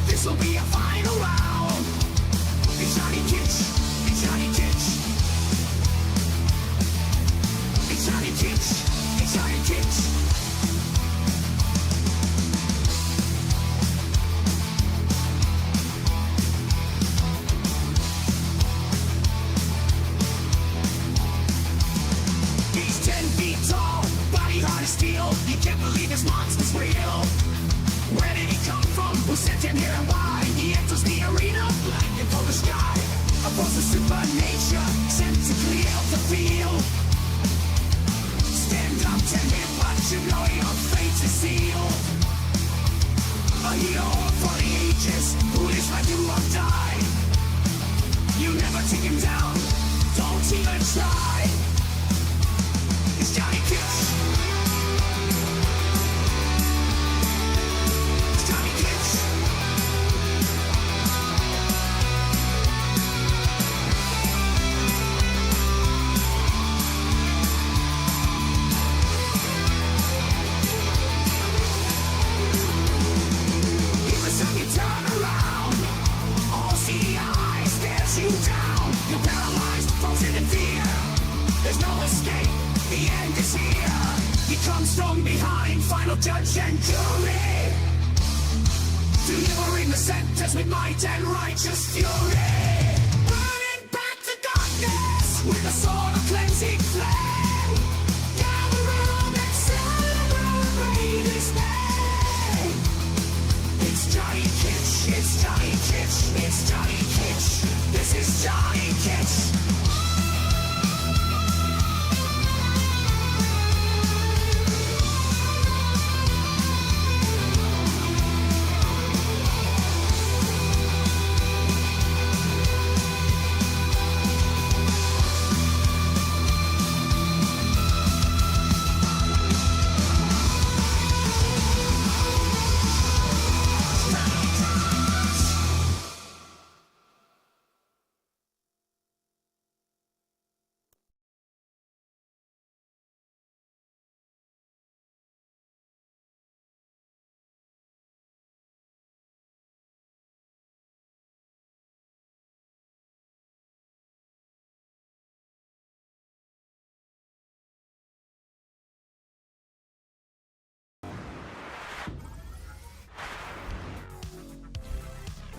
This'll be a final round. It's Johnny Kitch. It's Johnny Kitch. It's Johnny Kitch. It's Johnny Kitch. He's 10 feet tall, body hard as steel. You can't believe this monster's real. Where did he come from? Who sent him here and why? He enters the arena, blinded for the sky. A force of super nature, sent to clear out the field. Stand up to him, but you know your fate is sealed. A hero for the ages, who lives like you or die. You never take him down, don't even try. It's Johnny Kitch. From behind, final judge and jury, delivering the sentence with might and righteous fury, burning back the darkness with a sword of cleansing flame. Gather round and celebrate his name. It's Johnny Kitch, it's Johnny Kitch, it's Johnny Kitch. This is Johnny Kitch.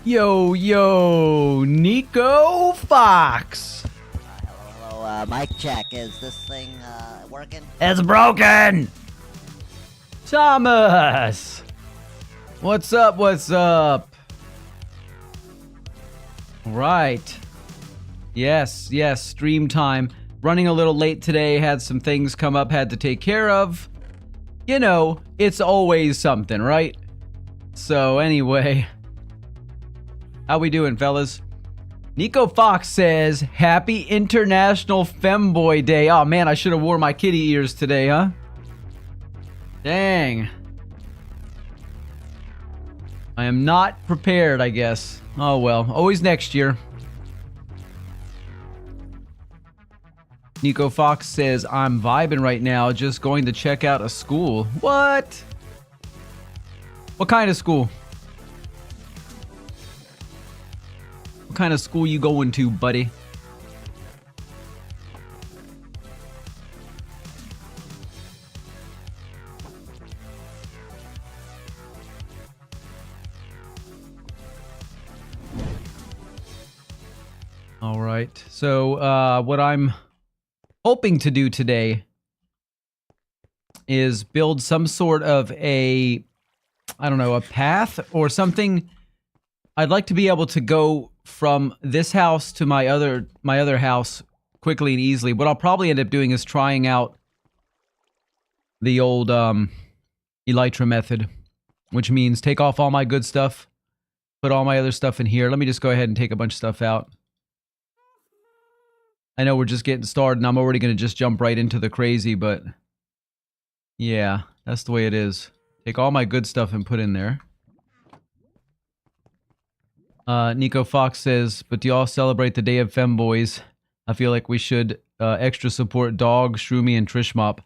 Yo, Nico Fox. Hello, mic check. Is this thing working? It's broken. Thomas. What's up? What's up? Right. Yes, stream time. Running a little late today. Had some things come up, had to take care of. You know, it's always something, right? So anyway, how we doing, fellas? Nico Fox says, Happy International Femboy Day. Oh man, I should have wore my kitty ears today, huh? Dang. I am not prepared, I guess. Oh well, always next year. Nico Fox says, I'm vibing right now, just going to check out a school. What? What kind of school? What kind of school you going to, buddy? All right. So, what I'm hoping to do today is build some sort of a path or something. I'd like to be able to go from this house to my other house quickly and easily. What I'll probably end up doing is trying out the old Elytra method, which means take off all my good stuff, put all my other stuff in here. Let me just go ahead and take a bunch of stuff out. I know we're just getting started and I'm already going to just jump right into the crazy, but yeah, that's the way it is. Take all my good stuff and put in there. Nico Fox says, but do y'all celebrate the Day of Femboys? I feel like we should extra support Dog, Shroomy, and Trishmop.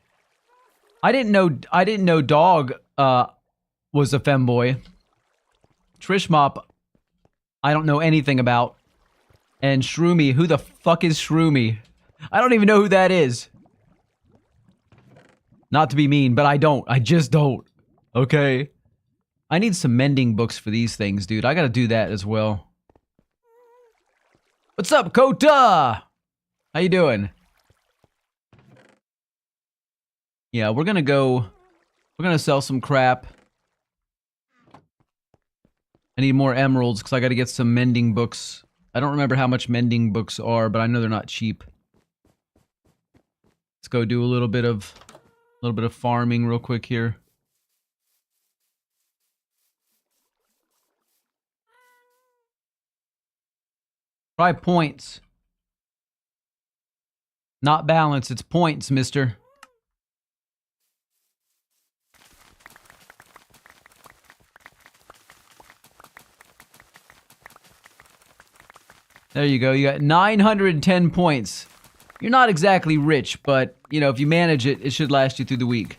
I didn't know Dog was a femboy. Trishmop, I don't know anything about. And Shroomy, who the fuck is Shroomy? I don't even know who that is. Not to be mean, but I don't. I just don't. Okay? I need some mending books for these things, dude. I gotta do that as well. What's up, Kota? How you doing? Yeah, we're gonna sell some crap. I need more emeralds because I gotta get some mending books. I don't remember how much mending books are, but I know they're not cheap. Let's go do a little bit of farming real quick here. Try points. Not balance, it's points, mister. There you go. You got 910 points. You're not exactly rich, but, you know, if you manage it, it should last you through the week.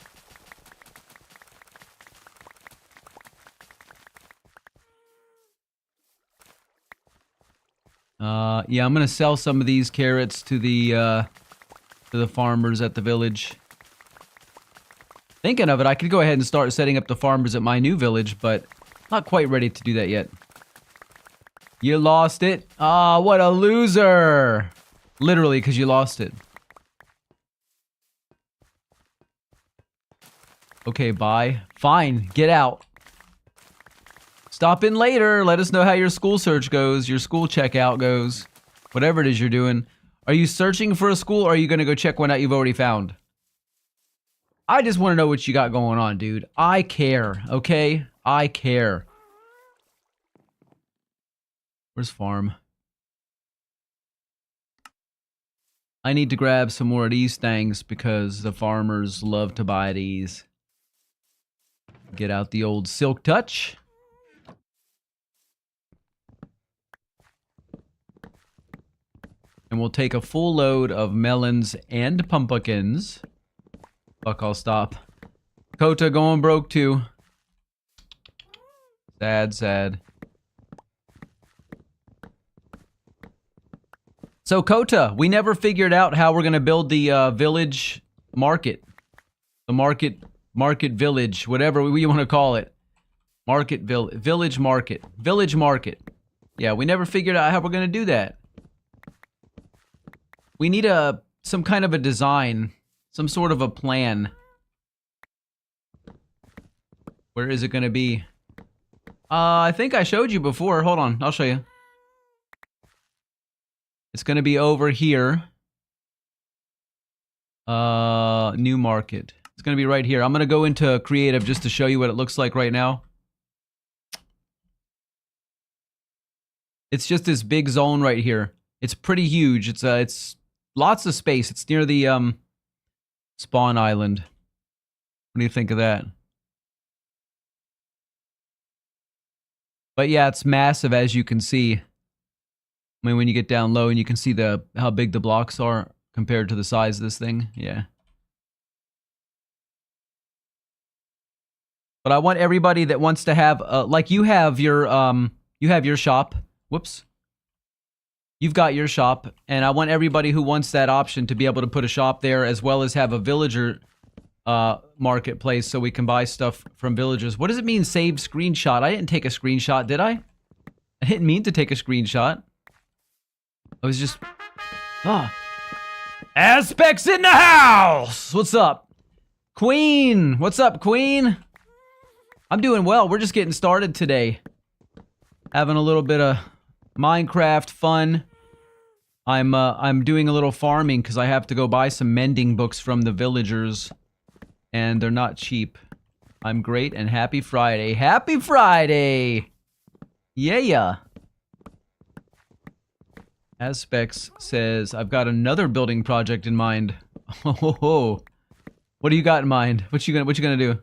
Yeah, I'm gonna sell some of these carrots to the farmers at the village. Thinking of it, I could go ahead and start setting up the farmers at my new village, but not quite ready to do that yet. You lost it? Ah, what a loser! Literally, because you lost it. Okay, bye. Fine, get out. Stop in later. Let us know how your school search goes, your school checkout goes. Whatever it is you're doing. Are you searching for a school, or are you going to go check one out you've already found? I just want to know what you got going on, dude. I care, okay? I care. Where's farm? I need to grab some more of these things because the farmers love to buy these. Get out the old Silk Touch. And we'll take a full load of melons and pumpkins. Fuck, I'll stop. Kota going broke too. Sad, sad. So Kota, we never figured out how we're gonna build the village market. The market village, whatever we want to call it. Village market. Yeah, we never figured out how we're gonna do that. We need some kind of a design, some sort of a plan. Where is it gonna be? I think I showed you before. Hold on, I'll show you. It's gonna be over here. New market. It's gonna be right here. I'm gonna go into creative just to show you what it looks like right now. It's just this big zone right here. It's pretty huge. It's lots of space. It's near the spawn island. What do you think of that? But yeah, it's massive, as you can see. I mean, when you get down low and you can see how big the blocks are compared to the size of this thing. Yeah. But I want everybody that wants to have, like you have your shop. Whoops. You've got your shop, and I want everybody who wants that option to be able to put a shop there, as well as have a villager marketplace so we can buy stuff from villagers. What does it mean, save screenshot? I didn't take a screenshot, did I? I didn't mean to take a screenshot. I was just... Ah. Aspects in the house! What's up? Queen! What's up, Queen? I'm doing well. We're just getting started today. Having a little bit of Minecraft fun. I'm doing a little farming because I have to go buy some mending books from the villagers. And they're not cheap. I'm great and happy Friday. Happy Friday! Yeah. Aspects says, I've got another building project in mind. Oh, what do you got in mind? What you gonna do?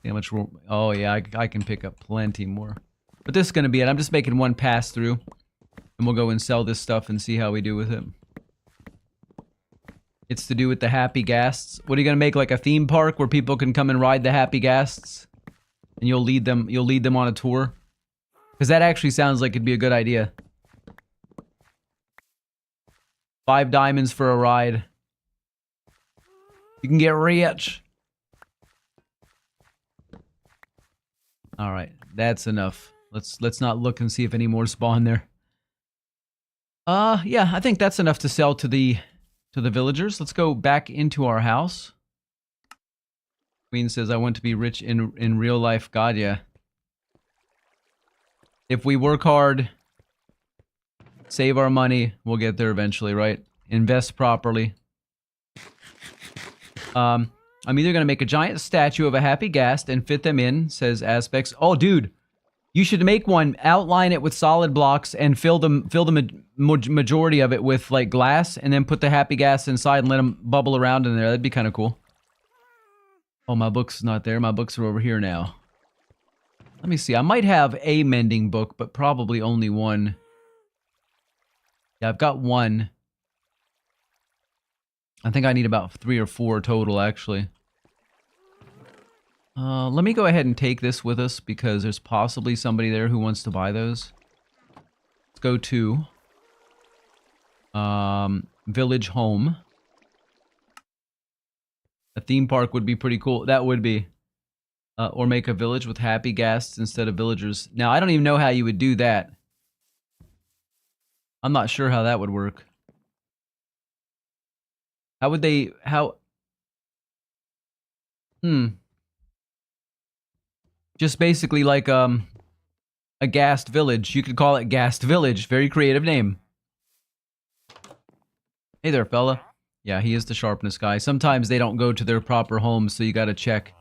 How much room? Oh yeah, I can pick up plenty more. But this is gonna be it. I'm just making one pass through, and we'll go and sell this stuff and see how we do with it. It's to do with the Happy Ghasts. What are you gonna make, like a theme park where people can come and ride the Happy Ghasts, and you'll lead them on a tour? Because that actually sounds like it'd be a good idea. 5 diamonds for a ride. You can get rich. All right, that's enough. Let's not look and see if any more spawn there. Yeah, I think that's enough to sell to the villagers. Let's go back into our house. Queen says, I want to be rich in real life. God, yeah. If we work hard, save our money, we'll get there eventually, right? Invest properly. I'm either going to make a giant statue of a Happy Ghast and fit them in, says Aspects. Oh, dude, you should make one, outline it with solid blocks, and fill the majority of it with, like, glass, and then put the Happy Ghast inside and let them bubble around in there. That'd be kind of cool. Oh, my book's not there. My books are over here now. Let me see. I might have a mending book, but probably only one. Yeah, I've got one. I think I need about 3 or 4 total, actually. Let me go ahead and take this with us because there's possibly somebody there who wants to buy those. Let's go to Village Home. A theme park would be pretty cool. That would be. Or make a village with Happy Ghasts instead of villagers. Now, I don't even know how you would do that. I'm not sure how that would work. How would they... Just basically like, a Ghast village. You could call it Ghast Village. Very creative name. Hey there, fella. Yeah, he is the sharpness guy. Sometimes they don't go to their proper homes, so you gotta check.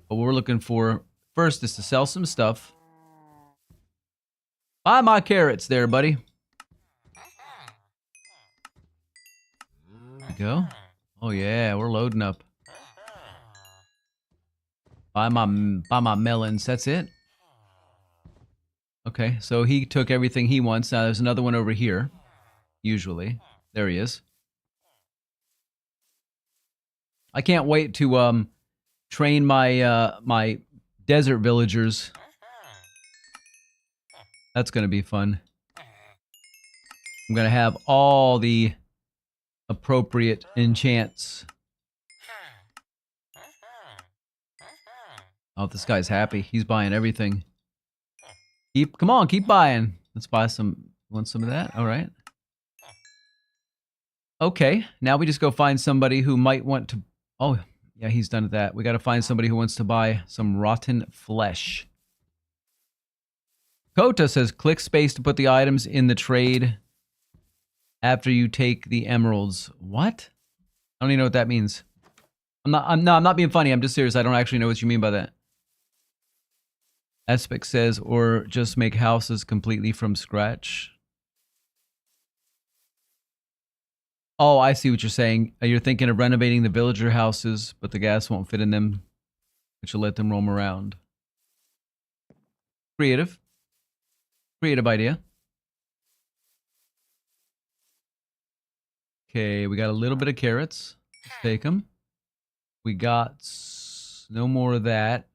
But what we're looking for first is to sell some stuff. Buy my carrots there, buddy. There you go. Oh yeah, we're loading up. Buy my melons, that's it. Okay, so he took everything he wants. Now there's another one over here. Usually. There he is. I can't wait to train my my desert villagers. That's gonna be fun. I'm gonna have all the appropriate enchants. Oh, this guy's happy. He's buying everything. Come on, keep buying. Let's buy some. Want some of that? All right. Okay, now we just go find somebody who might want to. Oh, yeah, he's done that. We got to find somebody who wants to buy some rotten flesh. Kota says, click space to put the items in the trade after you take the emeralds. What? I don't even know what that means. I'm not being funny. I'm just serious. I don't actually know what you mean by that. Aspect says, or just make houses completely from scratch. Oh, I see what you're saying. You're thinking of renovating the villager houses, but the gas won't fit in them, but you'll let them roam around. Creative. Creative idea. Okay, we got a little bit of carrots. Let's take them. We got no more of that.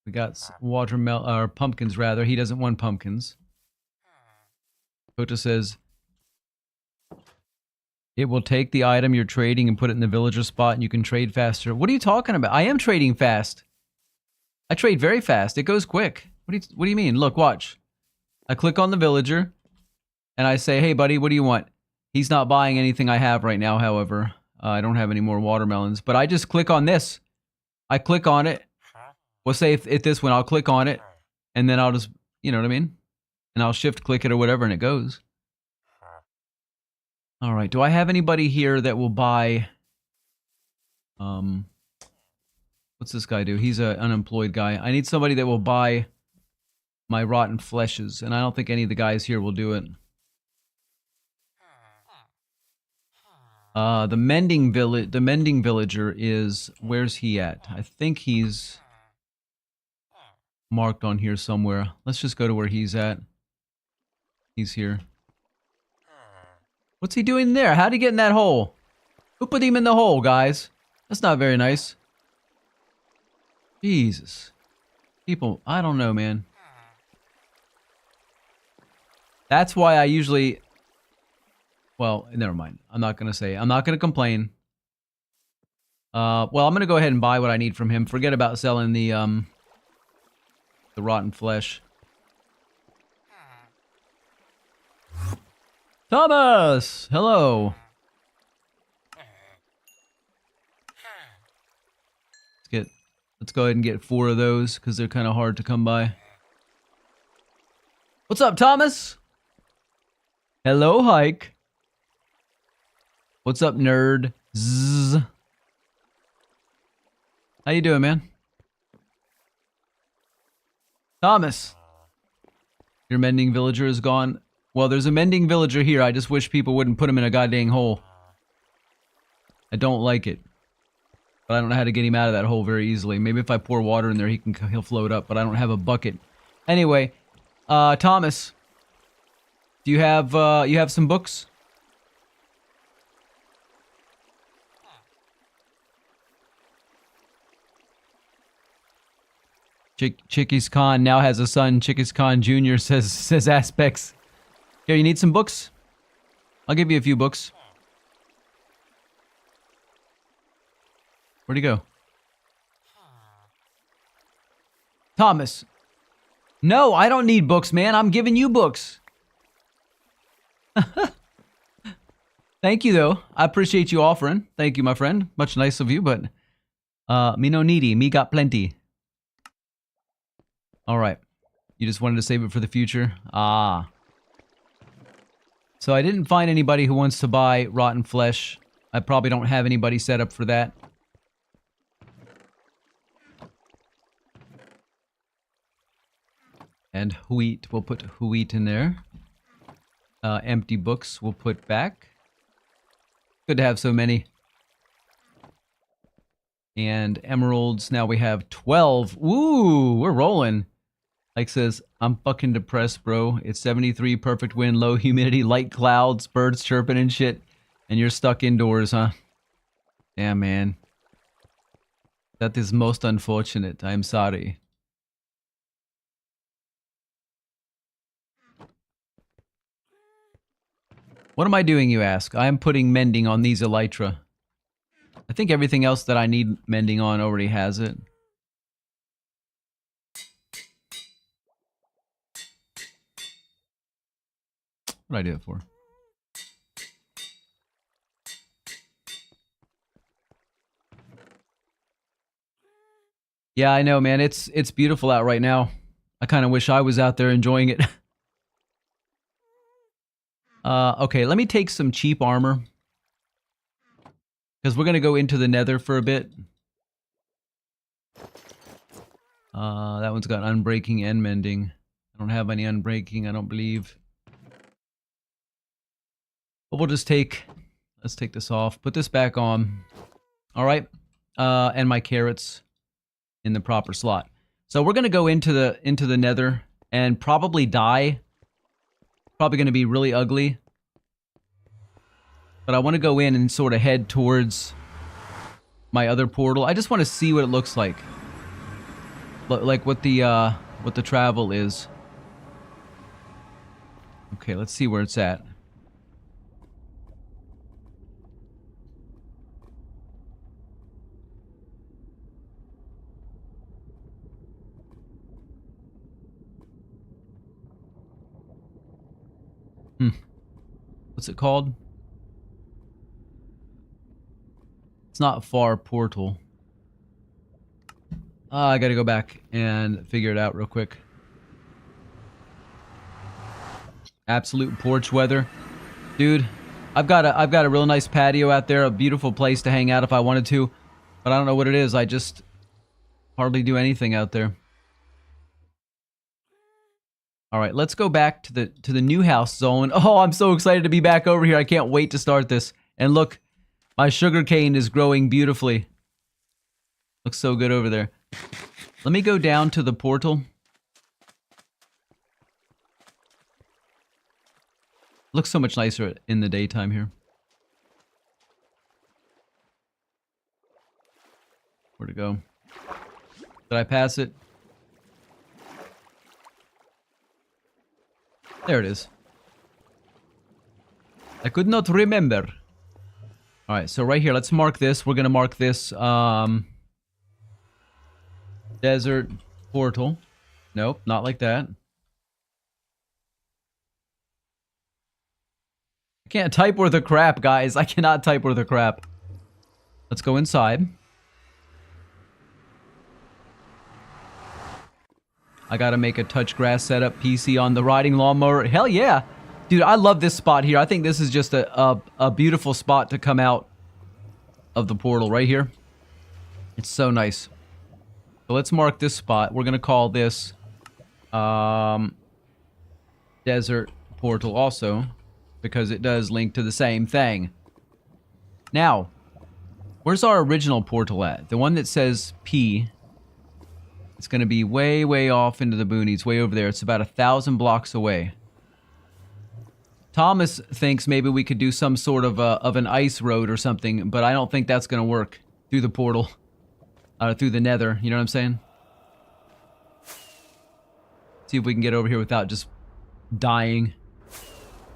We got watermelon, or pumpkins rather. He doesn't want pumpkins. Kota says, it will take the item you're trading and put it in the villager spot and you can trade faster. What are you talking about? I am trading fast. I trade very fast. It goes quick. What do you mean? Look, watch. I click on the villager and I say, hey buddy, what do you want? He's not buying anything I have right now, however. I don't have any more watermelons, but I just click on this. I click on it. We'll say if this one, I'll click on it and then I'll just, you know what I mean? And I'll shift click it or whatever and it goes. All right. Do I have anybody here that will buy? What's this guy do? He's an unemployed guy. I need somebody that will buy my rotten fleshes, and I don't think any of the guys here will do it. The mending villager is, where's he at? I think he's marked on here somewhere. Let's just go to where he's at. He's here. What's he doing there? How'd he get in that hole? Who put him in the hole, guys? That's not very nice. Jesus. People, I don't know, man. That's why I usually... Well, never mind. I'm not going to say. I'm not going to complain. Well, I'm going to go ahead and buy what I need from him. Forget about selling the rotten flesh. Thomas! Hello. Let's go ahead and get 4 of those, because they're kind of hard to come by. What's up, Thomas? Hello, Hike. What's up, nerd? Zzz. How you doing, man? Thomas. Your mending villager is gone. Well, there's a mending villager here. I just wish people wouldn't put him in a goddamn hole. I don't like it. But I don't know how to get him out of that hole very easily. Maybe if I pour water in there, he'll float up, but I don't have a bucket. Anyway, Thomas, do you have some books? Chickies Khan now has a son. Chickies Khan Jr. says aspects. Here, you need some books? I'll give you a few books. Where'd he go? Thomas. No, I don't need books, man. I'm giving you books. Thank you, though. I appreciate you offering. Thank you, my friend. Much nice of you, but... me no needy. Me got plenty. Alright. You just wanted to save it for the future? Ah. So I didn't find anybody who wants to buy rotten flesh. I probably don't have anybody set up for that. And wheat, we'll put wheat in there. Empty books we'll put back. Good to have so many. And emeralds, now we have 12. Ooh, we're rolling. Like says, I'm fucking depressed, bro. It's 73, perfect wind, low humidity, light clouds, birds chirping and shit. And you're stuck indoors, huh? Damn, man. That is most unfortunate. I'm sorry. What am I doing, you ask? I am putting mending on these elytra. I think everything else that I need mending on already has it. What did I do it for? Yeah, I know, man. It's beautiful out right now. I kind of wish I was out there enjoying it. Okay, let me take some cheap armor. Because we're going to go into the nether for a bit. That one's got unbreaking and mending. I don't have any unbreaking, I don't believe. But we'll just let's take this off. Put this back on. Alright. And my carrots in the proper slot. So we're going to go into the nether and probably die. Probably going to be really ugly. But I want to go in and sort of head towards my other portal. I just want to see what it looks like. Like what the travel is. Okay, let's see where it's at. What's it called? It's not a far portal. I gotta go back and figure it out real quick. Absolute porch weather. Dude, I've got a real nice patio out there, a beautiful place to hang out if I wanted to. But I don't know what it is, I just hardly do anything out there. All right, let's go back to the new house zone. Oh, I'm so excited to be back over here. I can't wait to start this. And look, my sugarcane is growing beautifully. Looks so good over there. Let me go down to the portal. Looks so much nicer in the daytime here. Where'd it go? Did I pass it? There it is. I could not remember. Alright, so right here, let's mark this. We're gonna mark this, desert portal. Nope, not like that. I can't type worth a crap, guys. I cannot type worth a crap. Let's go inside. I gotta make a touch grass setup PC on the riding lawnmower. Hell yeah! Dude, I love this spot here. I think this is just a beautiful spot to come out of the portal right here. It's so nice. So let's mark this spot. We're gonna call this desert portal also, because it does link to the same thing. Now, where's our original portal at? The one that says P. It's going to be way, way off into the boonies, way over there. It's about 1,000 blocks away. Thomas thinks maybe we could do some sort of an ice road or something, but I don't think that's going to work through the portal. Through the nether, you know what I'm saying? See if we can get over here without just dying.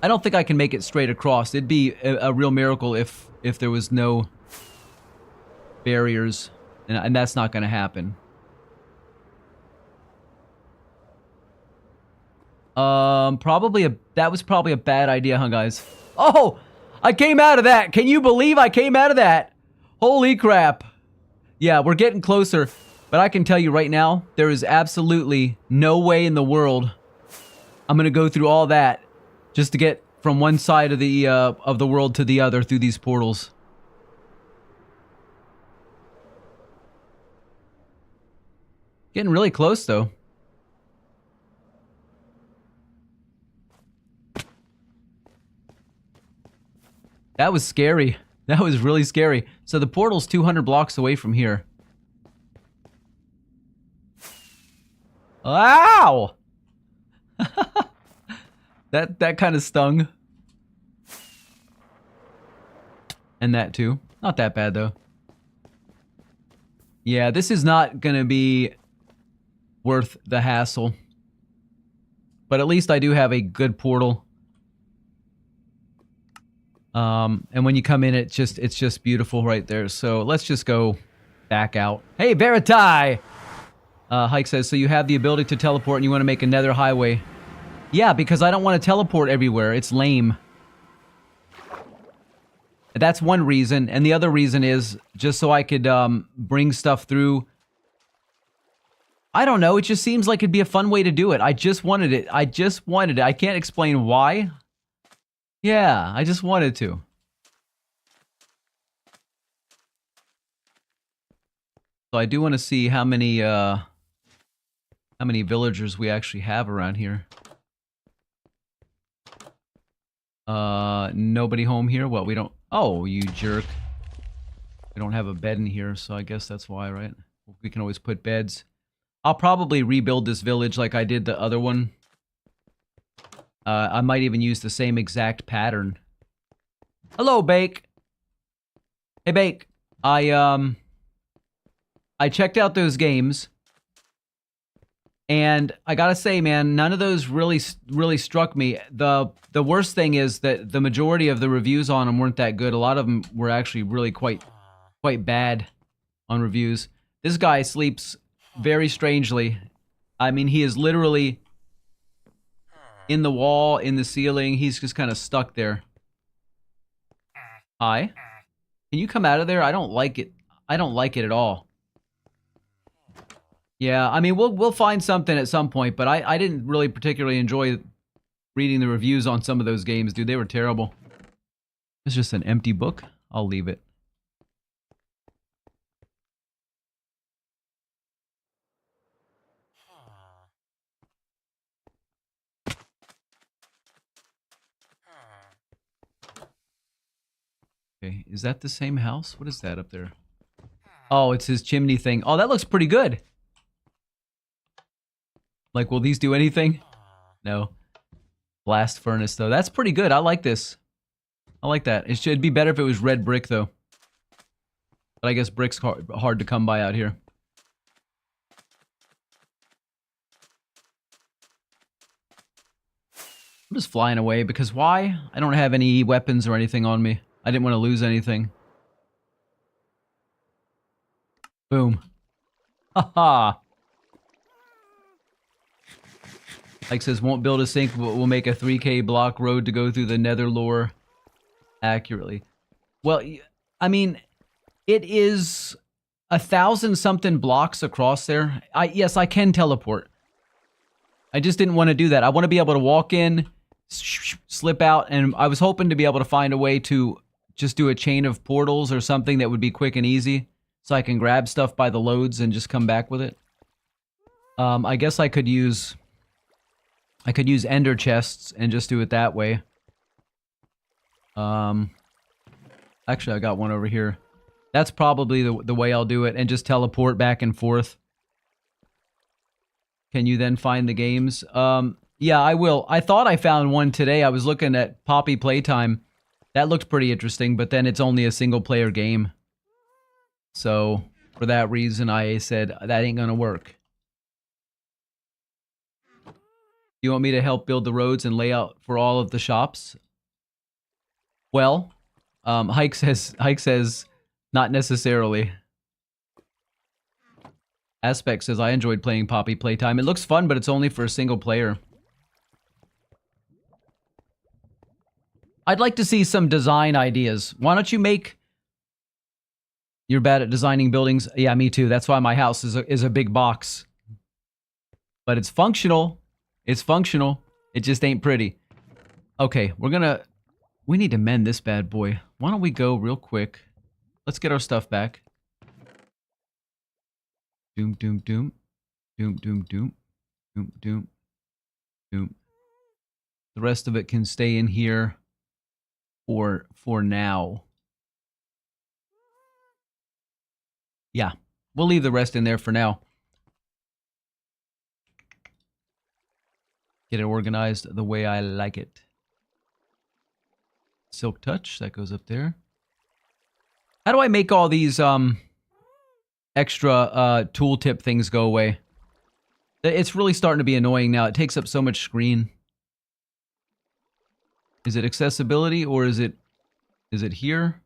I don't think I can make it straight across. It'd be a real miracle if there was no barriers, and that's not going to happen. That was probably a bad idea, huh, guys? Oh! I came out of that! Can you believe I came out of that? Holy crap. Yeah, we're getting closer, but I can tell you right now, there is absolutely no way in the world I'm gonna go through all that just to get from one side of the world to the other through these portals. Getting really close, though. That was scary. That was really scary. So the portal's 200 blocks away from here. Ow! That kind of stung. And that too. Not that bad though. Yeah, this is not gonna be worth the hassle. But at least I do have a good portal. And when you come in, it's just beautiful right there. So let's just go back out. Hey, Baratai! Hike says, so you have the ability to teleport and you want to make a nether highway. Yeah, because I don't want to teleport everywhere. It's lame. That's one reason. And the other reason is just so I could bring stuff through. I don't know. It just seems like it'd be a fun way to do it. I just wanted it. I just wanted it. I can't explain why. Yeah, I just wanted to. So I do want to see how many villagers we actually have around here. Nobody home here? What, we don't... Oh, you jerk. We don't have a bed in here, so I guess that's why, right? We can always put beds. I'll probably rebuild this village like I did the other one. I might even use the same exact pattern. Hello, Bake. Hey, Bake. I checked out those games. And I gotta say, man, none of those really struck me. The worst thing is that the majority of the reviews on them weren't that good. A lot of them were actually really quite bad on reviews. This guy sleeps very strangely. I mean, he is literally in the wall, in the ceiling. He's just kind of stuck there. Hi? Can you come out of there? I don't like it. I don't like it at all. Yeah, I mean, we'll find something at some point, but I didn't really particularly enjoy reading the reviews on some of those games, dude. They were terrible. It's just an empty book. I'll leave it. Okay, is that the same house? What is that up there? Oh, it's his chimney thing. Oh, that looks pretty good. Like, will these do anything? No. Blast furnace, though. That's pretty good. I like this. I like that. It should be better if it was red brick, though. But I guess brick's hard to come by out here. I'm just flying away because why? I don't have any weapons or anything on me. I didn't want to lose anything. Boom. Haha. Like says, won't build a sink, but we'll make a 3K block road to go through the nether lore accurately. Well, I mean, it is 1,000-something blocks across there. Yes, I can teleport. I just didn't want to do that. I want to be able to walk in, slip out, and I was hoping to be able to find a way to just do a chain of portals or something that would be quick and easy, so I can grab stuff by the loads and just come back with it. I guess I could use ender chests and just do it that way. Actually, I got one over here. That's probably the way I'll do it, and just teleport back and forth. Can you then find the games? Yeah, I will. I thought I found one today. I was looking at Poppy Playtime. That looked pretty interesting, but then it's only a single-player game. So, for that reason, I said, that ain't gonna work. You want me to help build the roads and layout for all of the shops? Well, Hike says, not necessarily. Aspect says, I enjoyed playing Poppy Playtime. It looks fun, but it's only for a single player. I'd like to see some design ideas. Why don't you make... You're bad at designing buildings? Yeah, me too. That's why my house is a big box. But it's functional. It's functional. It just ain't pretty. Okay, we need to mend this bad boy. Why don't we go real quick? Let's get our stuff back. Doom, doom, doom. Doom, doom, doom. Doom, doom. Doom. The rest of it can stay in here for now. Yeah, we'll leave the rest in there for now. Get it organized the way I like it. Silk Touch, that goes up there. How do I make all these extra tooltip things go away? It's really starting to be annoying now. It takes up so much screen. Is it accessibility or is it here?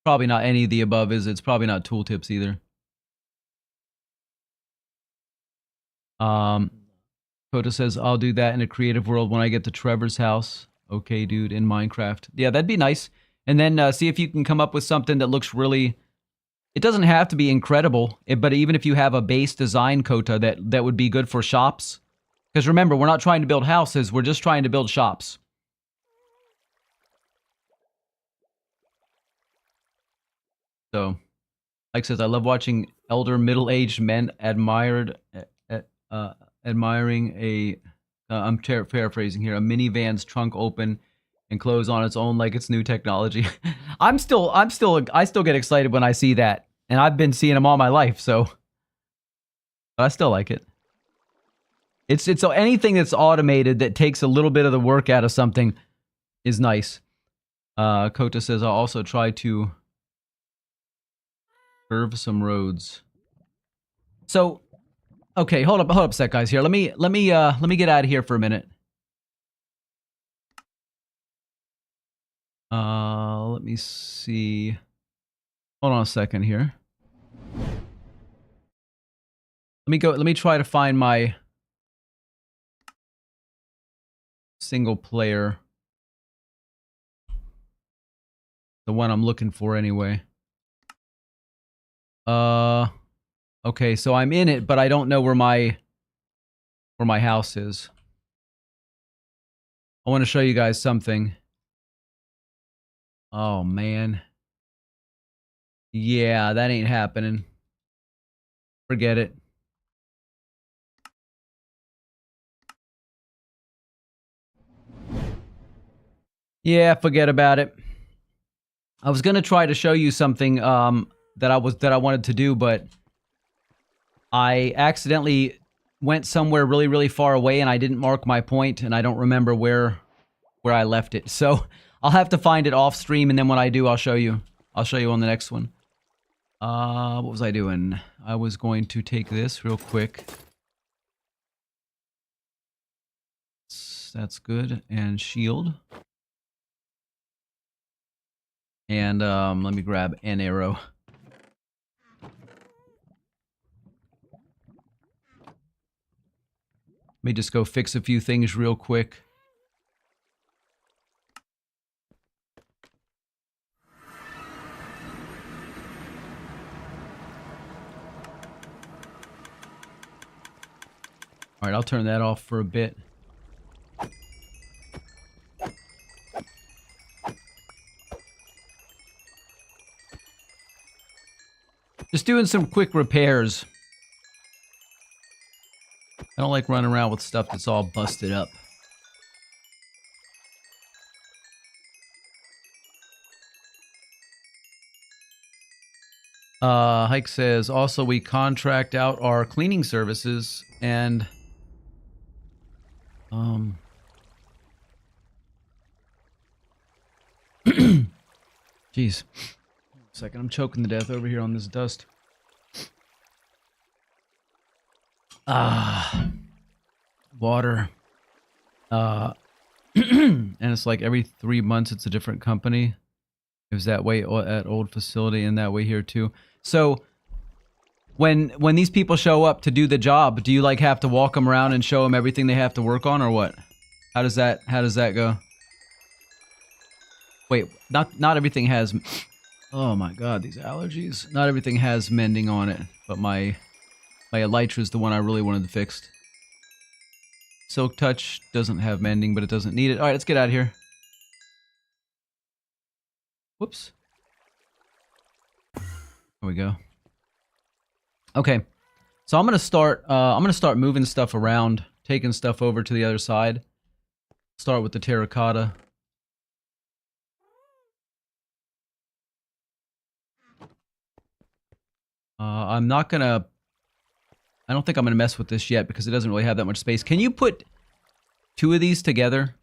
Probably not any of the above, is it? It's probably not tooltips either. Kota says, I'll do that in a creative world when I get to Trevor's house. Okay, dude, in Minecraft. Yeah, that'd be nice. And then see if you can come up with something that looks really... It doesn't have to be incredible, but even if you have a base design, Kota, that would be good for shops. Because remember, we're not trying to build houses, we're just trying to build shops. So, like says, I love watching elder middle-aged men admiring a, I'm paraphrasing here, a minivan's trunk open and close on its own like it's new technology. I still get excited when I see that. And I've been seeing them all my life, so. But I still like it. It's anything that's automated that takes a little bit of the work out of something is nice. Kota says, I'll also try to curve some roads. So, okay, hold up a sec, guys. Here, let me get out of here for a minute. Let me see. Hold on a second here. Let me try to find my single player. The one I'm looking for anyway. Okay, so I'm in it, but I don't know where my house is. I want to show you guys something. Oh, man. Yeah, that ain't happening. Forget it. Yeah, forget about it. I was gonna try to show you something that I wanted to do, but I accidentally went somewhere really, really far away and I didn't mark my point and I don't remember where I left it. So I'll have to find it off stream, and then when I do, I'll show you. I'll show you on the next one. What was I doing? I was going to take this real quick. That's good. And shield. And let me grab an arrow. Let me just go fix a few things real quick. Alright, I'll turn that off for a bit. Just doing some quick repairs. I don't like running around with stuff that's all busted up. Hike says, also we contract out our cleaning services and jeez. Second, I'm choking to death over here on this dust. Water. And it's like every 3 months it's a different company. It was that way at old facility and that way here too. So when these people show up to do the job, do you like have to walk them around and show them everything they have to work on, or what? How does that go? Wait, not everything has. Oh my god, these allergies. Not everything has mending on it, but my elytra is the one I really wanted to fix. Silk Touch doesn't have mending, but it doesn't need it. Alright, let's get out of here. Whoops. There we go. Okay. So I'm gonna start moving stuff around, taking stuff over to the other side. Start with the terracotta. I'm not gonna... I don't think I'm gonna mess with this yet because it doesn't really have that much space. Can you put 2 of these together?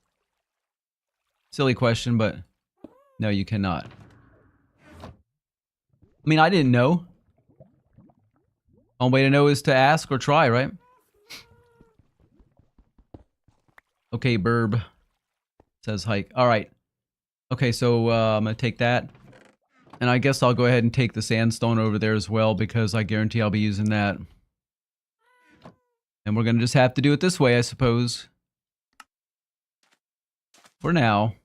Silly question, but no, you cannot. I mean, I didn't know. Only way to know is to ask or try, right? Okay, burb. Says hike. Alright. Okay, so I'm gonna take that. And I guess I'll go ahead and take the sandstone over there as well, because I guarantee I'll be using that. And we're gonna just have to do it this way, I suppose. For now.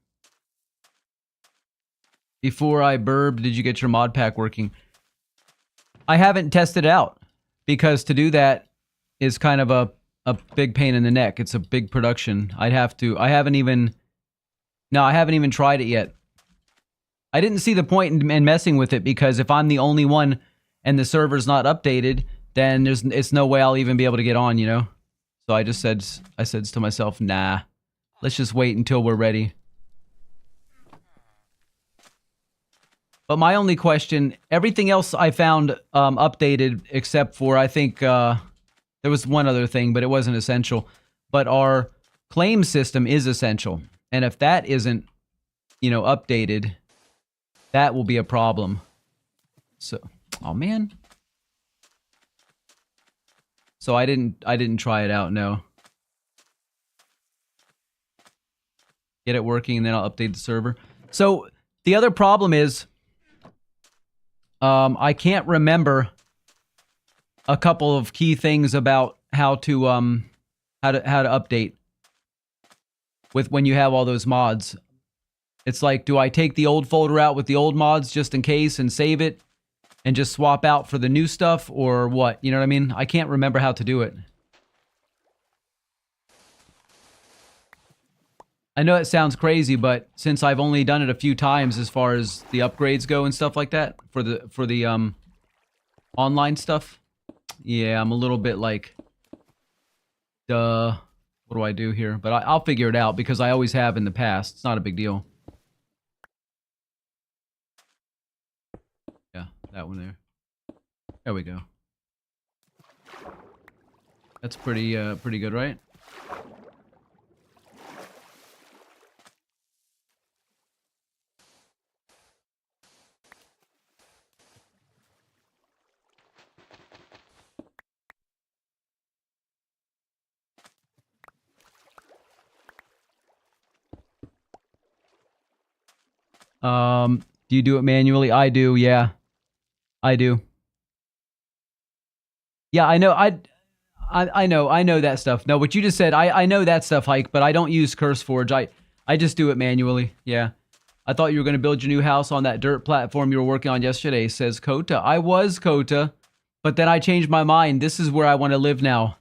Before I burb, did you get your mod pack working? I haven't tested it out, because to do that is kind of a big pain in the neck. It's a big production. I haven't even tried it yet. I didn't see the point in messing with it, because if I'm the only one and the server's not updated, then it's no way I'll even be able to get on, you know? So I said to myself, nah, let's just wait until we're ready. But my only question, everything else I found updated except for, I think, there was one other thing, but it wasn't essential. But our claim system is essential. And if that isn't, you know, updated, that will be a problem. So, oh man. So I didn't try it out, no. Get it working and then I'll update the server. So the other problem is I can't remember a couple of key things about how to update with when you have all those mods. It's like, do I take the old folder out with the old mods just in case and save it and just swap out for the new stuff, or what? You know what I mean? I can't remember how to do it. I know it sounds crazy, but since I've only done it a few times as far as the upgrades go and stuff like that for the online stuff, yeah, I'm a little bit like, duh, what do I do here? But I'll figure it out because I always have in the past. It's not a big deal. That one there. There we go. That's pretty good, right? Do you do it manually? I do, yeah. I do. Yeah, I know. I know that stuff. No, what you just said, I know that stuff, Hike, but I don't use CurseForge. I just do it manually. Yeah. I thought you were going to build your new house on that dirt platform you were working on yesterday, says Kota. I was Kota, but then I changed my mind. This is where I want to live now.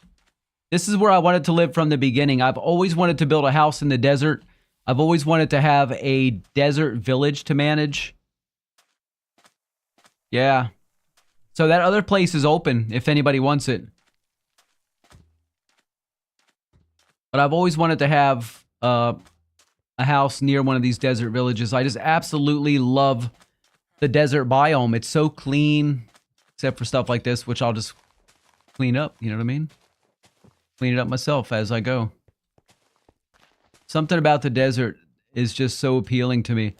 This is where I wanted to live from the beginning. I've always wanted to build a house in the desert. I've always wanted to have a desert village to manage. Yeah. So that other place is open if anybody wants it. But I've always wanted to have a house near one of these desert villages. I just absolutely love the desert biome. It's so clean, except for stuff like this, which I'll just clean up. You know what I mean? Clean it up myself as I go. Something about the desert is just so appealing to me.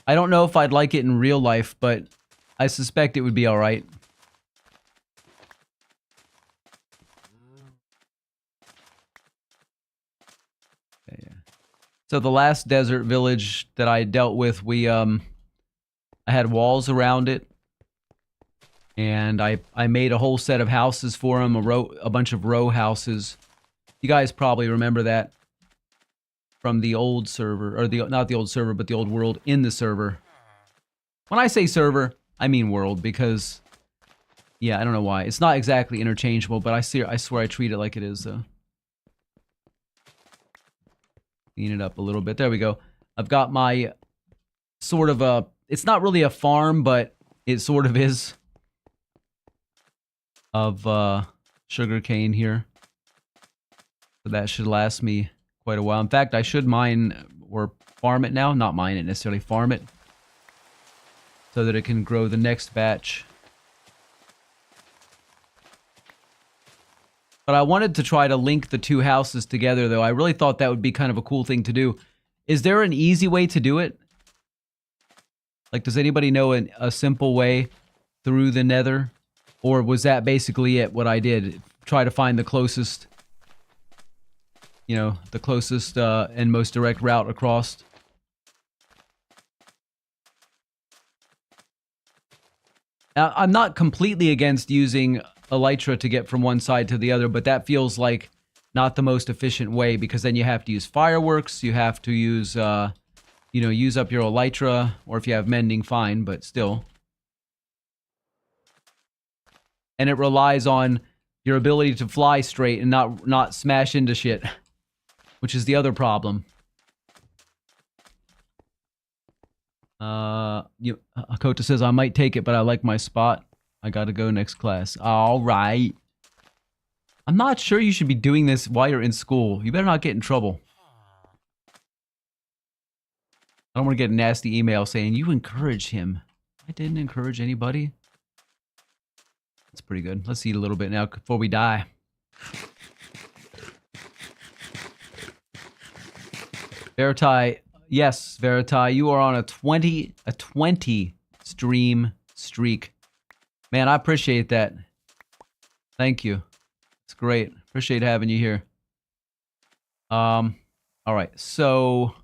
I don't know if I'd like it in real life, but I suspect it would be alright. Yeah. So the last desert village that I dealt with, I had walls around it. And I made a whole set of houses for them, a bunch of row houses. You guys probably remember that from the old server, or not the old server, but the old world in the server. When I say server, I mean world, because, yeah, I don't know why. It's not exactly interchangeable, but I swear I treat it like it is, though. Clean it up a little bit. There we go. I've got my sort of it's not really a farm, but it sort of is, of sugarcane here. So that should last me quite a while. In fact, I should mine or farm it now. Not mine it necessarily, farm it. So that it can grow the next batch. But I wanted to try to link the two houses together, though. I really thought that would be kind of a cool thing to do. Is there an easy way to do it? Like, does anybody know a simple way through the nether? Or was that basically it, what I did? Try to find the closest, you know, the closest and most direct route across. Now, I'm not completely against using elytra to get from one side to the other, but that feels like not the most efficient way, because then you have to use fireworks, you have to use, you know, use up your elytra, or if you have mending, fine, but still. And it relies on your ability to fly straight and not smash into shit, which is the other problem. Akota says, I might take it, but I like my spot. I gotta go next class. Alright. I'm not sure you should be doing this while you're in school. You better not get in trouble. I don't want to get a nasty email saying, you encouraged him. I didn't encourage anybody. That's pretty good. Let's eat a little bit now before we die. Veritai, yes, Veritai, you are on a 20 stream streak. Man, I appreciate that. Thank you. It's great. Appreciate having you here. All right. So,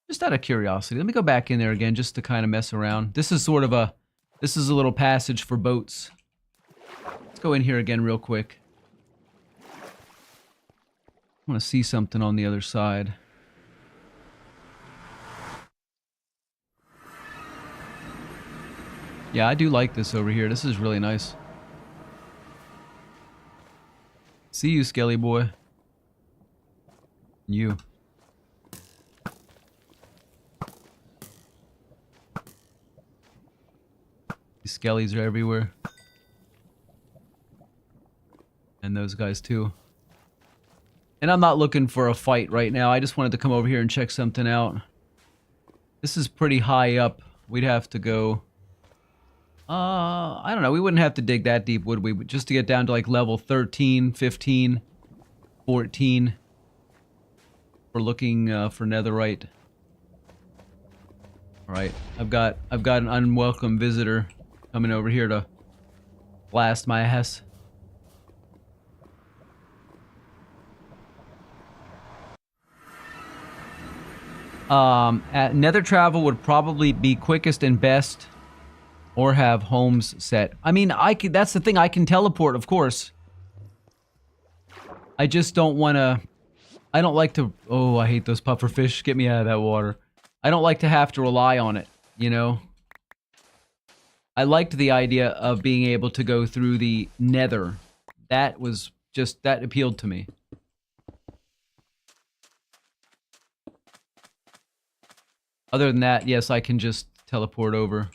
just out of curiosity, let me go back in there again just to kind of mess around. This is sort of a little passage for boats. Let's go in here again real quick. I want to see something on the other side. Yeah, I do like this over here. This is really nice. See you, Skelly boy. You. These skellies are everywhere. And those guys too. And I'm not looking for a fight right now. I just wanted to come over here and check something out. This is pretty high up we'd have to go... I don't know. We wouldn't have to dig that deep, would we? But just to get down to like level 13, 15, 14. We're looking for netherite. Alright, I've got an unwelcome visitor coming over here to blast my ass. Nether travel would probably be quickest and best, or have homes set. I mean, that's the thing, I can teleport, of course. I just don't want to... I don't like to... Oh, I hate those puffer fish. Get me out of that water. I don't like to have to rely on it, you know? I liked the idea of being able to go through the nether. That was just... That appealed to me. Other than that, yes, I can just teleport over.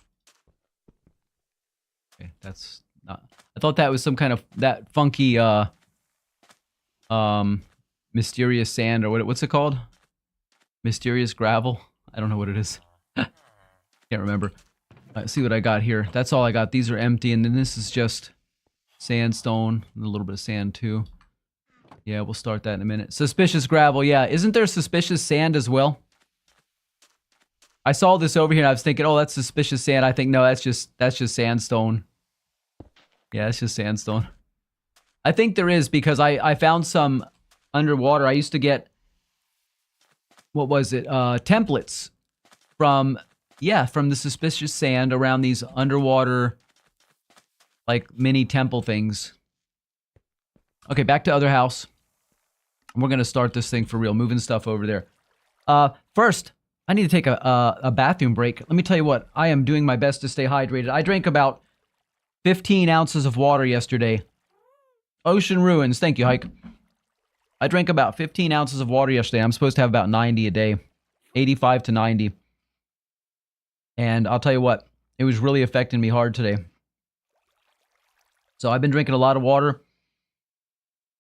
Okay, that's not... I thought that was some kind of... That funky, mysterious sand, or what's it called? Mysterious gravel? I don't know what it is. Can't remember. Let's see what I got here. That's all I got. These are empty, and then this is just sandstone. And a little bit of sand, too. Yeah, we'll start that in a minute. Suspicious gravel, yeah. Isn't there suspicious sand as well? I saw this over here, and I was thinking, oh, that's suspicious sand. I think, no, that's just sandstone. Yeah, it's just sandstone. I think there is, because I found some underwater. I used to get, what was it? Templates from the suspicious sand around these underwater, like, mini temple things. Okay, back to other house. We're going to start this thing for real, moving stuff over there. First, I need to take a bathroom break. Let me tell you what, I am doing my best to stay hydrated. I drank about 15 ounces of water yesterday. Ocean Ruins, thank you, Hike. I drank about 15 ounces of water yesterday. I'm supposed to have about 90 a day. 85 to 90. And I'll tell you what, it was really affecting me hard today. So I've been drinking a lot of water.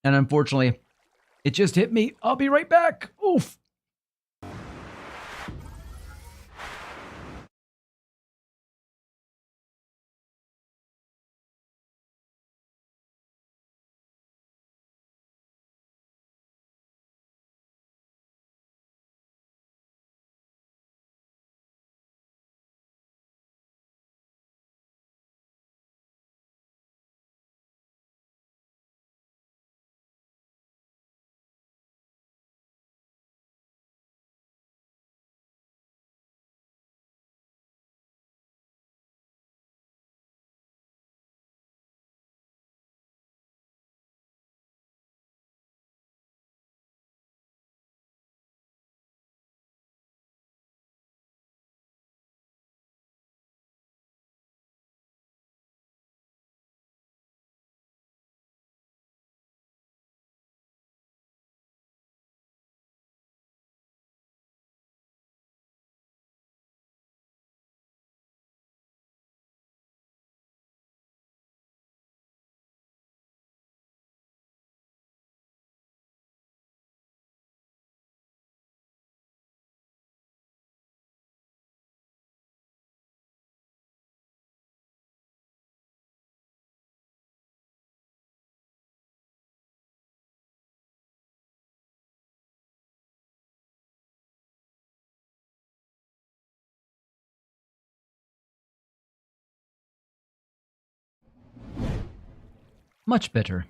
And unfortunately, it just hit me. I'll be right back. Oof. Much better.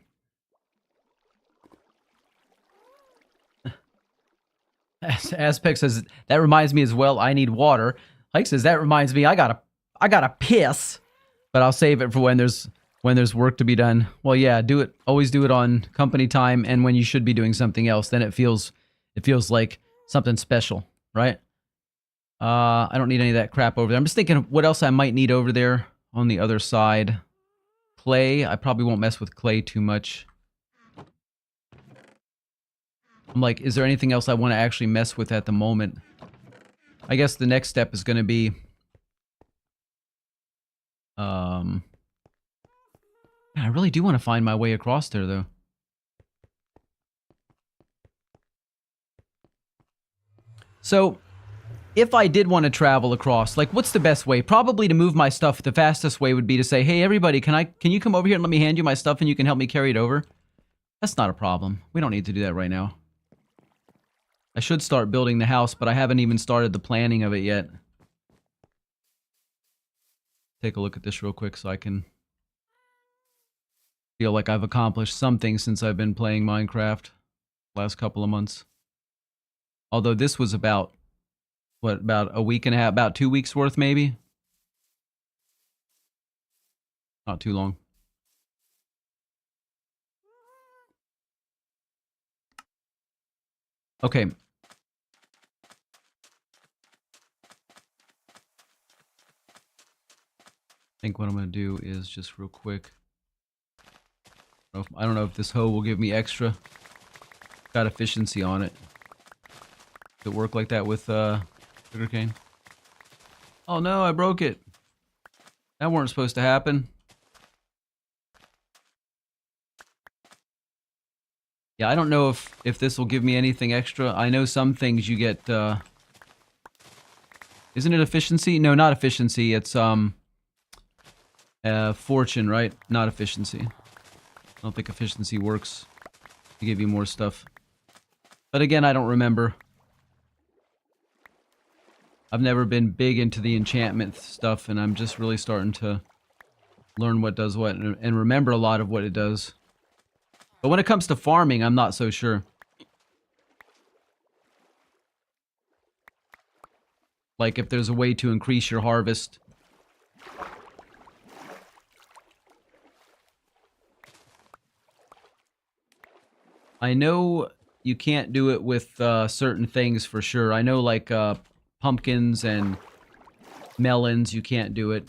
Aspect says, that reminds me as well, I need water. Hike says, that reminds me, I gotta piss. But I'll save it for when there's work to be done. Well, yeah, always do it on company time and when you should be doing something else. Then it feels like something special, right? I don't need any of that crap over there. I'm just thinking of what else I might need over there on the other side. Clay. I probably won't mess with clay too much. I'm like, is there anything else I want to actually mess with at the moment? I guess the next step is going to be... I really do want to find my way across there, though. So, if I did want to travel across, like, what's the best way? Probably to move my stuff, the fastest way would be to say, hey, everybody, can you come over here and let me hand you my stuff and you can help me carry it over? That's not a problem. We don't need to do that right now. I should start building the house, but I haven't even started the planning of it yet. Take a look at this real quick so I can feel like I've accomplished something since I've been playing Minecraft last couple of months. Although this was about, what, about a week and a half, about 2 weeks worth maybe? Not too long. Okay. I think what I'm going to do is just real quick. I don't know if this hoe will give me extra. Got efficiency on it. Does it work like that with sugarcane? Oh no, I broke it. That weren't supposed to happen. Yeah, I don't know if this will give me anything extra. I know some things you get, isn't it efficiency? No, not efficiency. It's, fortune, right? Not efficiency. I don't think efficiency works to give you more stuff. But again, I don't remember. I've never been big into the enchantment stuff, and I'm just really starting to learn what does what and remember a lot of what it does. But when it comes to farming, I'm not so sure. Like if there's a way to increase your harvest. I know you can't do it with certain things for sure. I know like pumpkins and melons, you can't do it.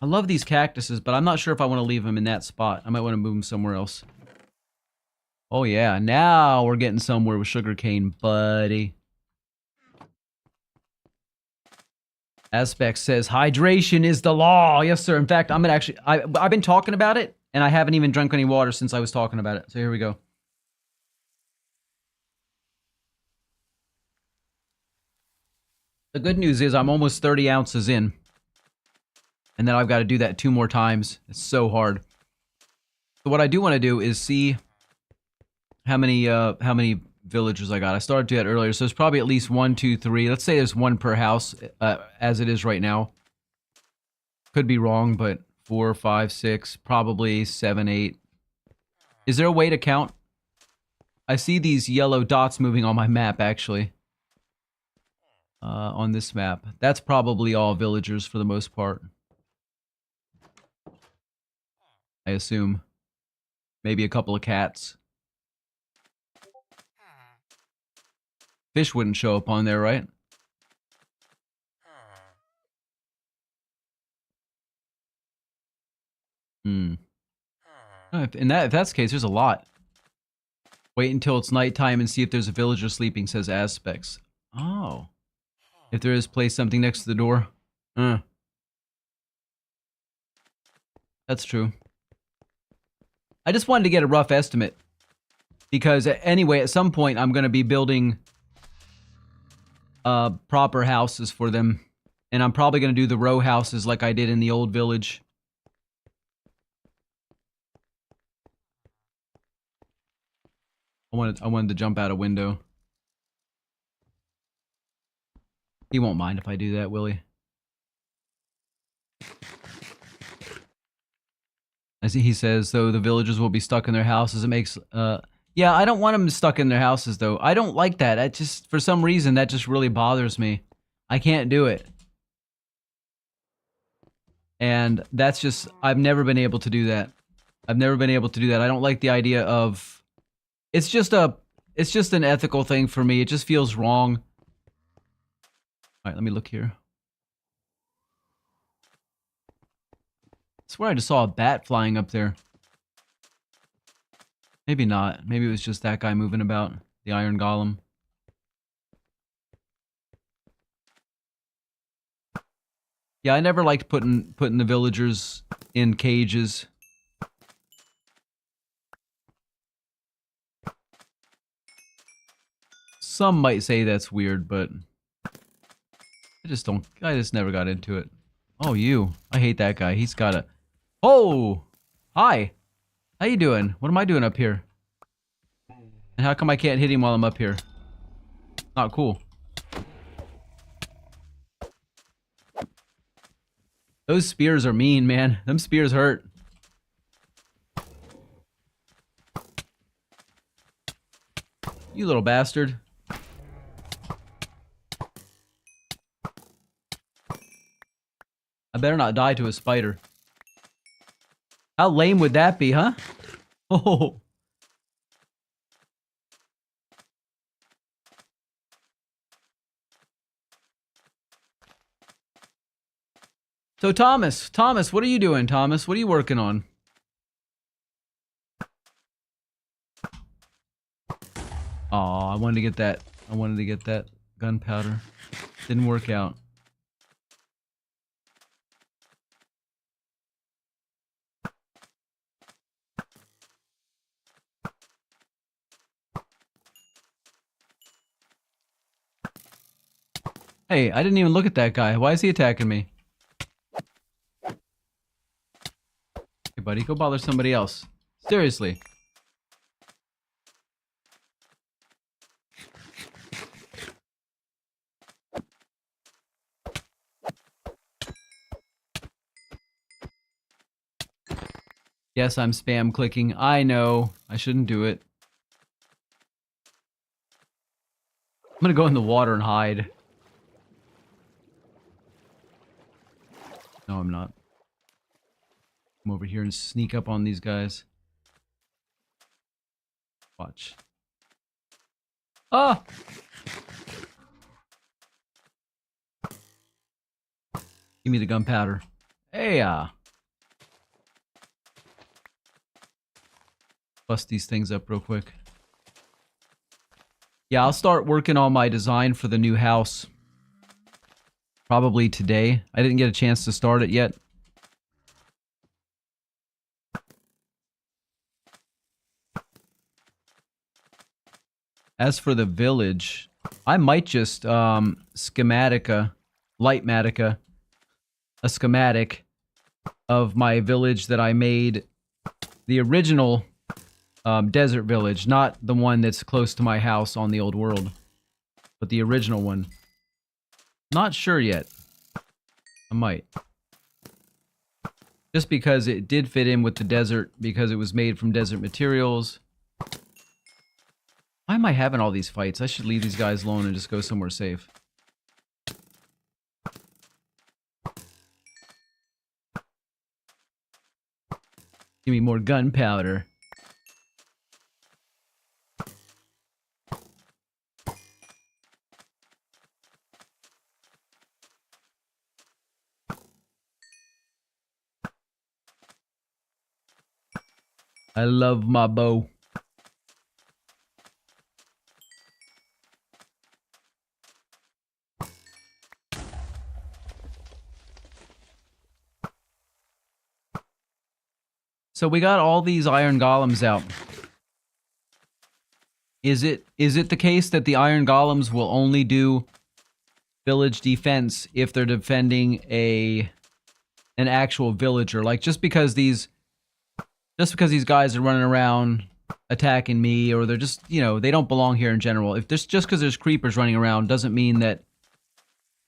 I love these cactuses, but I'm not sure if I want to leave them in that spot. I might want to move them somewhere else. Oh yeah, now we're getting somewhere with sugarcane, buddy. Aspect says, hydration is the law. Yes, sir. In fact, I'm gonna actually... I've been talking about it, and I haven't even drunk any water since I was talking about it. So here we go. The good news is I'm almost 30 ounces in. And then I've got to do that 2 more times. It's so hard. So what I do want to do is see how many villagers I got. I started to do that earlier, so there's probably at least 1, 2, 3. Let's say there's 1 per house, as it is right now. Could be wrong, but 4, 5, 6, probably 7, 8. Is there a way to count? I see these yellow dots moving on my map, actually. On this map. That's probably all villagers for the most part. I assume. Maybe a couple of cats. Fish wouldn't show up on there, right? Hmm. Oh, if that's the case, there's a lot. Wait until it's nighttime and see if there's a villager sleeping, says Aspects. Oh. If there is, place something next to the door. That's true. I just wanted to get a rough estimate. Because anyway, at some point I'm going to be building proper houses for them. And I'm probably going to do the row houses like I did in the old village. I wanted to jump out a window. He won't mind if I do that, will he? As he says, though, the villagers will be stuck in their houses. It makes, yeah, I don't want them stuck in their houses, though. I don't like that. I just, for some reason, that just really bothers me. I can't do it. And that's just, I've never been able to do that. I've never been able to do that. I don't like the idea of, it's just an ethical thing for me. It just feels wrong. Alright, let me look here. I swear I just saw a bat flying up there. Maybe not. Maybe it was just that guy moving about. The Iron Golem. Yeah, I never liked putting the villagers in cages. Some might say that's weird, but... I just never got into it. Oh, you. I hate that guy. He's got a... Oh! Hi! How you doing? What am I doing up here? And how come I can't hit him while I'm up here? Not cool. Those spears are mean, man. Them spears hurt. You little bastard. I better not die to a spider. How lame would that be, huh? Oh. So Thomas, what are you doing, Thomas? What are you working on? Oh, I wanted to get that. I wanted to get that gunpowder. Didn't work out. Hey, I didn't even look at that guy. Why is he attacking me? Hey, buddy, go bother somebody else. Seriously. Yes, I'm spam clicking. I know. I shouldn't do it. I'm gonna go in the water and hide. No, I'm not. Come over here and sneak up on these guys. Watch. Ah! Give me the gunpowder. Hey, bust these things up real quick. Yeah, I'll start working on my design for the new house. Probably today. I didn't get a chance to start it yet. As for the village, I might just Lightmatica, a schematic of my village that I made, the original desert village, not the one that's close to my house on the old world, but the original one. Not sure yet. I might. Just because it did fit in with the desert, because it was made from desert materials. Why am I having all these fights? I should leave these guys alone and just go somewhere safe. Give me more gunpowder. I love my bow. So we got all these iron golems out. Is it the case that the iron golems will only do village defense if they're defending an actual villager? Like just because these guys are running around attacking me, or they're just, you know, they don't belong here in general. If there's just because there's creepers running around doesn't mean that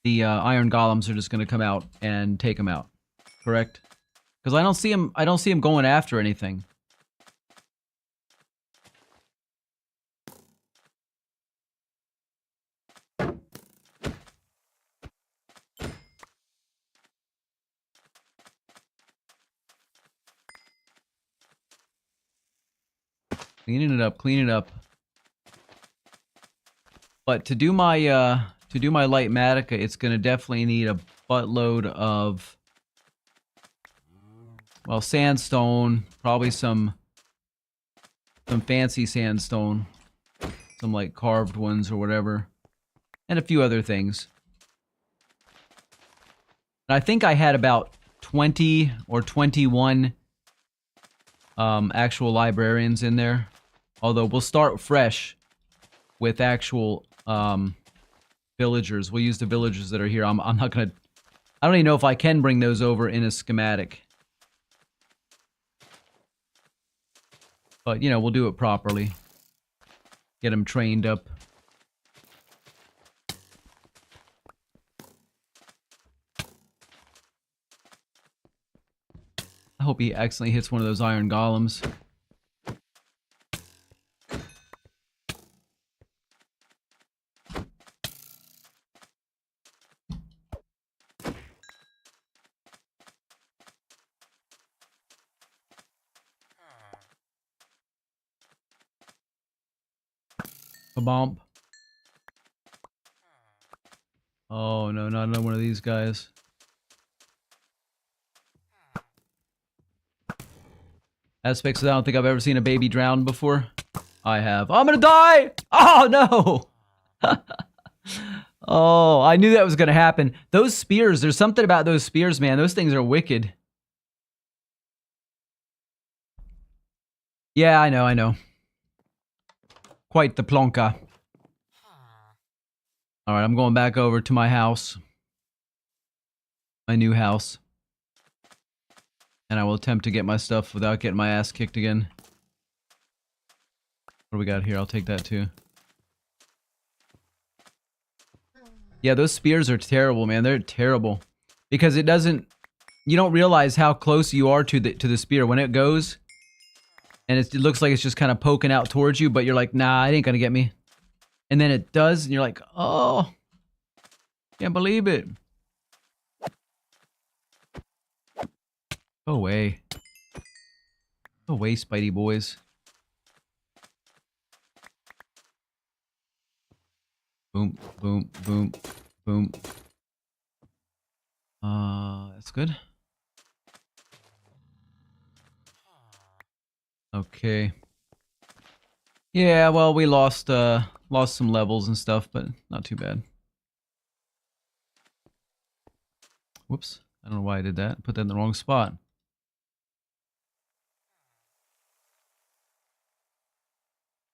the iron golems are just going to come out and take them out. Correct? Because I don't see him going after anything. Cleaning it up. But to do my Lightmatica, it's gonna definitely need a buttload of, well, sandstone, probably some fancy sandstone, some like carved ones or whatever, and a few other things. And I think I had about 20 or 21 actual librarians in there. Although we'll start fresh with actual villagers. We'll use the villagers that are here. I'm not gonna... I don't even know if I can bring those over in a schematic. But, you know, we'll do it properly. Get them trained up. I hope he accidentally hits one of those iron golems. A bomb. Oh no, not another one of these guys. Aspects, I don't think I've ever seen a baby drown before. I have. Oh, I'm gonna die! Oh no! Oh, I knew that was gonna happen. Those spears, there's something about those spears, man. Those things are wicked. Yeah, I know. Quite the plonka. Alright, I'm going back over to my house. My new house. And I will attempt to get my stuff without getting my ass kicked again. What do we got here? I'll take that too. Yeah, those spears are terrible, man. They're terrible. Because it doesn't... You don't realize how close you are to the spear. When it goes... And it looks like it's just kind of poking out towards you, but you're like, nah, it ain't gonna get me. And then it does, and you're like, oh, can't believe it. Go away. Go away, Spidey boys. Boom, boom, boom, boom. That's good. Okay. Yeah, well, we lost some levels and stuff, but not too bad. Whoops. I don't know why I did that. Put that in the wrong spot.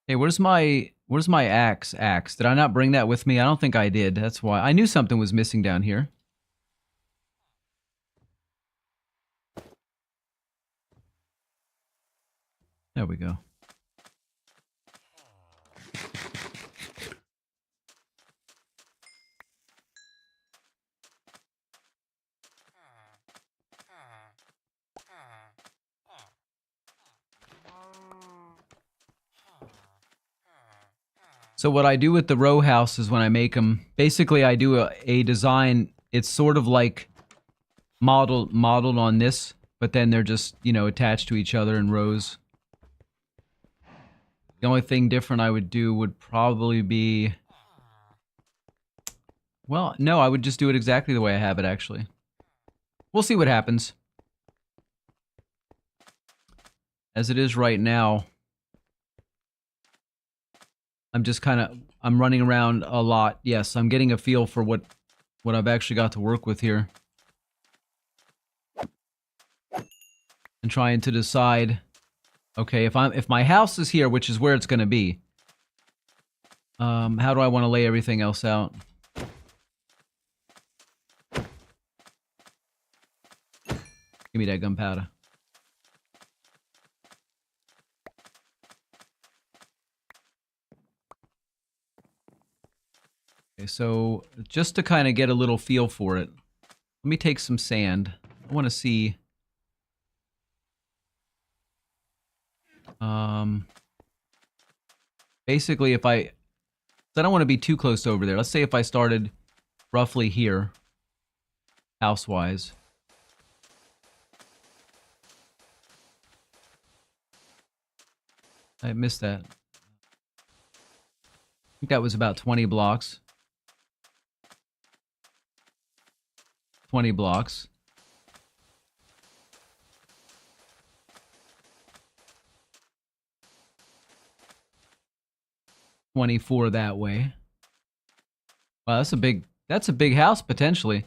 Hey, where's my axe? Did I not bring that with me? I don't think I did. That's why. I knew something was missing down here. There we go. So what I do with the row houses when I make them, basically I do a design, it's sort of like modeled on this, but then they're just, you know, attached to each other in rows. The only thing different I would do would probably be... Well, no, I would just do it exactly the way I have it, actually. We'll see what happens. As it is right now, I'm just kind of... I'm running around a lot. Yes, I'm getting a feel for what I've actually got to work with here. And trying to decide... Okay, if my house is here, which is where it's going to be, how do I want to lay everything else out? Give me that gunpowder. Okay, so just to kind of get a little feel for it, let me take some sand. I want to see... Basically, if I don't want to be too close over there. Let's say if I started roughly here, house-wise. I missed that. I think that was about 20 blocks. 20 blocks. $24 that way. Wow, that's a big house potentially.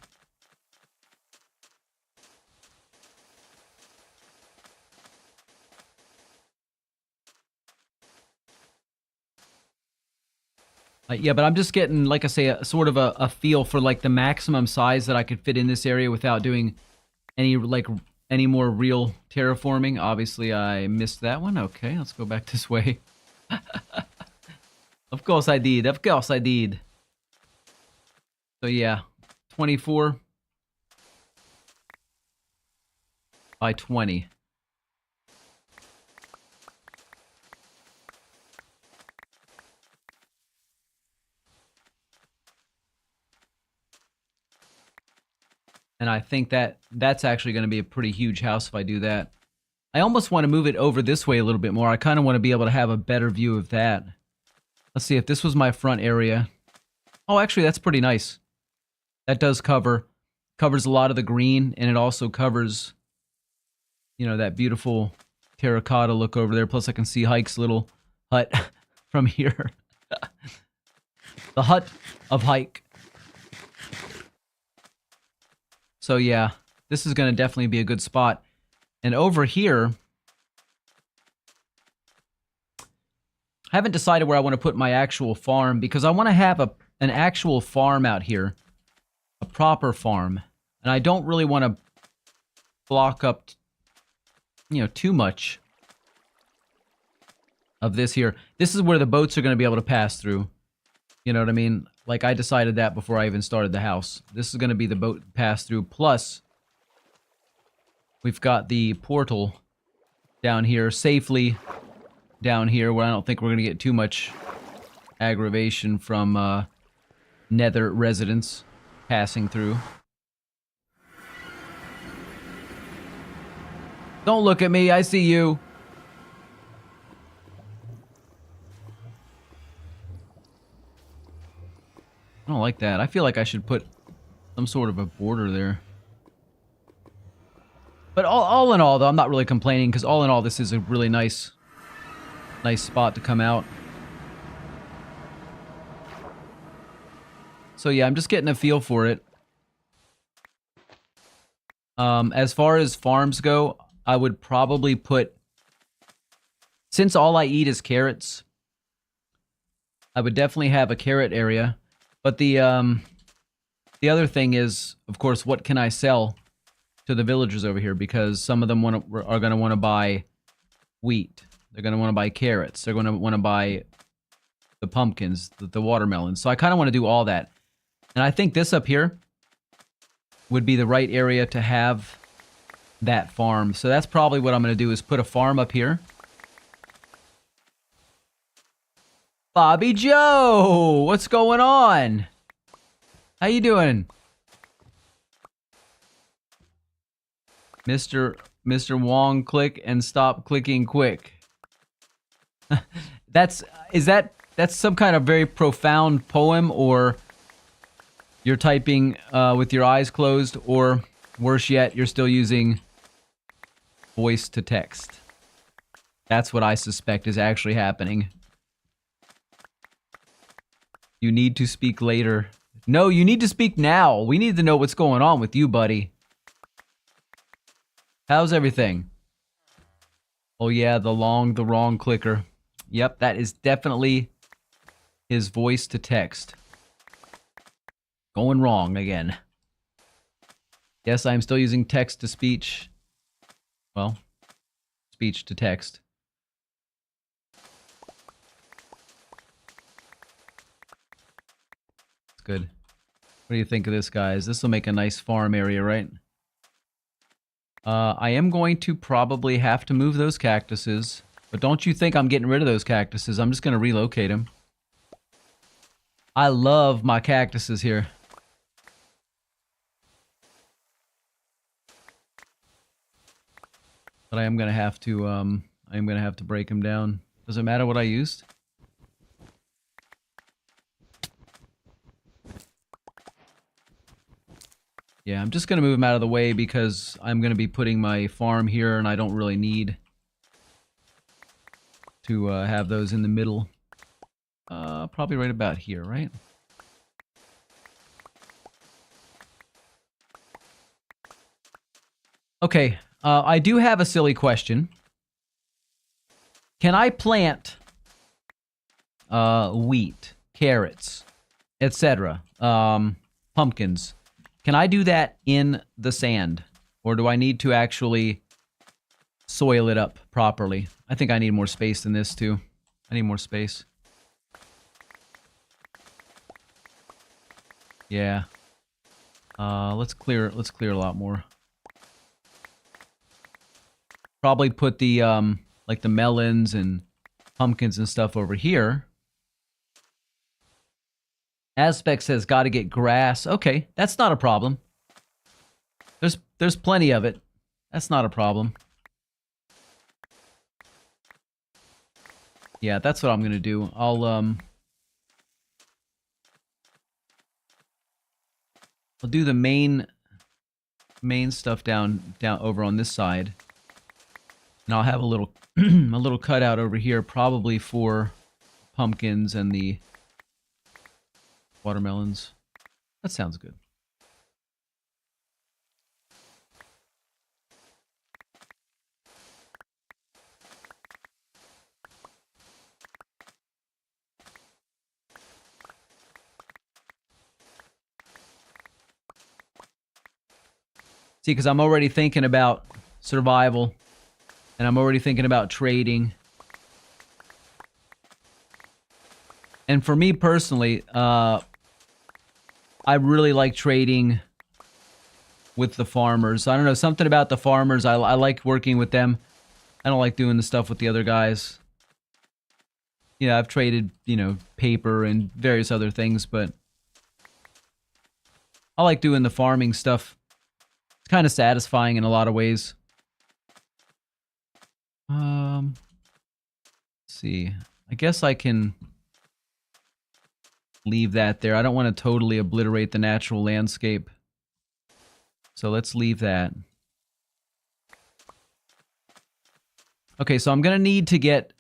Yeah, but I'm just getting, like I say, a sort of a feel for like the maximum size that I could fit in this area without doing any more real terraforming. Obviously, I missed that one. Okay, let's go back this way. Of course I did. Of course I did. So yeah, 24 by 20. And I think that's actually going to be a pretty huge house if I do that. I almost want to move it over this way a little bit more. I kind of want to be able to have a better view of that. Let's see if this was my front area. Oh, actually, that's pretty nice. That does covers a lot of the green, and it also covers, you know, that beautiful terracotta look over there. Plus, I can see Hike's little hut from here. The hut of Hike. So yeah, this is going to definitely be a good spot. And over here, I haven't decided where I want to put my actual farm because I want to have an actual farm out here, a proper farm. And I don't really want to block up, you know, too much of this here. This is where the boats are going to be able to pass through. You know what I mean? Like, I decided that before I even started the house. This is going to be the boat pass through. Plus, we've got the portal down here, safely down here, where I don't think we're going to get too much aggravation from nether residents passing through. Don't look at me, I see you. I don't like that. I feel like I should put some sort of a border there. But all in all, though, I'm not really complaining, because all in all, this is a really nice spot to come out. So yeah, I'm just getting a feel for it. As far as farms go, I would probably put, since all I eat is carrots, I would definitely have a carrot area. But the other thing is, of course, what can I sell to the villagers over here? Because some of them are going to want to buy wheat. They're going to want to buy carrots. They're going to want to buy the pumpkins, the watermelons. So I kind of want to do all that. And I think this up here would be the right area to have that farm. So that's probably what I'm going to do, is put a farm up here. Bobby Joe, what's going on? How you doing? Mr. Wong, click and stop clicking quick. That's some kind of very profound poem, or you're typing with your eyes closed, or worse yet, you're still using voice to text. That's what I suspect is actually happening. You need to speak later. No, you need to speak now. We need to know what's going on with you, buddy. How's everything? Oh yeah, the wrong clicker. Yep, that is definitely his voice to text. Going wrong again. Yes, I'm still using text to speech. Well, speech to text. Good. What do you think of this, guys? This will make a nice farm area, right? I am going to probably have to move those cactuses. But don't you think I'm getting rid of those cactuses. I'm just going to relocate them. I love my cactuses here. But I am going to have to break them down. Does it matter what I used? Yeah, I'm just going to move them out of the way because I'm going to be putting my farm here and I don't really need to have those in the middle. Probably right about here, right? Okay, I do have a silly question. Can I plant wheat? carrots, etc. Pumpkins. Can I do that in the sand? Or do I need to actually soil it up properly? I think I need more space than this too. I need more space. Yeah. Let's clear a lot more. Probably put the like the melons and pumpkins and stuff over here. Aspect says gotta get grass. Okay, that's not a problem. There's plenty of it. That's not a problem. Yeah, that's what I'm gonna do. I'll do the main stuff down over on this side. And I'll have a little a little cutout over here probably for pumpkins and the watermelons. That sounds good. See, because I'm already thinking about survival, and I'm already thinking about trading. And for me personally, I really like trading with the farmers. I don't know, something about the farmers. I like working with them. I don't like doing the stuff with the other guys. Yeah, I've traded, you know, paper and various other things, but I like doing the farming stuff. It's kind of satisfying in a lot of ways. Let's see. I guess I can leave that there. I don't want to totally obliterate the natural landscape. So let's leave that. Okay, so I'm going to need to get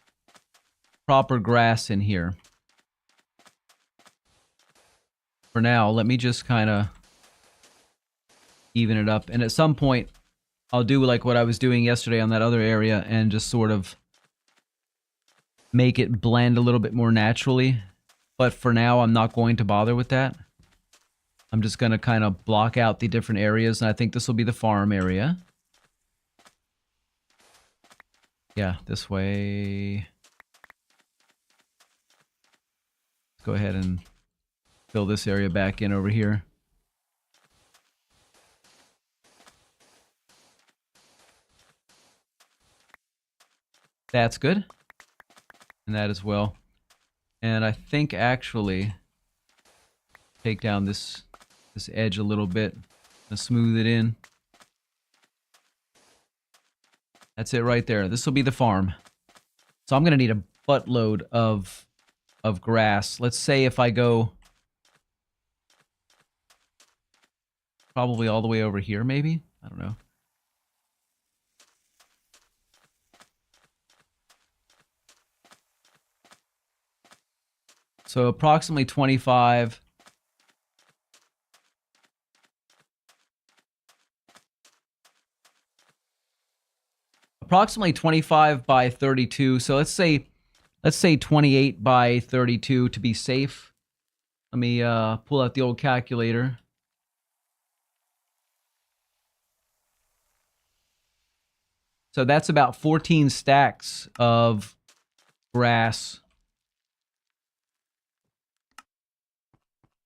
proper grass in here. For now, let me just kind of even it up. And at some point, I'll do like what I was doing yesterday on that other area and just sort of make it blend a little bit more naturally. But for now, I'm not going to bother with that. I'm just going to kind of block out the different areas, and I think this will be the farm area. Yeah, this way. Let's go ahead and fill this area back in over here. That's good. And that as well. And I think actually take down this edge a little bit and smooth it in. That's it right there. This will be the farm. So I'm going to need a buttload of grass. Let's say if I go probably all the way over here maybe? I don't know. So approximately 25. Approximately 25 by 32. So let's say 28 by 32 to be safe. Let me pull out the old calculator. So that's about 14 stacks of grass.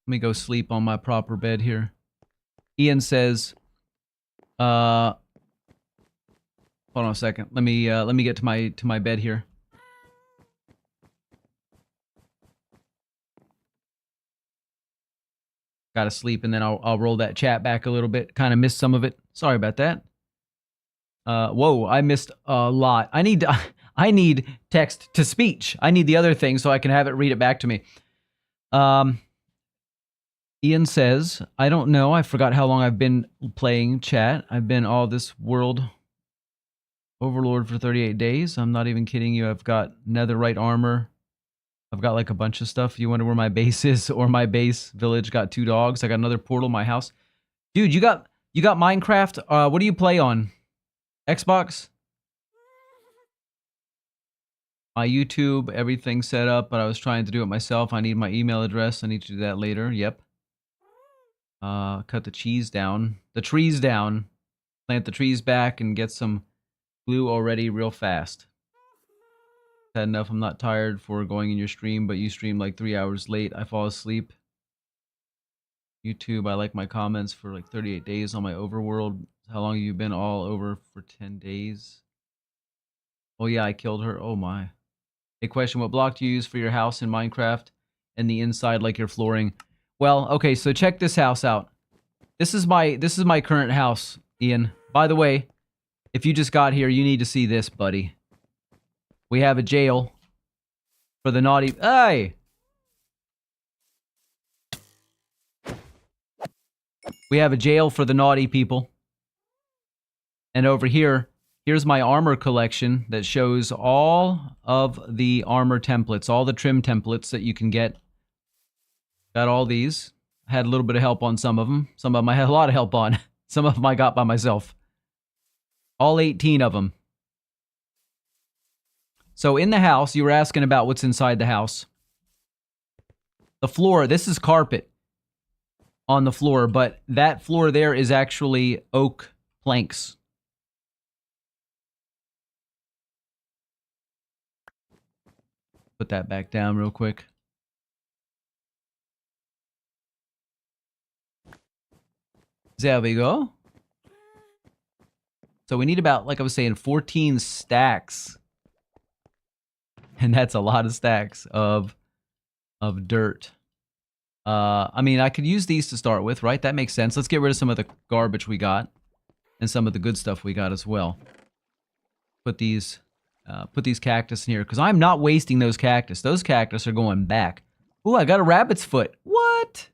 Let me go sleep on my proper bed here. Ian says, hold on a second. Let me get to my bed here. Gotta sleep, and then I'll roll that chat back a little bit. Kind of missed some of it. Sorry about that. Whoa, I missed a lot. I need text to speech. I need the other thing so I can have it read it back to me. Ian says, I don't know. I forgot how long I've been playing chat. I've been all this world overlord for 38 days. I'm not even kidding you. I've got netherite armor. I've got like a bunch of stuff. You wonder where my base is, or my base village got 2 dogs. I got another portal in my house. Dude, you got Minecraft. What do you play on? Xbox? My YouTube, everything set up, but I was trying to do it myself. I need my email address. I need to do that later. Yep. Cut the cheese down. The trees down. Plant the trees back and get some glue already real fast. Had enough. I'm not tired for going in your stream, but you stream like 3 hours late. I fall asleep. YouTube, I like my comments for like 38 days on my overworld. How long have you been all over for 10 days? Oh yeah, I killed her. Oh my. A question, what block do you use for your house in Minecraft and the inside like your flooring? Well, okay, so check this house out. This is my current house, Ian. By the way, if you just got here, you need to see this, buddy. We have a jail for the naughty. Hey! We have a jail for the naughty people. And over here, here's my armor collection that shows all of the armor templates, all the trim templates that you can get. Got all these. Had a little bit of help on some of them. Some of them I had a lot of help on. Some of them I got by myself. All 18 of them. So in the house, you were asking about what's inside the house. The floor, this is carpet on the floor, but that floor there is actually oak planks. Put that back down real quick. There we go. So we need about, like I was saying, 14 stacks. And that's a lot of stacks of dirt. I mean, I could use these to start with, right? That makes sense. Let's get rid of some of the garbage we got. And some of the good stuff we got as well. Put these cactus in here. Because I'm not wasting those cactus. Those cactus are going back. Ooh, I got a rabbit's foot. What?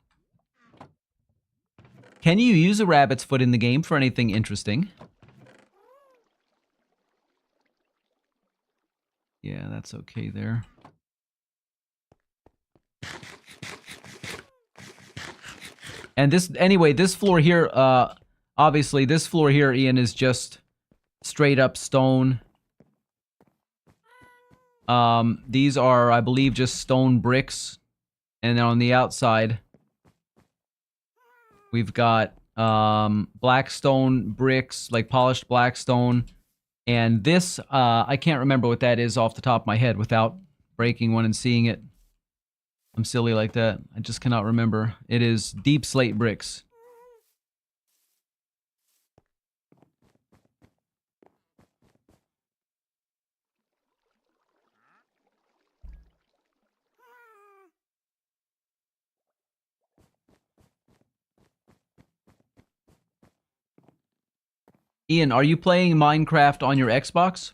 Can you use a rabbit's foot in the game for anything interesting? Yeah, that's okay there. And this, anyway, this floor here, obviously this floor here, Ian, is just straight up stone. These are, I believe, just stone bricks. And then on the outside, we've got black stone bricks, like polished black stone. And this, I can't remember what that is off the top of my head without breaking one and seeing it. I'm silly like that. I just cannot remember. It is deep slate bricks. Ian, are you playing Minecraft on your Xbox?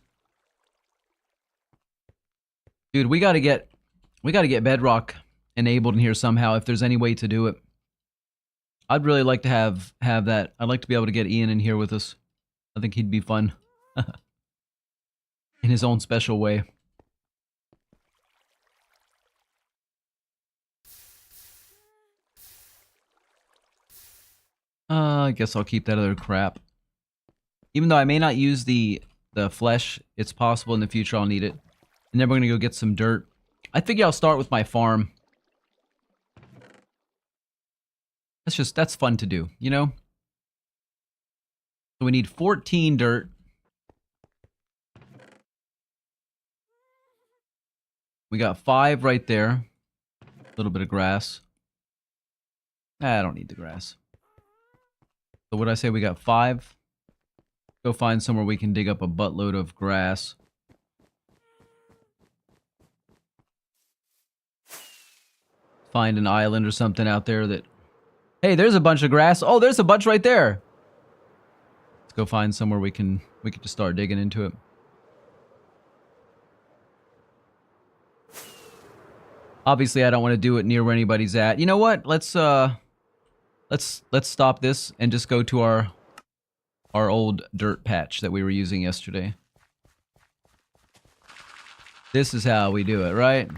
Dude, we gotta get Bedrock enabled in here somehow if there's any way to do it. I'd really like to have that. I'd like to be able to get Ian in here with us. I think he'd be fun. In his own special way. I guess I'll keep that other crap. Even though I may not use the flesh, it's possible in the future I'll need it. And then we're gonna go get some dirt. I figure I'll start with my farm. That's fun to do, you know? So we need 14 dirt. We got 5 right there. A little bit of grass. I don't need the grass. So what did I say? We got 5. Go find somewhere we can dig up a buttload of grass. Find an island or something out there that... Hey, there's a bunch of grass. Oh, there's a bunch right there. Let's go find somewhere we can just start digging into it. Obviously, I don't want to do it near where anybody's at. You know what? Let's stop this and just go to our old dirt patch that we were using yesterday. This is how we do it, right?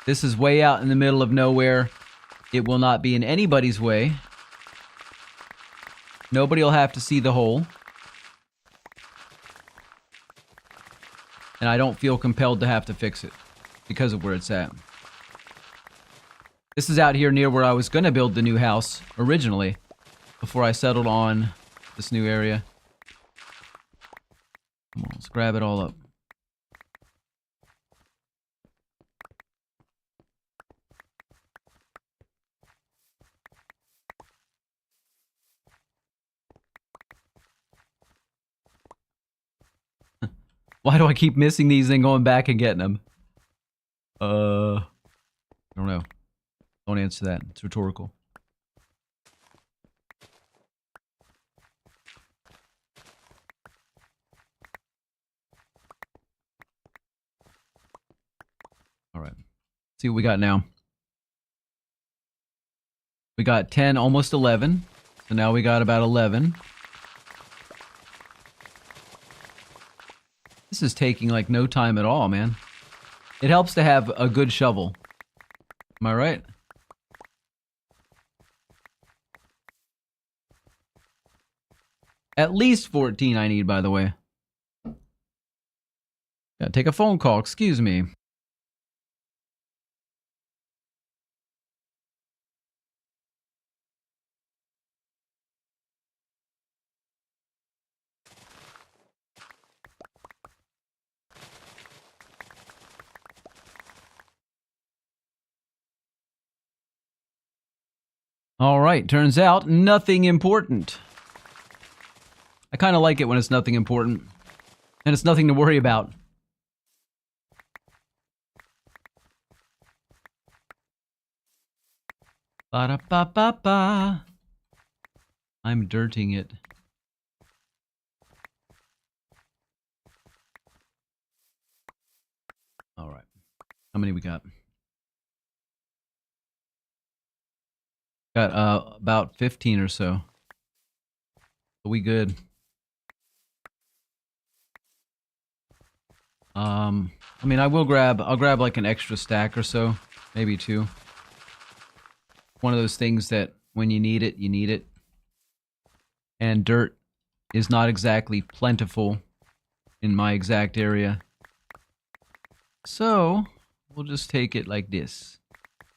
This is way out in the middle of nowhere. It will not be in anybody's way. Nobody will have to see the hole. And I don't feel compelled to have to fix it because of where it's at. This is out here near where I was going to build the new house originally, before I settled on this new area. Come on, let's grab it all up. Why do I keep missing these and going back and getting them? I don't know. Don't answer that. It's rhetorical. All right. See what we got now. We got 10, almost 11. So now we got about 11. This is taking like no time at all, man. It helps to have a good shovel. Am I right? At least 14 I need, by the way. Gotta take a phone call, excuse me. Alright, turns out nothing important. I kind of like it when it's nothing important. And it's nothing to worry about. Ba-da-ba-ba-ba. I'm dirting it. Alright. How many we got? Got about 15 or so. Are we good? I mean, I'll grab like an extra stack or so, maybe 2. One of those things that when you need it, you need it. And dirt is not exactly plentiful in my exact area. So, we'll just take it like this.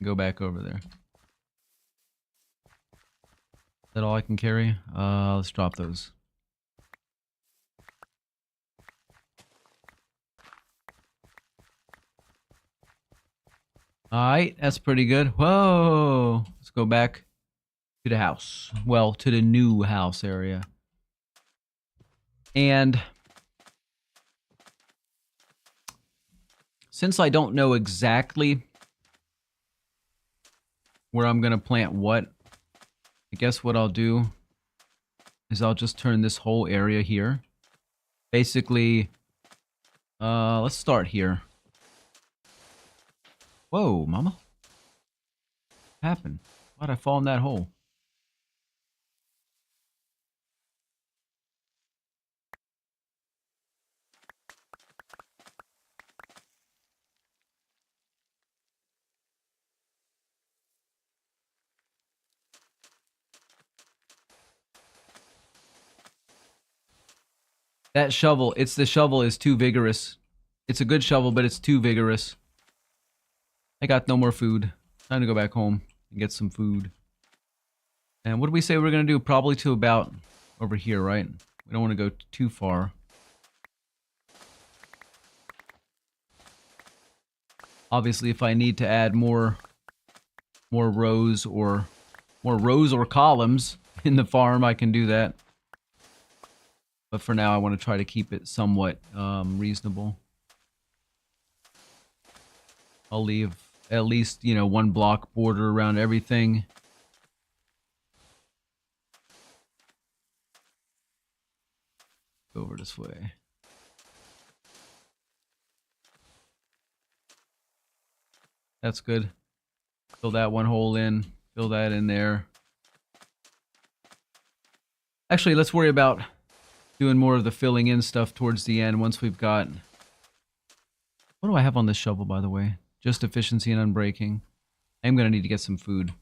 Go back over there. Is that all I can carry? Let's drop those. Alright, that's pretty good. Whoa! Let's go back to the house. Well, to the new house area. And since I don't know exactly where I'm gonna plant what, I guess what I'll do is I'll just turn this whole area here. Basically, let's start here. Whoa, mama. What happened? Why'd I fall in that hole? That shovel, the shovel is too vigorous. It's a good shovel, but it's too vigorous. I got no more food. Time to go back home and get some food. And what did we say we were going to do? Probably to about over here, right? We don't want to go too far. Obviously, if I need to add more rows or columns in the farm, I can do that. But for now, I want to try to keep it somewhat reasonable. I'll leave at least, 1 block border around everything. Go over this way. That's good. Fill that one hole in. Fill that in there. Actually, let's worry about doing more of the filling in stuff towards the end once we've got... What do I have on this shovel, by the way? Just efficiency and unbreaking. I'm going to need to get some food.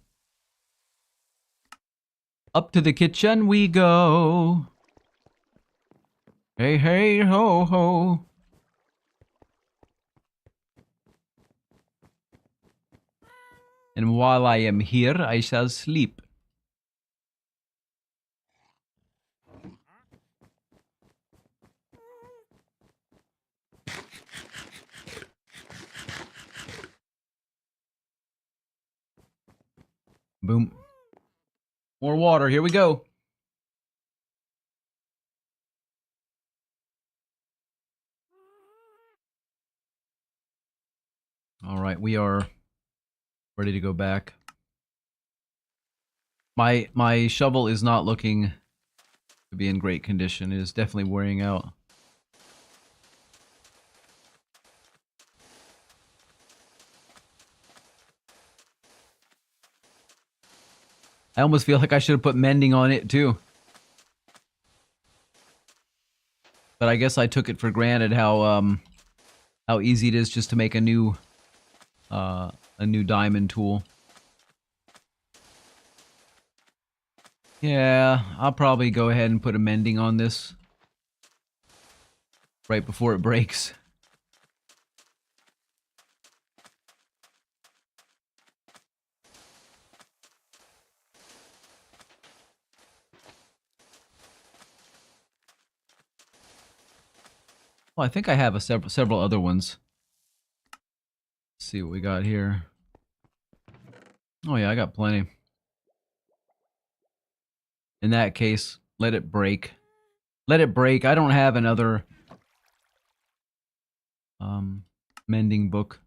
Up to the kitchen we go. Hey, hey, ho, ho. And while I am here, I shall sleep. Boom. More water. Here we go. All right, we are ready to go back. My shovel is not looking to be in great condition. It is definitely wearing out. I almost feel like I should have put mending on it too. But I guess I took it for granted how easy it is just to make a new diamond tool. Yeah, I'll probably go ahead and put a mending on this right before it breaks. Well, I think I have several other ones. Let's see what we got here. Oh yeah, I got plenty. In that case, let it break. Let it break. I don't have another mending book.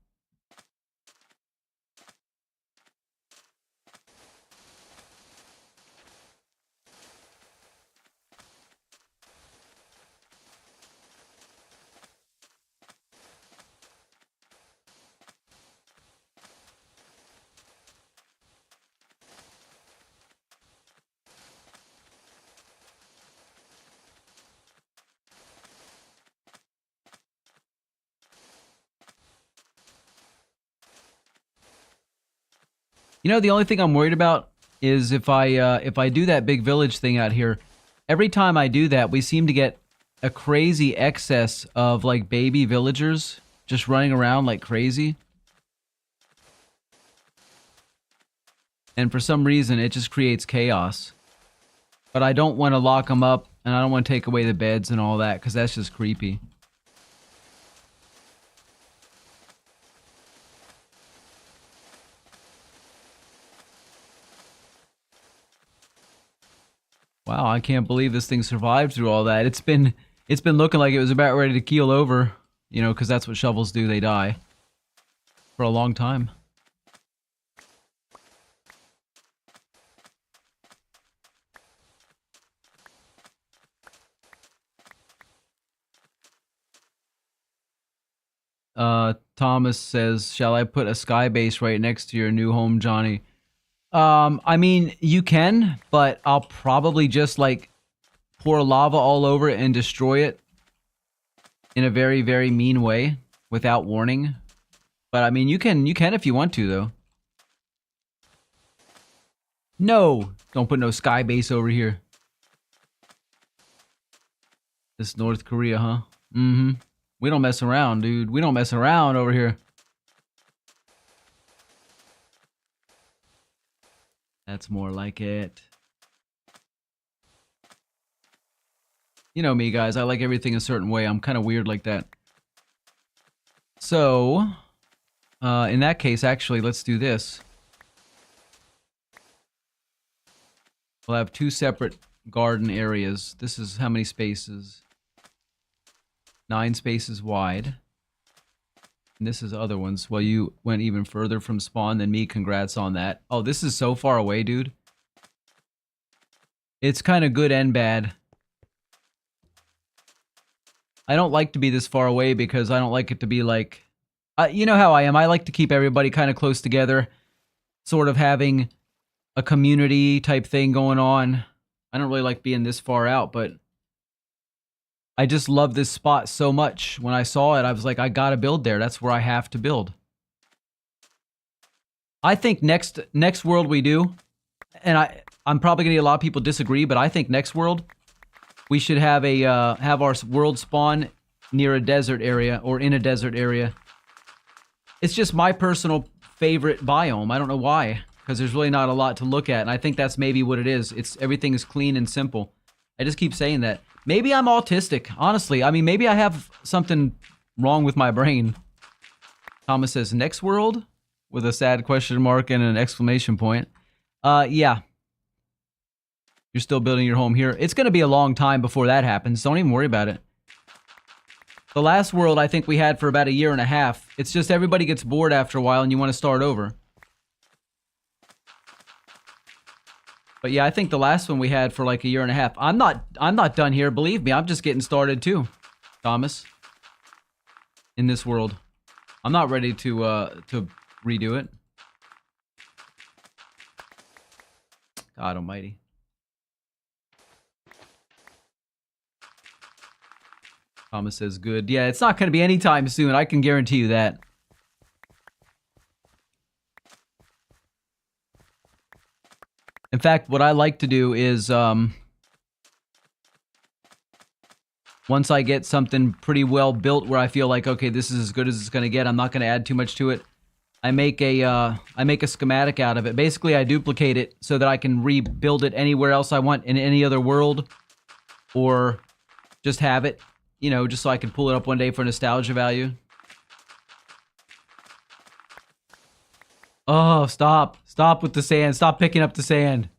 You know, the only thing I'm worried about is if I do that big village thing out here, every time I do that, we seem to get a crazy excess of like baby villagers just running around like crazy. And for some reason, it just creates chaos. But I don't want to lock them up, and I don't want to take away the beds and all that, because that's just creepy. Wow, I can't believe this thing survived through all that. It's been looking like it was about ready to keel over, you know, because that's what shovels do, they die. For a long time. Thomas says, shall I put a sky base right next to your new home, Johnny? I mean, you can, but I'll probably just, like, pour lava all over it and destroy it in a very, very mean way without warning. But, I mean, you can if you want to, though. No! Don't put no sky base over here. This North Korea, huh? Mm-hmm. We don't mess around, dude. We don't mess around over here. That's more like it. You know me, guys. I like everything a certain way. I'm kind of weird like that. So, in that case, actually, let's do this. We'll have two separate garden areas. This is how many spaces? 9 spaces wide. And this is other ones. Well, you went even further from spawn than me. Congrats on that. Oh, this is so far away, dude. It's kind of good and bad. I don't like to be this far away because I don't like it to be like... you know how I am. I like to keep everybody kind of close together. Sort of having a community type thing going on. I don't really like being this far out, but... I just love this spot so much. When I saw it, I was like, I gotta build there. That's where I have to build. I think next world we do, and I'm probably gonna get a lot of people disagree, but I think next world we should have have our world spawn near a desert area or in a desert area. It's just my personal favorite biome. I don't know why, because there's really not a lot to look at, and I think that's maybe what it is. Everything is clean and simple. I just keep saying that. Maybe I'm autistic, honestly. I mean, maybe I have something wrong with my brain. Thomas says, next world? With a sad question mark and an exclamation point. Yeah. You're still building your home here. It's going to be a long time before that happens. Don't even worry about it. The last world I think we had for about 1.5 years. It's just everybody gets bored after a while and you want to start over. But yeah, I think the last one we had for like 1.5 years. I'm not done here, believe me. I'm just getting started too, Thomas. In this world. I'm not ready to redo it. God almighty. Thomas says good. Yeah, it's not going to be anytime soon. I can guarantee you that. In fact, what I like to do is, once I get something pretty well built where I feel like, okay, this is as good as it's going to get, I'm not going to add too much to it. I make a schematic out of it. Basically, I duplicate it so that I can rebuild it anywhere else I want in any other world. Or just have it, you know, just so I can pull it up one day for nostalgia value. Oh, stop. Stop with the sand. Stop picking up the sand.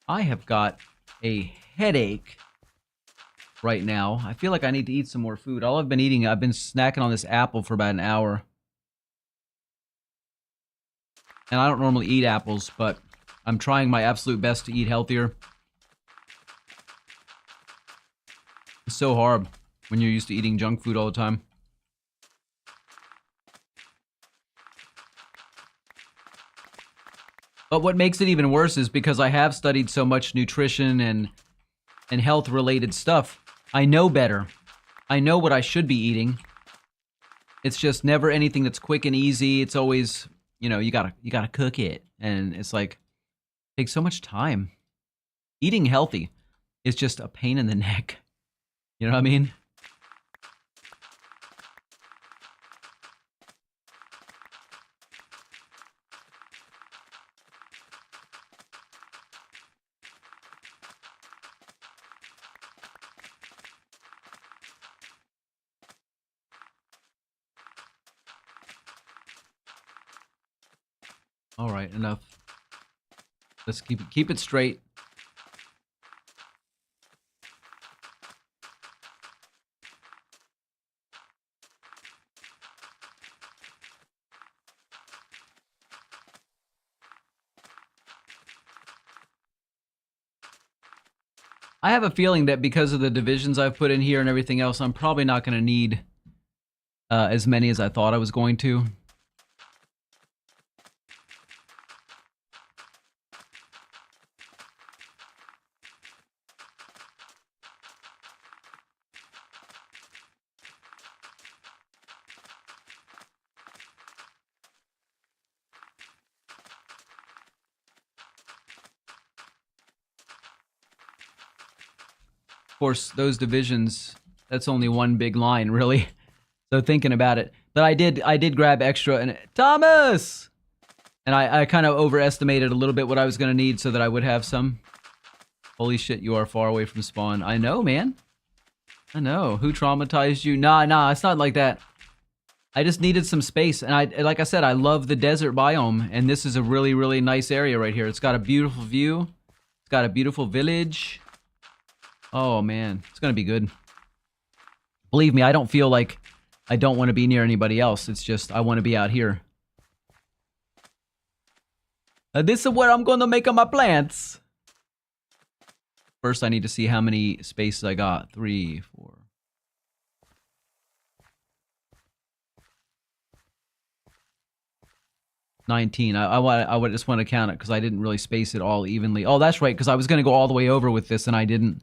I have got a headache right now. I feel like I need to eat some more food. All I've been eating, I've been snacking on this apple for about an hour. And I don't normally eat apples, but I'm trying my absolute best to eat healthier. It's so hard when you're used to eating junk food all the time. But what makes it even worse is because I have studied so much nutrition and health-related stuff, I know better. I know what I should be eating. It's just never anything that's quick and easy. It's always, you know, you gotta cook it. And it's like, it takes so much time. Eating healthy is just a pain in the neck. You know what I mean? All right, enough. Let's keep it straight. I have a feeling that because of the divisions I've put in here and everything else, I'm probably not going to need as many as I thought I was going to. Of course, those divisions, that's only one big line, really. So thinking about it. But I did grab extra, and Thomas! And I kind of overestimated a little bit what I was going to need so that I would have some. Holy shit, you are far away from spawn. I know, man. I know. Who traumatized you? Nah, it's not like that. I just needed some space, and like I said, I love the desert biome, and this is a really, really nice area right here. It's got a beautiful view. It's got a beautiful village. Oh, man. It's going to be good. Believe me, I don't feel like I don't want to be near anybody else. It's just I want to be out here. This is where I'm going to make my plants. First, I need to see how many spaces I got. 3, 4. $19. I would just want to count it because I didn't really space it all evenly. Oh, that's right, because I was going to go all the way over with this and I didn't.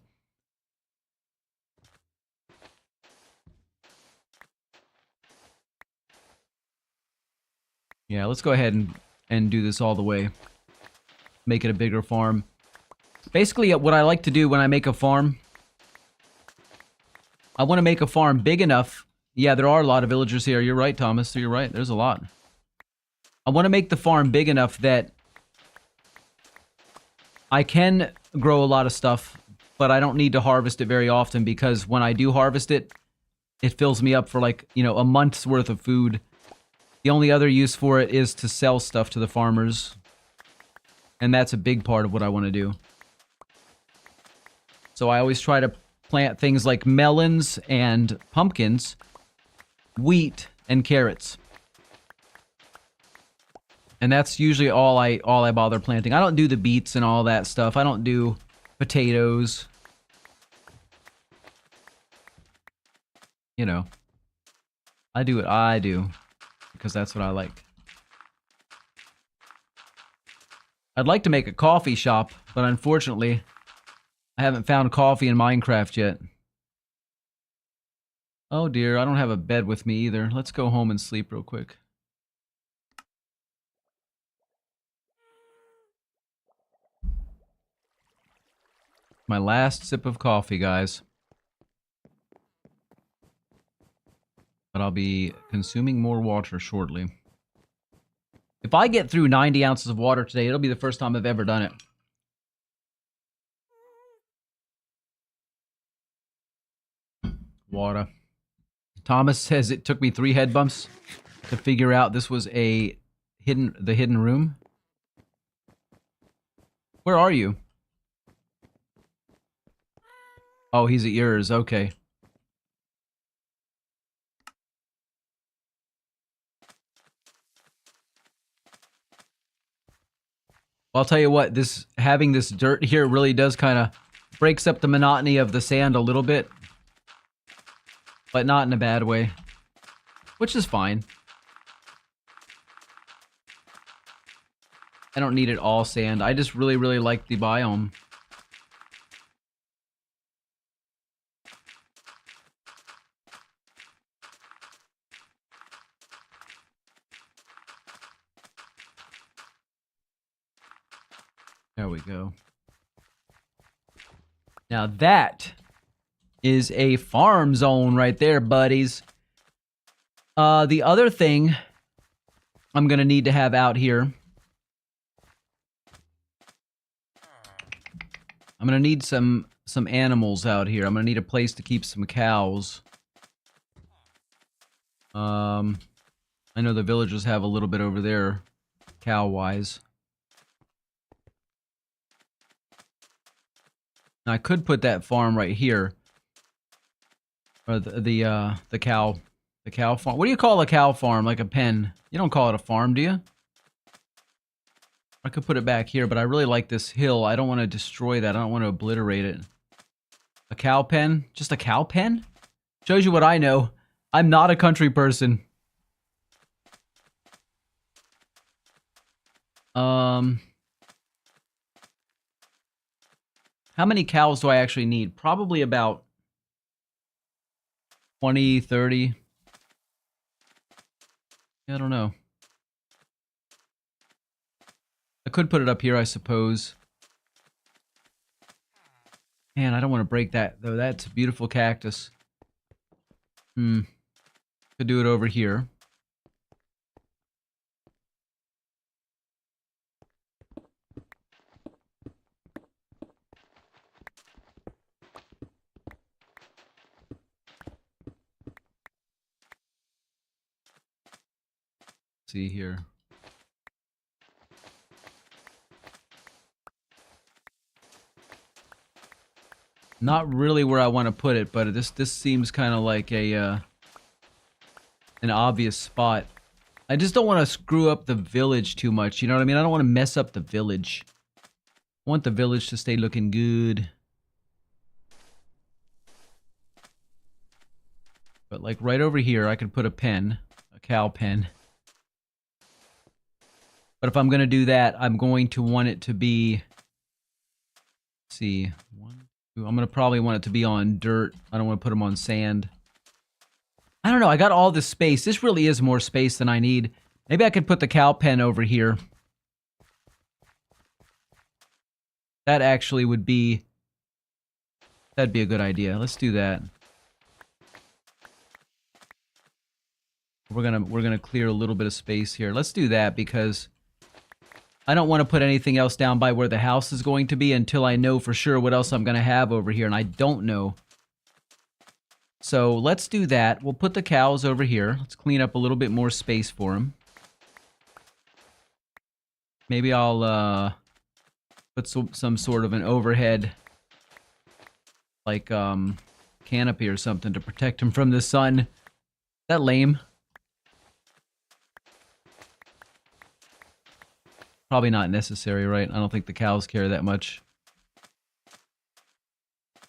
Yeah, let's go ahead and do this all the way. Make it a bigger farm. Basically, what I like to do when I make a farm, I want to make a farm big enough. Yeah, there are a lot of villagers here. You're right, Thomas. You're right. There's a lot. I want to make the farm big enough that I can grow a lot of stuff, but I don't need to harvest it very often because when I do harvest it, it fills me up for like, you know, a month's worth of food. The only other use for it is to sell stuff to the farmers. And that's a big part of what I want to do. So I always try to plant things like melons and pumpkins, wheat and carrots. And that's usually all I bother planting. I don't do the beets and all that stuff. I don't do potatoes. You know. I do what I do because that's what I like. I'd like to make a coffee shop, but unfortunately, I haven't found coffee in Minecraft yet. Oh dear, I don't have a bed with me either. Let's go home and sleep real quick. My last sip of coffee, guys. But I'll be consuming more water shortly. If I get through 90 ounces of water today, it'll be the first time I've ever done it. Water. Thomas says it took me 3 head bumps to figure out this was the hidden room. Where are you? Oh, he's at yours. Okay. Well, I'll tell you what, having this dirt here really does kind of breaks up the monotony of the sand a little bit. But not in a bad way. Which is fine. I don't need it all sand. I just really, really like the biome. There we go. Now that is a farm zone right there, buddies. The other thing I'm gonna need to have out here, I'm gonna need some animals out here. I'm gonna need a place to keep some cows. I know the villagers have a little bit over there, cow-wise. Now, I could put that farm right here. Or the cow farm. What do you call a cow farm? Like a pen. You don't call it a farm, do you? I could put it back here, but I really like this hill. I don't want to destroy that. I don't want to obliterate it. A cow pen? Just a cow pen? Shows you what I know. I'm not a country person. How many cows do I actually need? Probably about 20, 30. I don't know. I could put it up here, I suppose. Man, I don't want to break that, though. That's a beautiful cactus. Could do it over here. See here. Not really where I want to put it, but this seems kind of like a an obvious spot. I just don't want to screw up the village too much, you know what I mean? I don't want to mess up the village. I want the village to stay looking good. But like right over here, I could put a pen, a cow pen. But if I'm going to do that, I'm going to want it to be, let's see, 1, 2, I'm going to probably want it to be on dirt. I don't want to put them on sand. I don't know, I got all this space. This really is more space than I need. Maybe I could put the cow pen over here. That actually would be, that'd be a good idea. Let's do that. We're gonna clear a little bit of space here. Let's do that because I don't want to put anything else down by where the house is going to be until I know for sure what else I'm gonna have over here, and I don't know. So let's do that. We'll put the cows over here. Let's clean up a little bit more space for them. Maybe I'll put some sort of an overhead, like canopy or something to protect them from the sun. Is that lame? Probably not necessary, right? I don't think the cows care that much.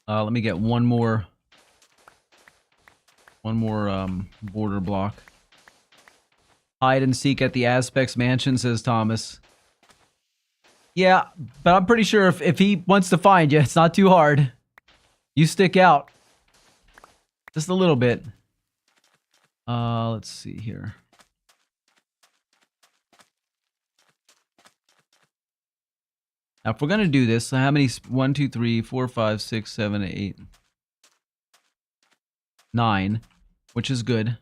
Let me get one more border block. Hide and seek at the Aspects Mansion, says Thomas. Yeah, but I'm pretty sure if he wants to find you, it's not too hard. You stick out. Just a little bit. Let's see here. Now, if we're gonna do this, so how many? 1, 2, 3, 4, 5, 6, 7, 8, 9, which is good.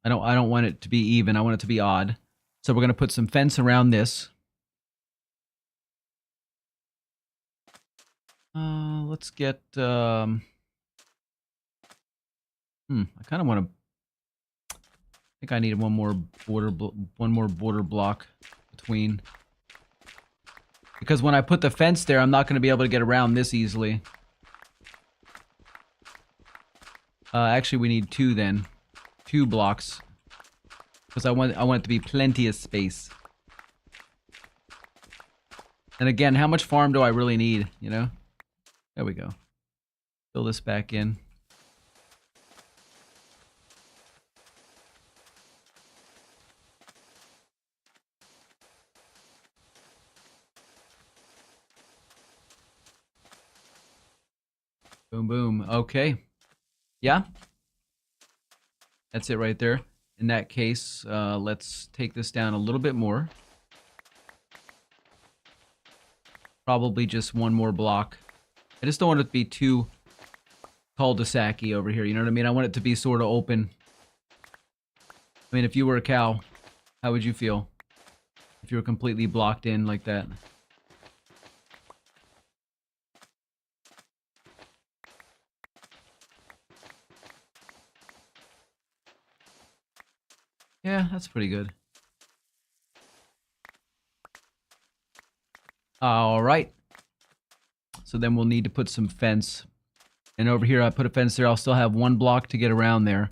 I don't want it to be even. I want it to be odd. So we're gonna put some fence around this. Let's get. I kind of want to. I think I need one more border block between. Because when I put the fence there, I'm not going to be able to get around this easily. Actually, we need 2 then. 2 blocks. Because I want it to be plenty of space. And again, how much farm do I really need, you know? There we go. Fill this back in. Boom, boom. Okay. Yeah. That's it right there. In that case, let's take this down a little bit more. Probably just one more block. I just don't want it to be too cul-de-sac-y over here, you know what I mean? I want it to be sort of open. I mean, if you were a cow, how would you feel? If you were completely blocked in like that? Yeah, that's pretty good. All right. So then we'll need to put some fence. And over here, I put a fence there. I'll still have 1 block to get around there.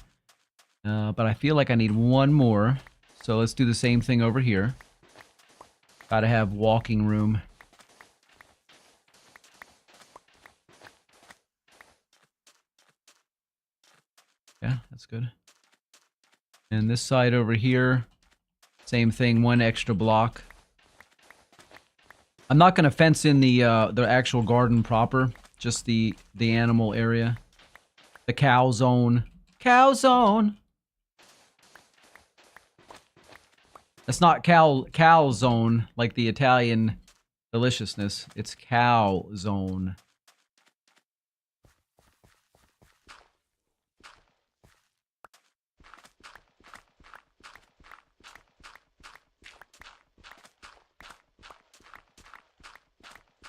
But I feel like I need 1 more. So let's do the same thing over here. Gotta have walking room. Yeah, that's good. And this side over here, same thing, 1 extra block. I'm not gonna fence in the actual garden proper, just the animal area, the cow zone. Cow zone. It's not cow zone like the Italian deliciousness. It's cow zone.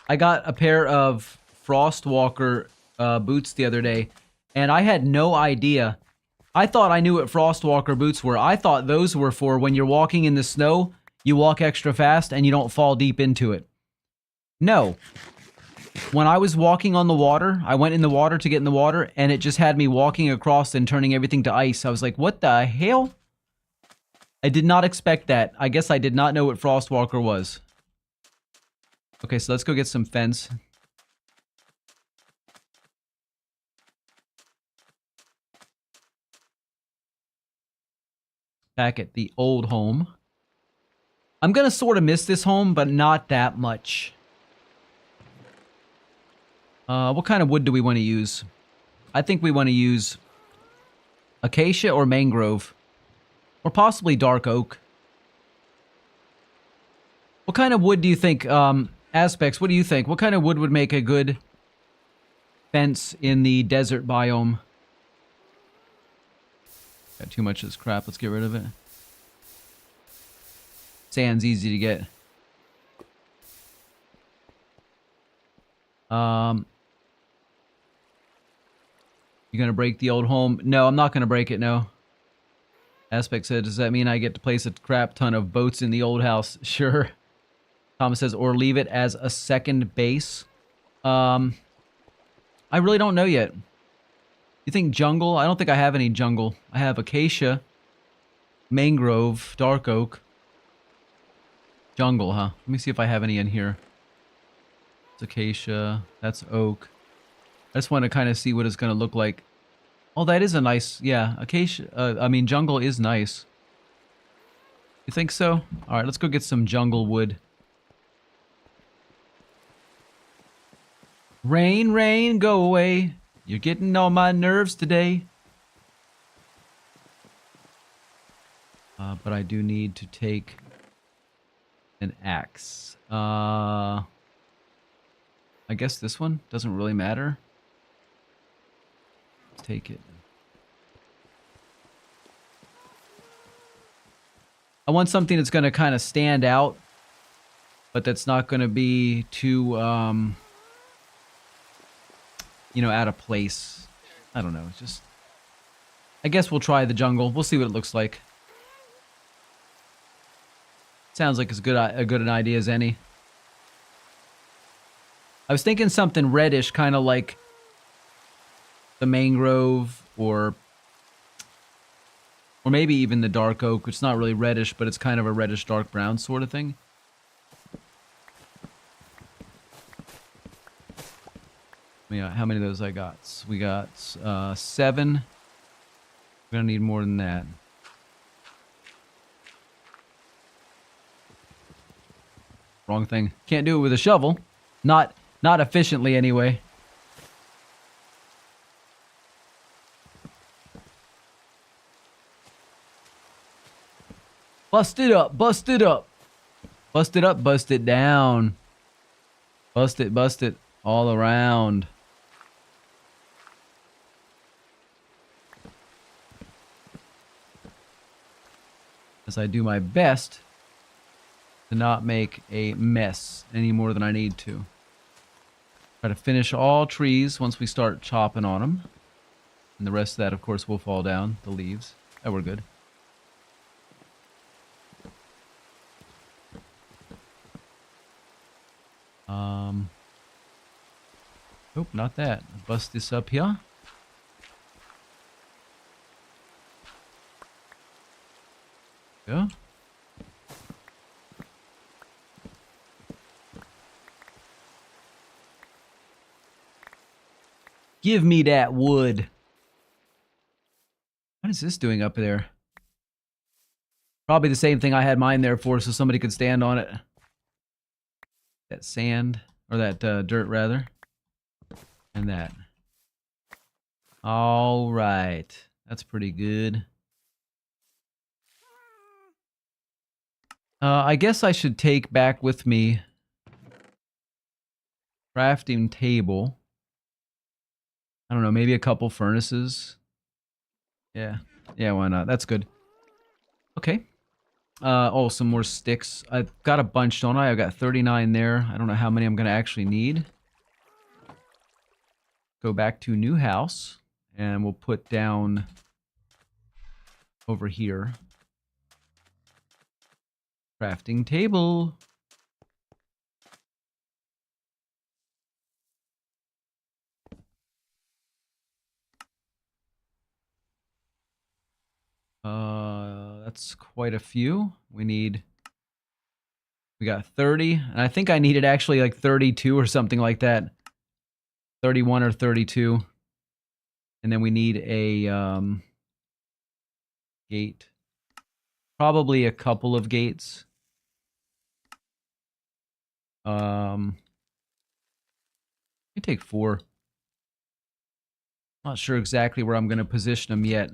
I got a pair of Frostwalker boots the other day, and I had no idea. I thought I knew what Frostwalker boots were. I thought those were for when you're walking in the snow, you walk extra fast and you don't fall deep into it. No. When I was walking on the water, I went in the water to get in the water, and it just had me walking across and turning everything to ice. I was like, what the hell? I did not expect that. I guess I did not know what Frostwalker was. Okay, so let's go get some fence. Back at the old home. I'm gonna sort of miss this home, but not that much. What kind of wood do we want to use? I think we want to use acacia or mangrove. Or possibly dark oak. What kind of wood do you think, Aspects, what do you think? What kind of wood would make a good fence in the desert biome? Got too much of this crap. Let's get rid of it. Sand's easy to get. You gonna break the old home? No, I'm not gonna break it, no. Aspect said, does that mean I get to place a crap ton of boats in the old house? Sure. Thomas says, or leave it as a second base. I really don't know yet. You think jungle? I don't think I have any jungle. I have acacia, mangrove, dark oak. Jungle, huh? Let me see if I have any in here. It's acacia. That's oak. I just want to kind of see what it's going to look like. Oh, that is a nice... Yeah, acacia... I mean, jungle is nice. You think so? Alright, let's go get some jungle wood. Rain, rain, go away. You're getting on my nerves today. But I do need to take an axe. I guess this one doesn't really matter. Let's take it. I want something that's going to kind of stand out, but that's not going to be too, you know, out of place. I don't know. It's just... I guess we'll try the jungle. We'll see what it looks like. Sounds like as good an idea as any. I was thinking something reddish, kind of like the mangrove, or maybe even the dark oak. It's not really reddish, but it's kind of a reddish dark brown sort of thing. Yeah, how many of those I got? We got 7. We're gonna need more than that. Wrong thing. Can't do it with a shovel. Not efficiently anyway. Bust it up, bust it up. Bust it up, bust it down. Bust it all around. As I do my best to not make a mess any more than I need to. Try to finish all trees once we start chopping on them. And the rest of that, of course, will fall down. The leaves. Oh, we're good. Nope, not that. Bust this up here. Yeah. Give me that wood. What is this doing up there? Probably the same thing I had mine there for, so somebody could stand on it. That sand, or that dirt rather. And that. All right. That's pretty good. I guess I should take back with me crafting table. I don't know, maybe a couple furnaces. Yeah. Yeah, why not? That's good. Okay. Oh, some more sticks. I've got a bunch, don't I? I've got 39 there. I don't know how many I'm going to actually need. Go back to new house. And we'll put down over here. Crafting table. That's quite a few. We got 30, and I think I needed actually like 32 or something like that. 31 or 32. And then we need a gate. Probably a couple of gates. You take 4. Not sure exactly where I'm going to position them yet.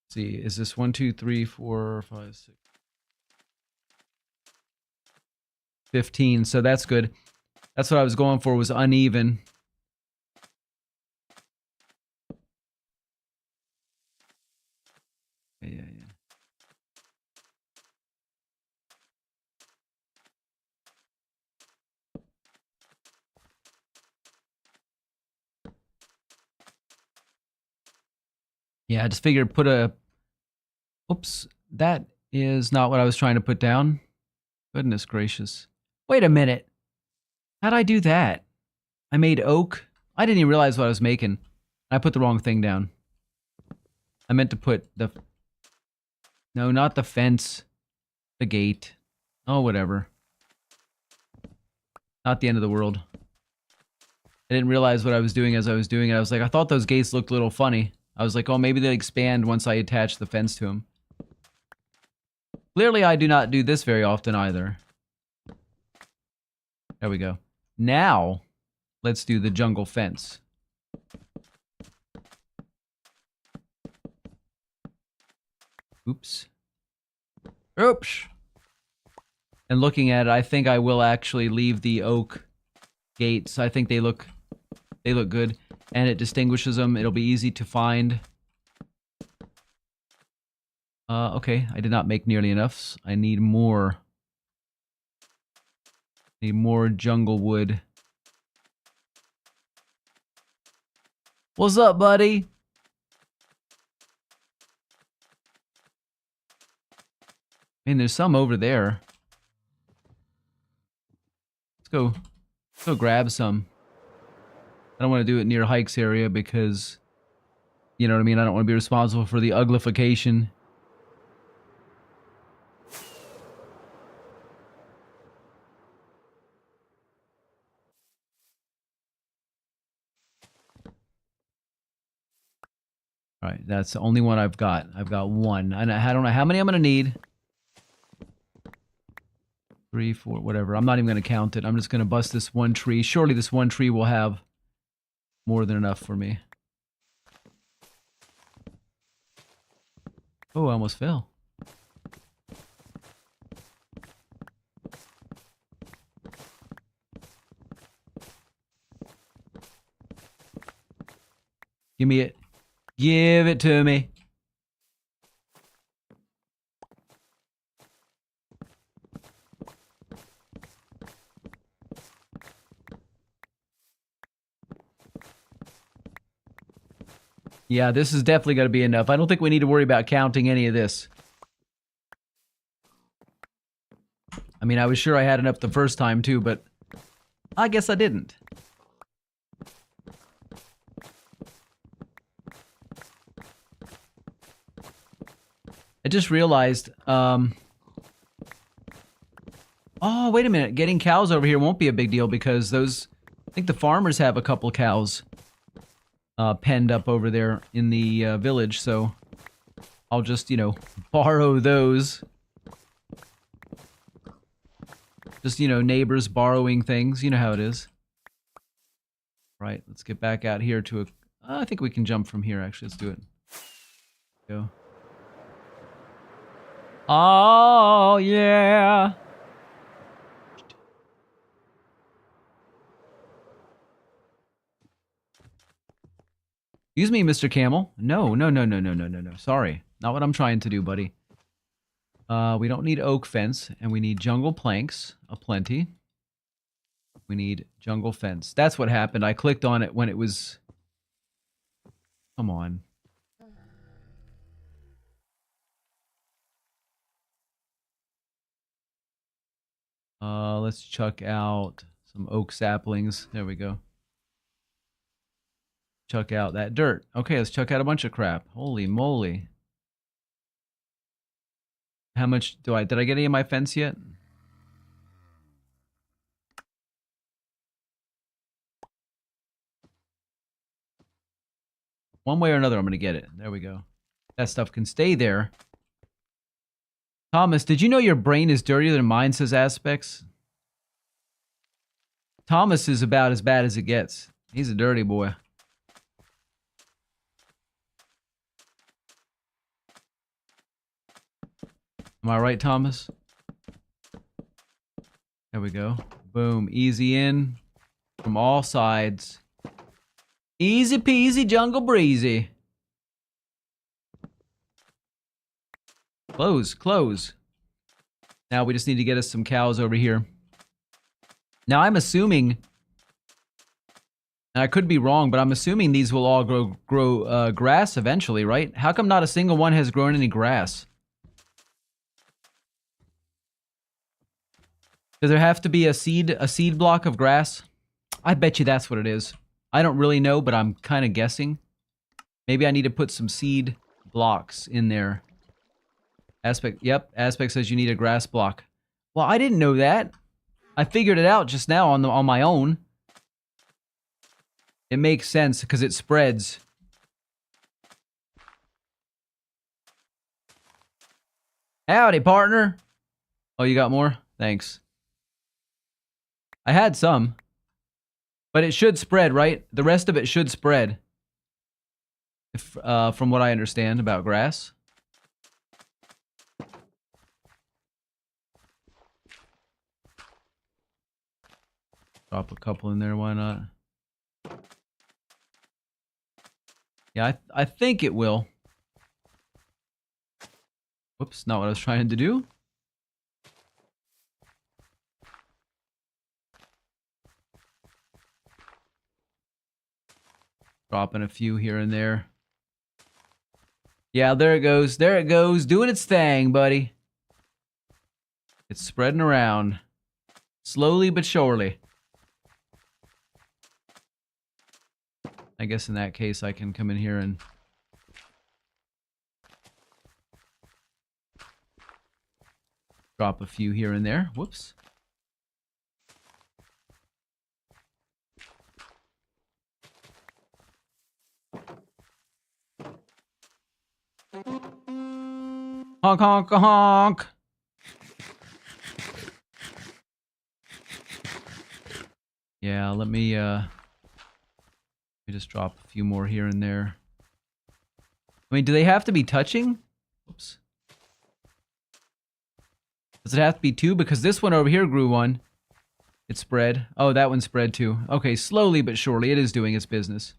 See, is this 1, 2, 3, 4, 5, 6, 15? So that's good. That's what I was going for, was uneven. Yeah, I just figured put a... Oops, that is not what I was trying to put down. Goodness gracious. Wait a minute. How'd I do that? I made oak. I didn't even realize what I was making. I put the wrong thing down. I meant to put the... No, not the fence. The gate. Oh, whatever. Not the end of the world. I didn't realize what I was doing as I was doing it. I was like, I thought those gates looked a little funny. I was like, oh, maybe they expand once I attach the fence to them. Clearly, I do not do this very often either. There we go. Now, let's do the jungle fence. Oops. Oops. And looking at it, I think I will actually leave the oak gates. I think they look good, and it distinguishes them. It'll be easy to find. Okay, I did not make nearly enough. I need more. Need more jungle wood. What's up, buddy? Man, there's some over there. Let's go grab some. I don't want to do it near Hike's area because, you know what I mean? I don't want to be responsible for the uglification. Alright, that's the only one I've got. I've got one. I don't know how many I'm going to need. 3, 4, whatever. I'm not even going to count it. I'm just going to bust this one tree. Surely this one tree will have more than enough for me. Oh, I almost fell. Give me it. Give it to me. Yeah, this is definitely going to be enough. I don't think we need to worry about counting any of this. I mean, I was sure I had enough the first time too, but I guess I didn't. I just realized, oh, wait a minute. Getting cows over here won't be a big deal because those, I think the farmers have a couple cows penned up over there in the village, so I'll just, you know, borrow those. Just, you know, neighbors borrowing things. You know how it is. Right, let's get back out here to a... I think we can jump from here, actually. Let's do it. Go. Oh, yeah. Excuse me, Mr. Camel. No. Sorry. Not what I'm trying to do, buddy. We don't need oak fence, and we need jungle planks aplenty. We need jungle fence. That's what happened. I clicked on it when it was... Come on. Let's chuck out some oak saplings. There we go. Chuck out that dirt. Okay, let's chuck out a bunch of crap. Holy moly. How much did I get any of my fence yet? One way or another, I'm going to get it. There we go. That stuff can stay there. Thomas, did you know your brain is dirtier than mine, says Aspects? Thomas is about as bad as it gets. He's a dirty boy. Am I right, Thomas? There we go. Boom. Easy in from all sides. Easy peasy jungle breezy. Close, close. Now we just need to get us some cows over here. Now I'm assuming And I could be wrong, but I'm assuming these will all grow grass eventually, right? How come not a single one has grown any grass? Does there have to be a seed block of grass? I bet you that's what it is. I don't really know, but I'm kind of guessing. Maybe I need to put some seed blocks in there. Aspect, yep, Aspect says you need a grass block. Well, I didn't know that. I figured it out just now on my own. It makes sense because it spreads. Howdy, partner. Oh, you got more? Thanks. I had some. But it should spread, right? The rest of it should spread. If, from what I understand about grass. Drop a couple in there, why not? Yeah, I think it will. Whoops, not what I was trying to do. Dropping a few here and there. Yeah, there it goes. There it goes. Doing its thing, buddy. It's spreading around. Slowly but surely. I guess in that case I can come in here and... drop a few here and there. Whoops. Honk, honk, honk. Yeah, let me just drop a few more here and there. I mean, do they have to be touching? Oops. Does it have to be two? Because this one over here grew one. It spread. Oh, that one spread too. Okay, slowly but surely it is doing its business.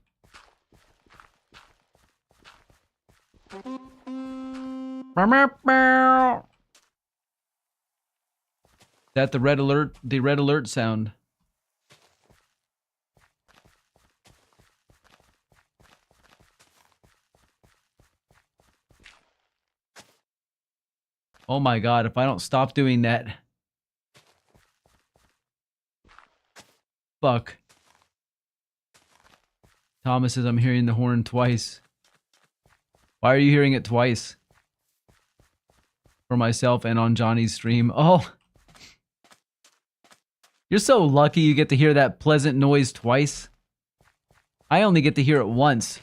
That the red alert sound. Oh my god, if I don't stop doing that. Fuck. Thomas says I'm hearing the horn twice. Why are you hearing it twice? For myself and on Johnny's stream. Oh. You're so lucky you get to hear that pleasant noise twice. I only get to hear it once.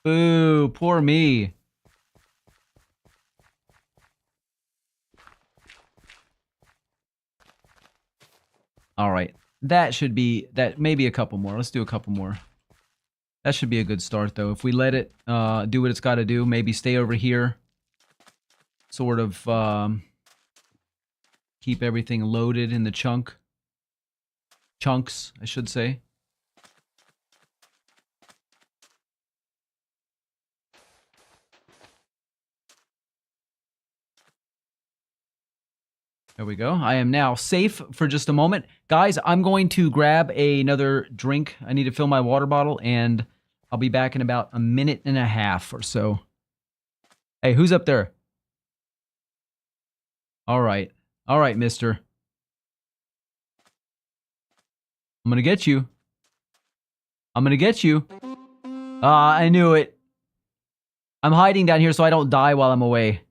Boo, poor me. Alright. That should be... that maybe a couple more. Let's do a couple more. That should be a good start, though. If we let it do what it's got to do, maybe stay over here. Sort of keep everything loaded in the chunks, I should say. There we go. I am now safe for just a moment. Guys, I'm going to grab another drink. I need to fill my water bottle, and I'll be back in about a minute and a half or so. Hey, who's up there? All right. All right, mister. I'm gonna get you. I'm gonna get you. Ah, I knew it. I'm hiding down here so I don't die while I'm away.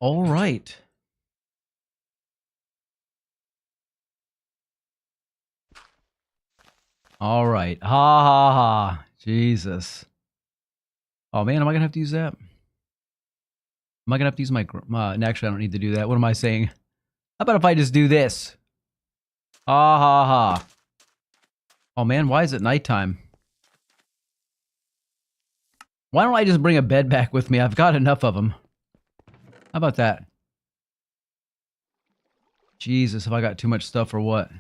All right. All right. Ha ha ha. Jesus. Oh man, am I gonna have to use that? Am I gonna have to use my? Actually, I don't need to do that. What am I saying? How about if I just do this? Ha ha ha. Oh man, why is it nighttime? Why don't I just bring a bed back with me? I've got enough of them. How about that? Jesus, have I got too much stuff or what?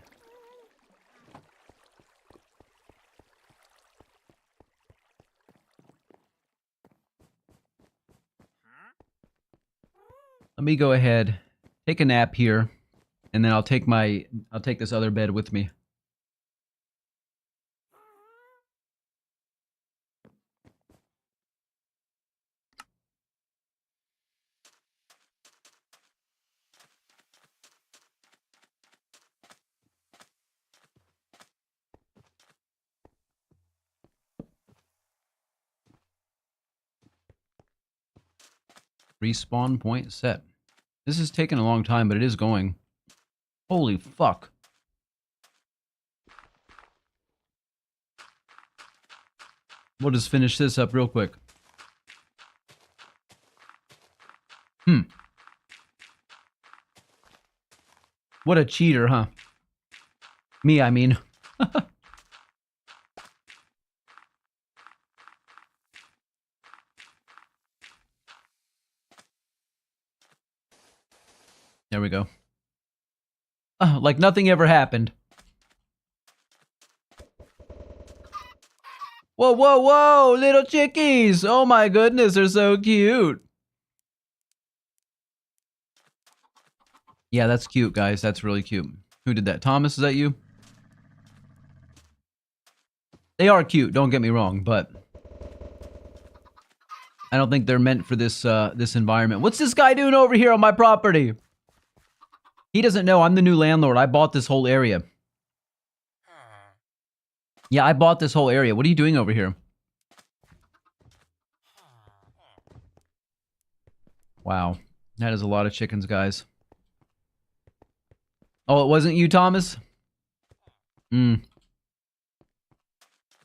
Let me go ahead, take a nap here, and then I'll take this other bed with me. Respawn point set. This is taking a long time, but it is going. Holy fuck. We'll just finish this up real quick. What a cheater, huh? Me, I mean. There we go. Like nothing ever happened. Whoa, whoa, whoa! Little chickies! Oh my goodness, they're so cute! Yeah, that's cute, guys. That's really cute. Who did that? Thomas, is that you? They are cute, don't get me wrong, but I don't think they're meant for this this environment. What's this guy doing over here on my property? He doesn't know I'm the new landlord. I bought this whole area. Yeah, I bought this whole area. What are you doing over here? Wow. That is a lot of chickens, guys. Oh, it wasn't you, Thomas? I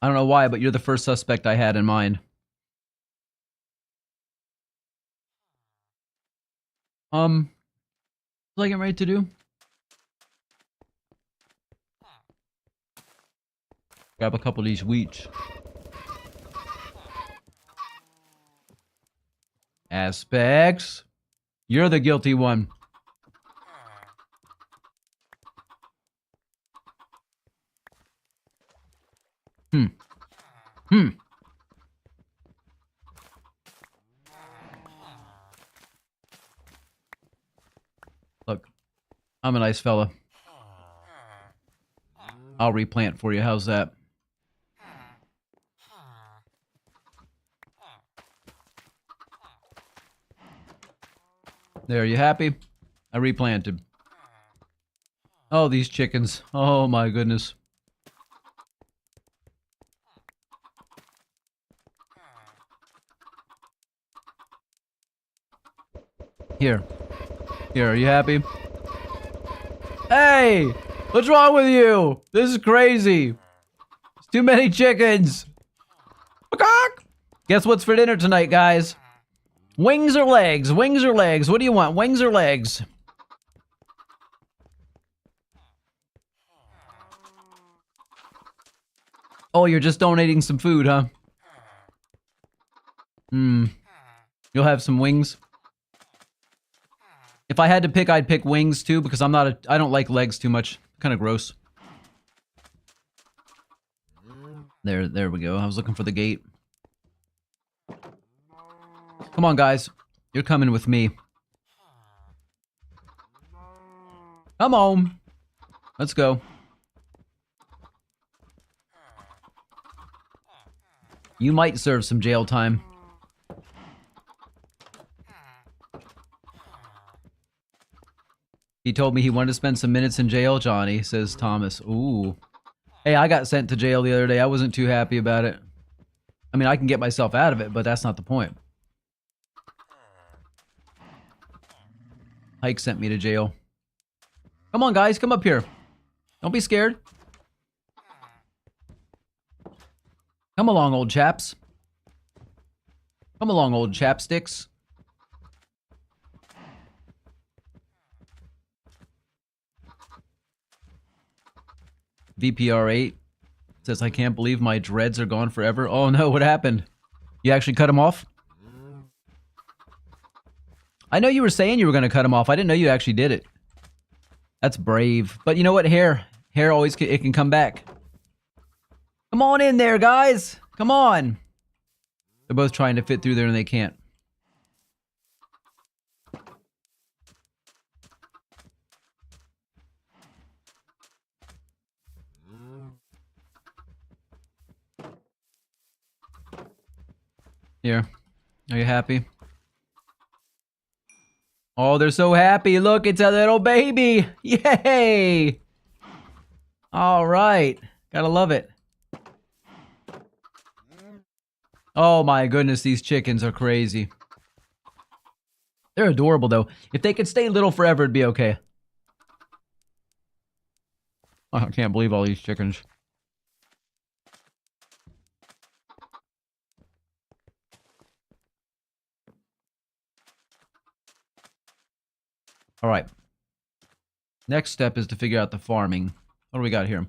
don't know why, but you're the first suspect I had in mind. What was I getting ready to do? Grab a couple of these wheats. Aspects. You're the guilty one. Look, I'm a nice fella. I'll replant for you. How's that? There, you happy? I replanted. Oh, these chickens. Oh my goodness. Here. Here, are you happy? Hey! What's wrong with you? This is crazy. It's too many chickens. Guess what's for dinner tonight, guys? Wings or legs? Wings or legs? What do you want? Wings or legs? Oh, you're just donating some food, huh? You'll have some wings? If I had to pick, I'd pick wings too, because I don't like legs too much. Kind of gross. There we go. I was looking for the gate. Come on, guys. You're coming with me. Come on. Let's go. You might serve some jail time. He told me he wanted to spend some minutes in jail, Johnny, says Thomas. Ooh. Hey, I got sent to jail the other day. I wasn't too happy about it. I mean, I can get myself out of it, but that's not the point. Hike sent me to jail. Come on, guys. Come up here. Don't be scared. Come along, old chaps. Come along, old chapsticks. VPR8 says, I can't believe my dreads are gone forever. Oh no, what happened? You actually cut them off? I know you were saying you were going to cut them off. I didn't know you actually did it. That's brave. But you know what? Hair always it can come back. Come on in there, guys. Come on. They're both trying to fit through there and they can't. Here. Are you happy? Oh, they're so happy. Look, it's a little baby. Yay! All right. Gotta love it. Oh my goodness, these chickens are crazy. They're adorable, though. If they could stay little forever, it'd be okay. Oh, I can't believe all these chickens. All right. Next step is to figure out the farming. What do we got here?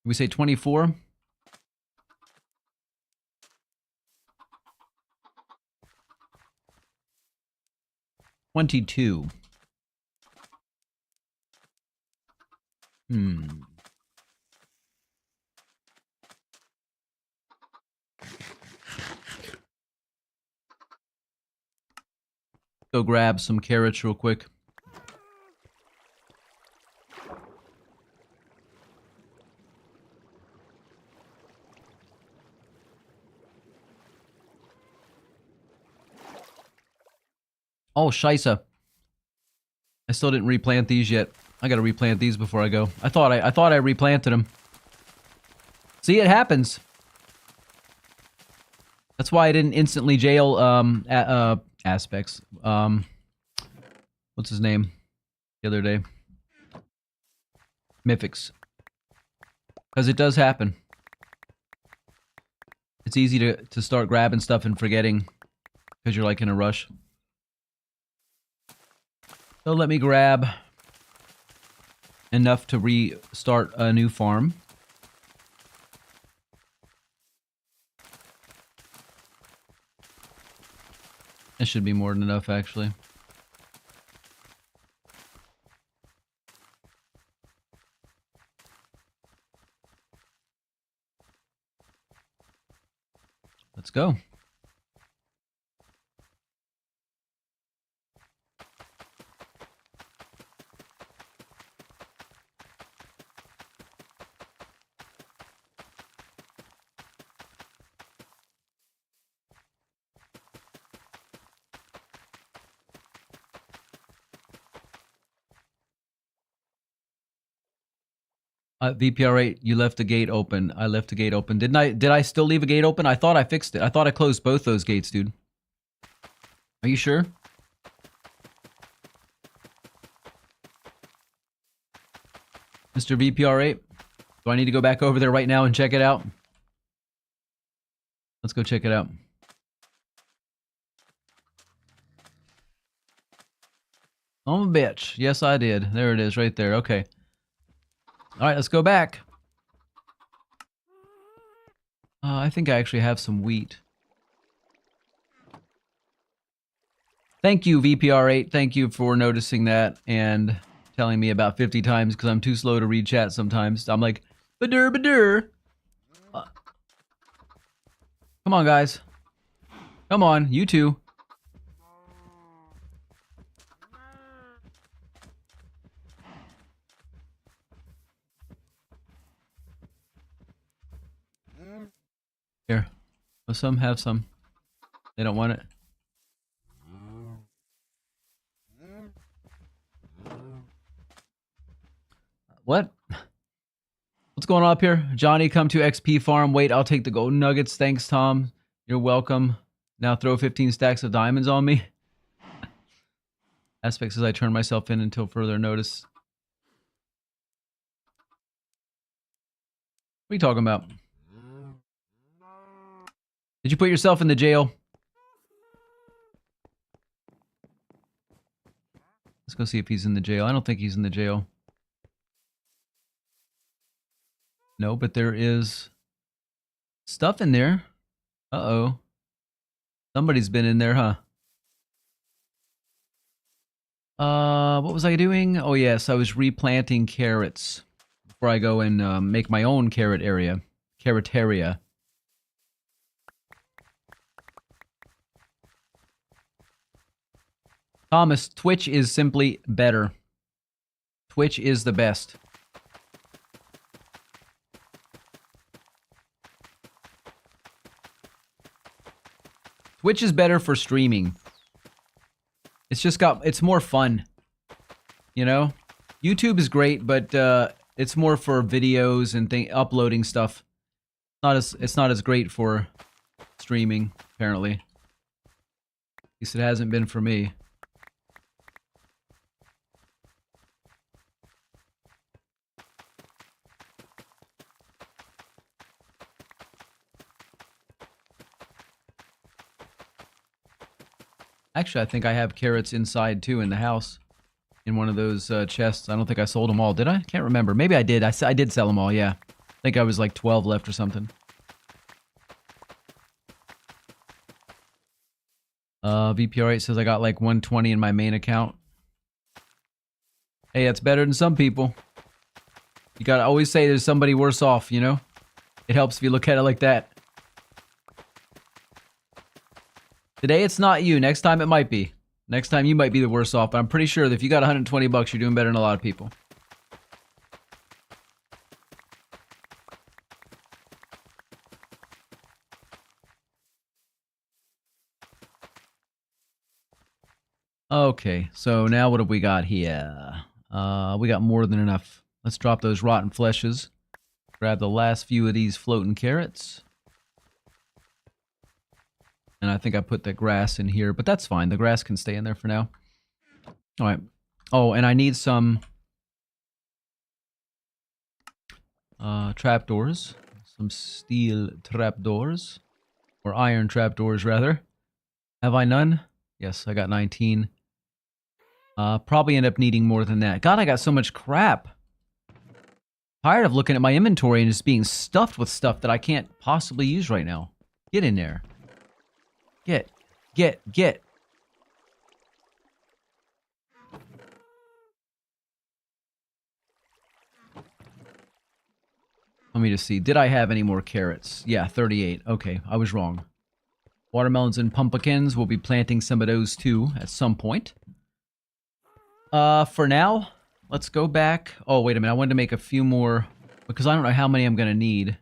We say 24? 22. Go grab some carrots real quick. Oh, Shisa. I still didn't replant these yet. I gotta replant these before I go. I thought I replanted them. See, it happens. That's why I didn't instantly jail aspects. What's his name? The other day. Mythics. Because it does happen. It's easy to start grabbing stuff and forgetting because you're like in a rush. So let me grab enough to restart a new farm. That should be more than enough, actually. Let's go. VPR8, you left the gate open. I left the gate open. Did I still leave a gate open? I thought I fixed it. I thought I closed both those gates, dude. Are you sure? Mr. VPR8? Do I need to go back over there right now and check it out? Let's go check it out. Oh, bitch. Yes, I did. There it is right there. Okay. Alright, let's go back. I think I actually have some wheat. Thank you, VPR8. Thank you for noticing that and telling me about 50 times because I'm too slow to read chat sometimes. I'm like, badur, badur. Come on, guys. Come on, you two. Here. Let some have some. They don't want it. What? What's going on up here? Johnny, come to XP farm. Wait, I'll take the gold nuggets. Thanks, Tom. You're welcome. Now throw 15 stacks of diamonds on me. Aspect says I turn myself in until further notice. What are you talking about? Did you put yourself in the jail? Let's go see if he's in the jail. I don't think he's in the jail. No, but there is stuff in there. Uh-oh. Somebody's been in there, huh? What was I doing? Oh, yes, I was replanting carrots before I go and make my own carrot area. Carrot area. Thomas, Twitch is simply better. Twitch is the best. Twitch is better for streaming. It's more fun. You know? YouTube is great, but it's more for videos and uploading stuff. It's not as great for streaming, apparently. At least it hasn't been for me. Actually, I think I have carrots inside, too, in the house. In one of those chests. I don't think I sold them all, did I? Can't remember. Maybe I did. I did sell them all, yeah. I think I was like 12 left or something. VPR8 says I got like 120 in my main account. Hey, that's better than some people. You gotta always say there's somebody worse off, you know? It helps if you look at it like that. Today it's not you. Next time it might be. Next time you might be the worse off. But I'm pretty sure that if you got 120 bucks, you're doing better than a lot of people. Okay, so now what have we got here? We got more than enough. Let's drop those rotten fleshes. Grab the last few of these floating carrots. And I think I put the grass in here, but that's fine. The grass can stay in there for now. All right. Oh, and I need some trapdoors. Some steel trapdoors. Or iron trapdoors, rather. Have I none? Yes, I got 19. Probably end up needing more than that. God, I got so much crap. Tired of looking at my inventory and just being stuffed with stuff that I can't possibly use right now. Get in there. Get. Let me just see. Did I have any more carrots? Yeah, 38. Okay, I was wrong. Watermelons and pumpkins. We'll be planting some of those too at some point. For now, let's go back. Oh, wait a minute. I wanted to make a few more because I don't know how many I'm going to need.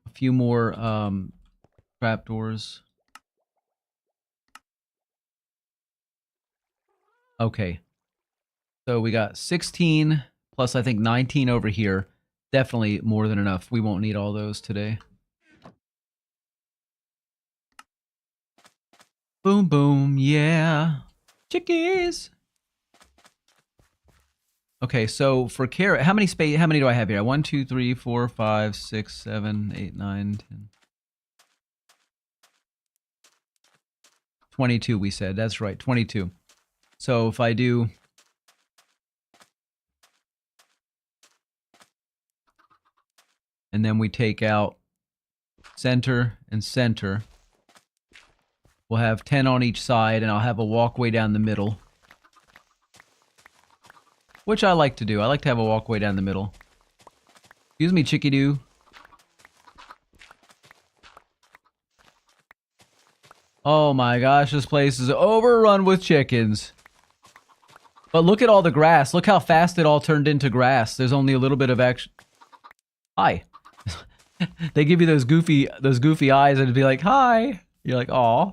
A few more trapdoors. Okay. So we got 16 plus I think 19 over here. Definitely more than enough. We won't need all those today. Boom, boom, yeah. Chickies. Okay, so for carrot, how many do I have here? 1, 2, 3, 4, 5, 6, 7, 8, 9, 10. 22 we said. That's right, 22. So if I do... And then we take out center and center. We'll have 10 on each side, and I'll have a walkway down the middle. Which I like to do. I like to have a walkway down the middle. Excuse me, Chickadoo. Oh my gosh, this place is overrun with chickens. But look at all the grass. Look how fast it all turned into grass. There's only a little bit of action. Hi. They give you those goofy eyes and it'd be like, hi. You're like, aw.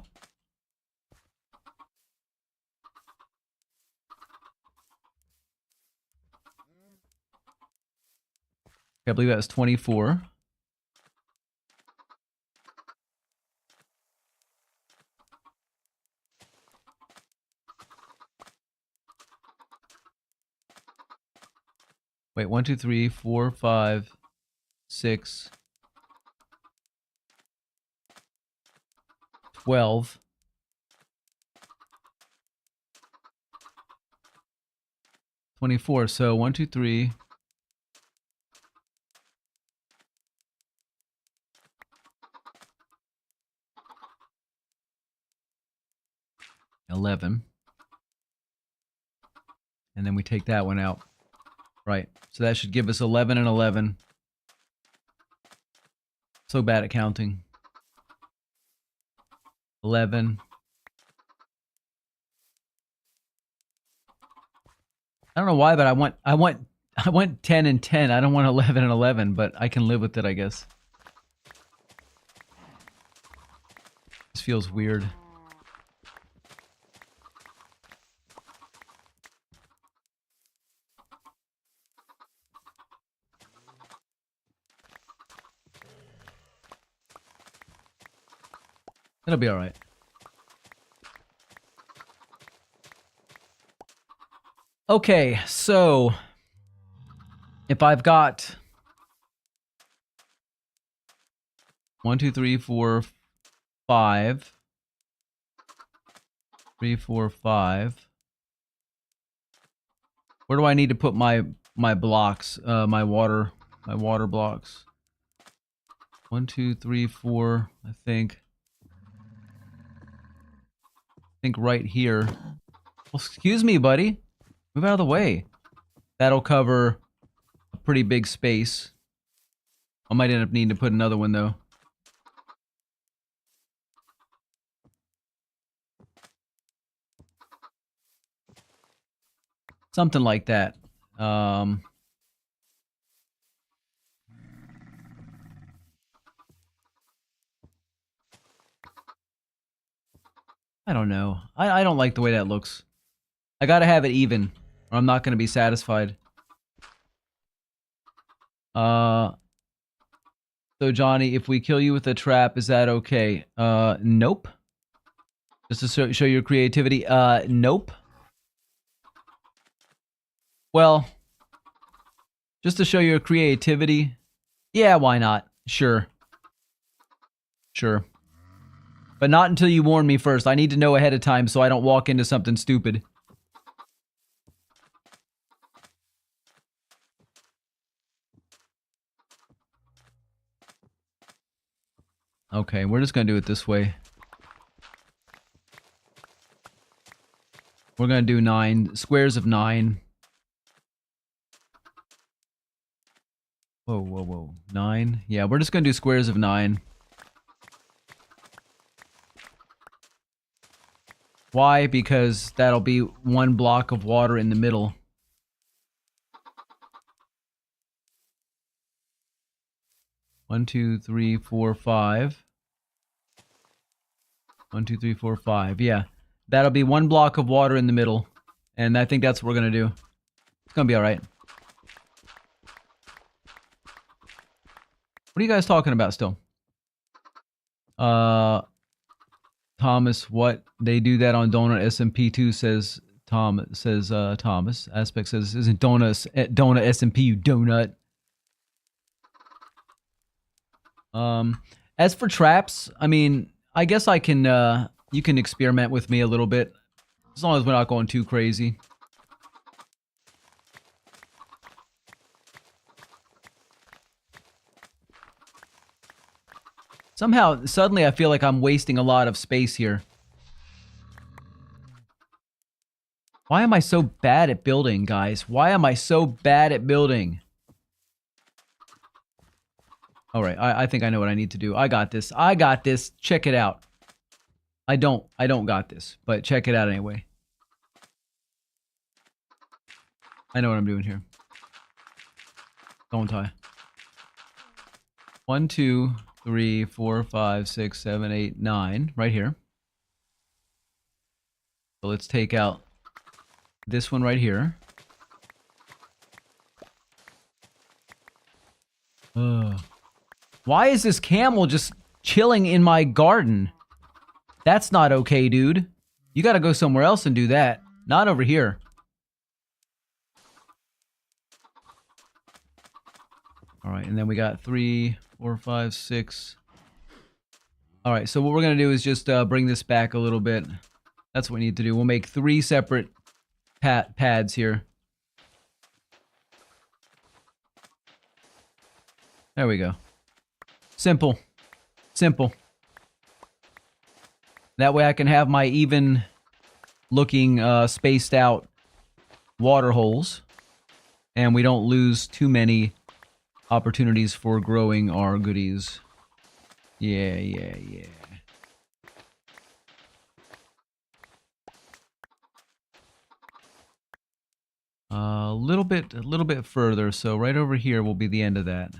I believe that was 24. Wait, 1, 2, 3, 4, 5, 6, 12. 24. So 1, 2, 3. 11. And then we take that one out. Right. So that should give us 11 and 11. So bad at counting. 11. I don't know why, but I want 10 and 10. I don't want 11 and 11, but I can live with it, I guess. This feels weird. It'll be all right. Okay, so if I've got 1, 2, 3, 4, 5, 3, 4, 5. Where do I need to put my blocks? My water blocks. 1, 2, 3, 4. I think right here. Well, excuse me, buddy. Move out of the way. That'll cover a pretty big space. I might end up needing to put another one, though. Something like that. I don't know. I don't like the way that looks. I gotta have it even, or I'm not gonna be satisfied. So Johnny, if we kill you with a trap, is that okay? Nope. Just to show your creativity, nope. Well, just to show your creativity, yeah, why not? Sure. Sure. But not until you warn me first. I need to know ahead of time so I don't walk into something stupid. Okay, we're just gonna do it this way. We're gonna do 9 squares of 9. Whoa, whoa, whoa. 9? Yeah, we're just gonna do squares of 9. Why? Because that'll be 1 block of water in the middle. One, 2, 3, 4, 5. 1, 2, 3, 4, 5. Yeah. That'll be 1 block of water in the middle. And I think that's what we're gonna do. It's gonna be alright. What are you guys talking about still? Thomas, what? They do that on Donut SMP too, says Thomas. Aspect says, isn't Donut SMP, you donut. As for traps, I mean, I guess I can, you can experiment with me a little bit. As long as we're not going too crazy. Somehow, suddenly I feel like I'm wasting a lot of space here. Why am I so bad at building, guys? Why am I so bad at building? Alright, I think I know what I need to do. I got this. I got this. Check it out. I don't got this, but check it out anyway. I know what I'm doing here. Don't I? 1, 2, 3, 4, 5, 6, 7, 8, 9. Right here. So let's take out this one right here. Why is this camel just chilling in my garden? That's not okay, dude. You gotta go somewhere else and do that. Not over here. All right, and then we got 3, 4, 5, 6. All right, so what we're going to do is just bring this back a little bit. That's what we need to do. We'll make 3 separate pads here. There we go. Simple. Simple. That way I can have my even looking spaced out water holes. And we don't lose too many opportunities for growing our goodies. Yeah. A little bit further, so right over here will be the end of that.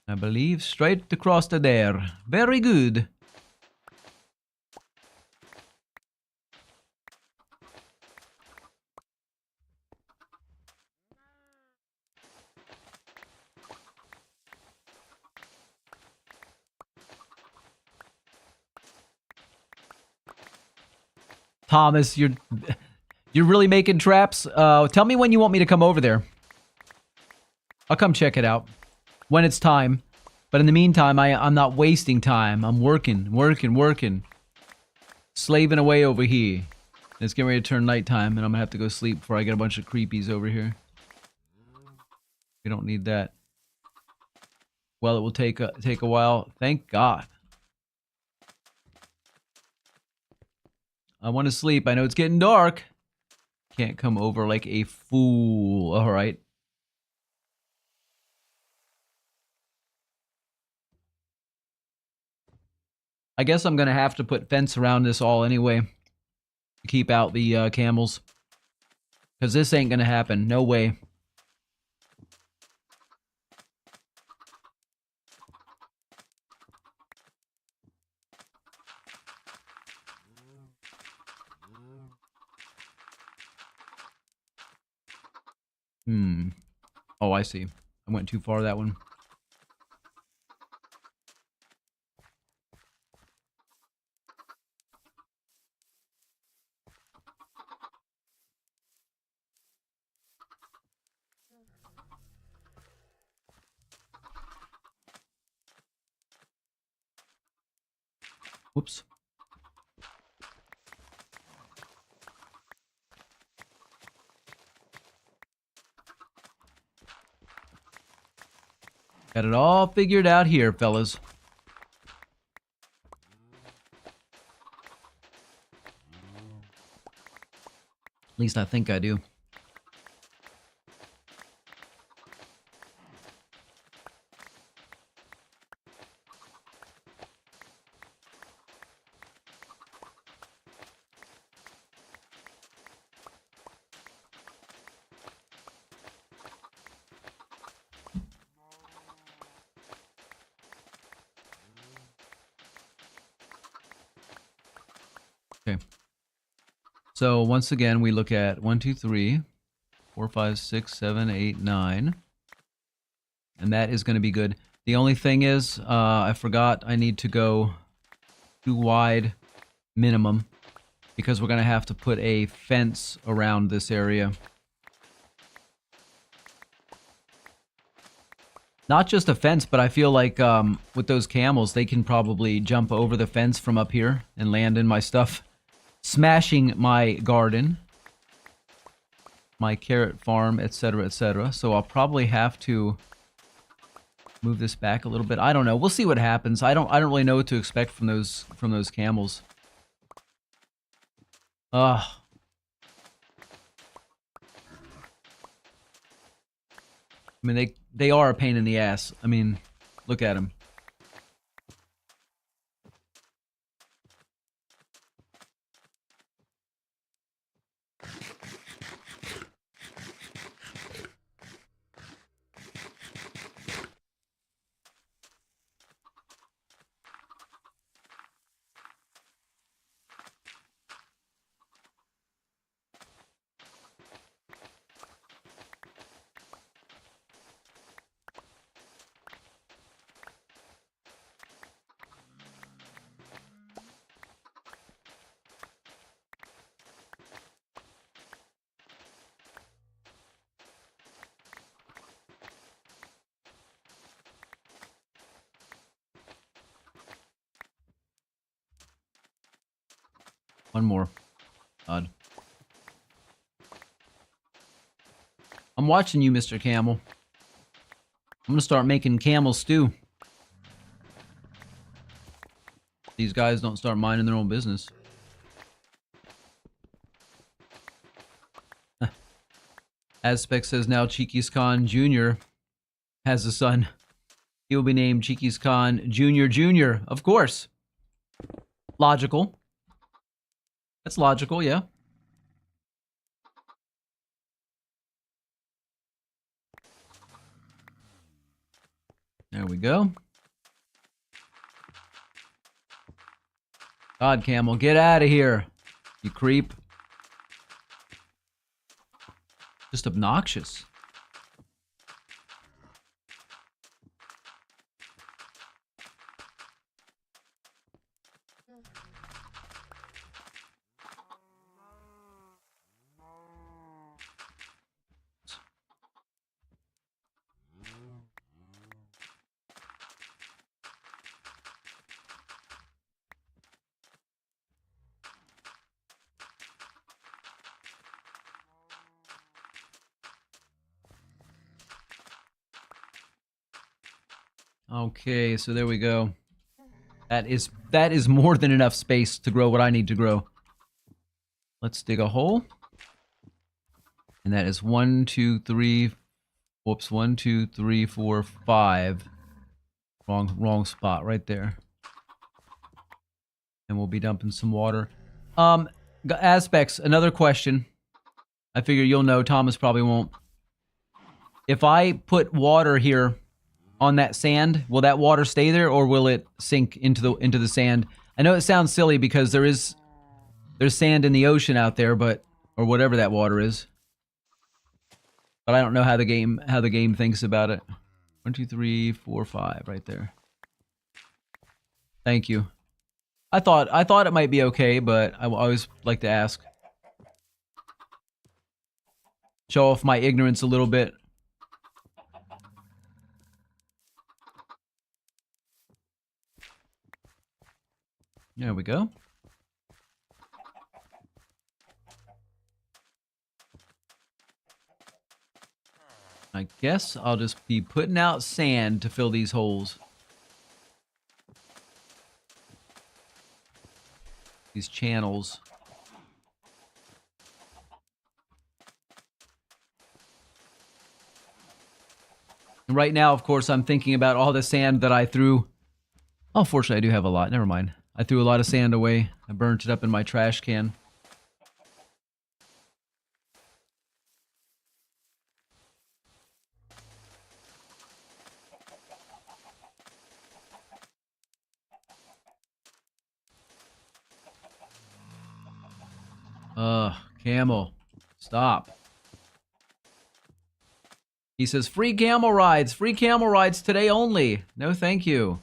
I believe straight across there. Very good. Thomas, you're really making traps? Tell me when you want me to come over there. I'll come check it out when it's time. But in the meantime, I'm not wasting time. I'm working. Slaving away over here. And it's getting ready to turn nighttime, and I'm gonna have to go sleep before I get a bunch of creepies over here. We don't need that. Well, it will take a while. Thank God. I want to sleep. I know it's getting dark. Can't come over like a fool. All right. I guess I'm going to have to put fence around this all anyway. To keep out the camels. Because this ain't going to happen. No way. Oh, I see. I went too far that one. Whoops. Got it all figured out here, fellas. At least I think I do. Okay. So once again, we look at 1, 2, 3, 4, 5, 6, 7, 8, 9. And that is going to be good. The only thing is, I forgot I need to go 2 wide minimum. Because we're going to have to put a fence around this area. Not just a fence, but I feel like with those camels, they can probably jump over the fence from up here and land in my stuff. Smashing my garden, my carrot farm, etc., etc. So I'll probably have to move this back a little bit. I don't know. We'll see what happens. I don't really know what to expect from those camels. Ugh. I mean, they are a pain in the ass. I mean, look at them. One more. God. I'm watching you, Mr. Camel. I'm gonna start making camel stew. These guys don't start minding their own business. Azspec says now Cheeky's Khan Jr. has a son. He will be named Cheeky's Khan Jr. Jr. Of course. Logical. That's logical, yeah. There we go. God, Camel, get out of here, you creep. Just obnoxious. Okay, so there we go. That is more than enough space to grow what I need to grow. Let's dig a hole. And that is 1, 2, 3. Whoops, 1, 2, 3, 4, 5. Wrong spot right there. And we'll be dumping some water. Aspects, another question. I figure you'll know, Thomas probably won't. If I put water here on that sand, will that water stay there or will it sink into the sand? I know it sounds silly because there's sand in the ocean out there, but or whatever that water is. But I don't know how the game thinks about it. 1, 2, 3, 4, 5 right there. Thank you. I thought it might be okay, but I always like to ask. Show off my ignorance a little bit. There we go. I guess I'll just be putting out sand to fill these holes. These channels. And right now, of course, I'm thinking about all the sand that I threw. Oh, fortunately, I do have a lot. Never mind. I threw a lot of sand away. I burnt it up in my trash can. Camel. Stop. He says, free camel rides. Free camel rides today only. No, thank you.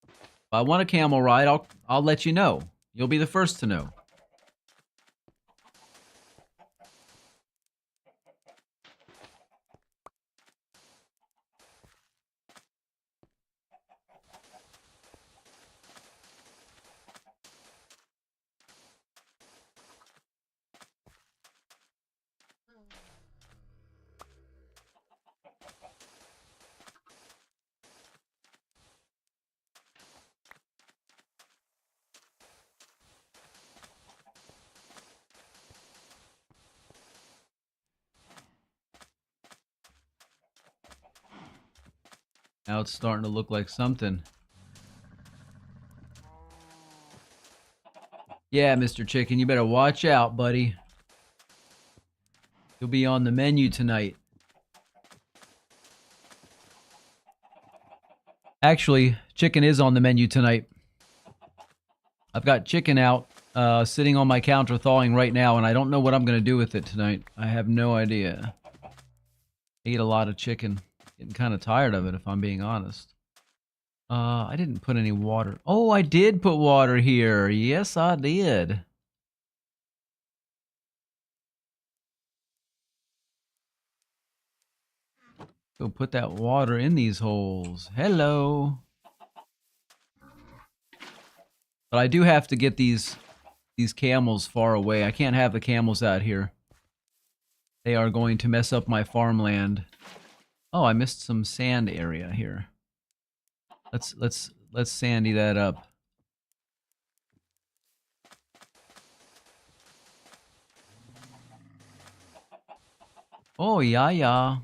If I want a camel ride, I'll let you know. You'll be the first to know. Now it's starting to look like something. Yeah, Mr. Chicken, you better watch out, buddy. You'll be on the menu tonight. Actually, chicken is on the menu tonight. I've got chicken out, sitting on my counter thawing right now, and I don't know what I'm going to do with it tonight. I have no idea. Ate a lot of chicken. Getting kind of tired of it, if I'm being honest. I didn't put any water. Oh, I did put water here. Yes, I did. Go put that water in these holes. Hello. But I do have to get these camels far away. I can't have the camels out here. They are going to mess up my farmland. Oh, I missed some sand area here. Let's sandy that up. Oh, yeah, yeah.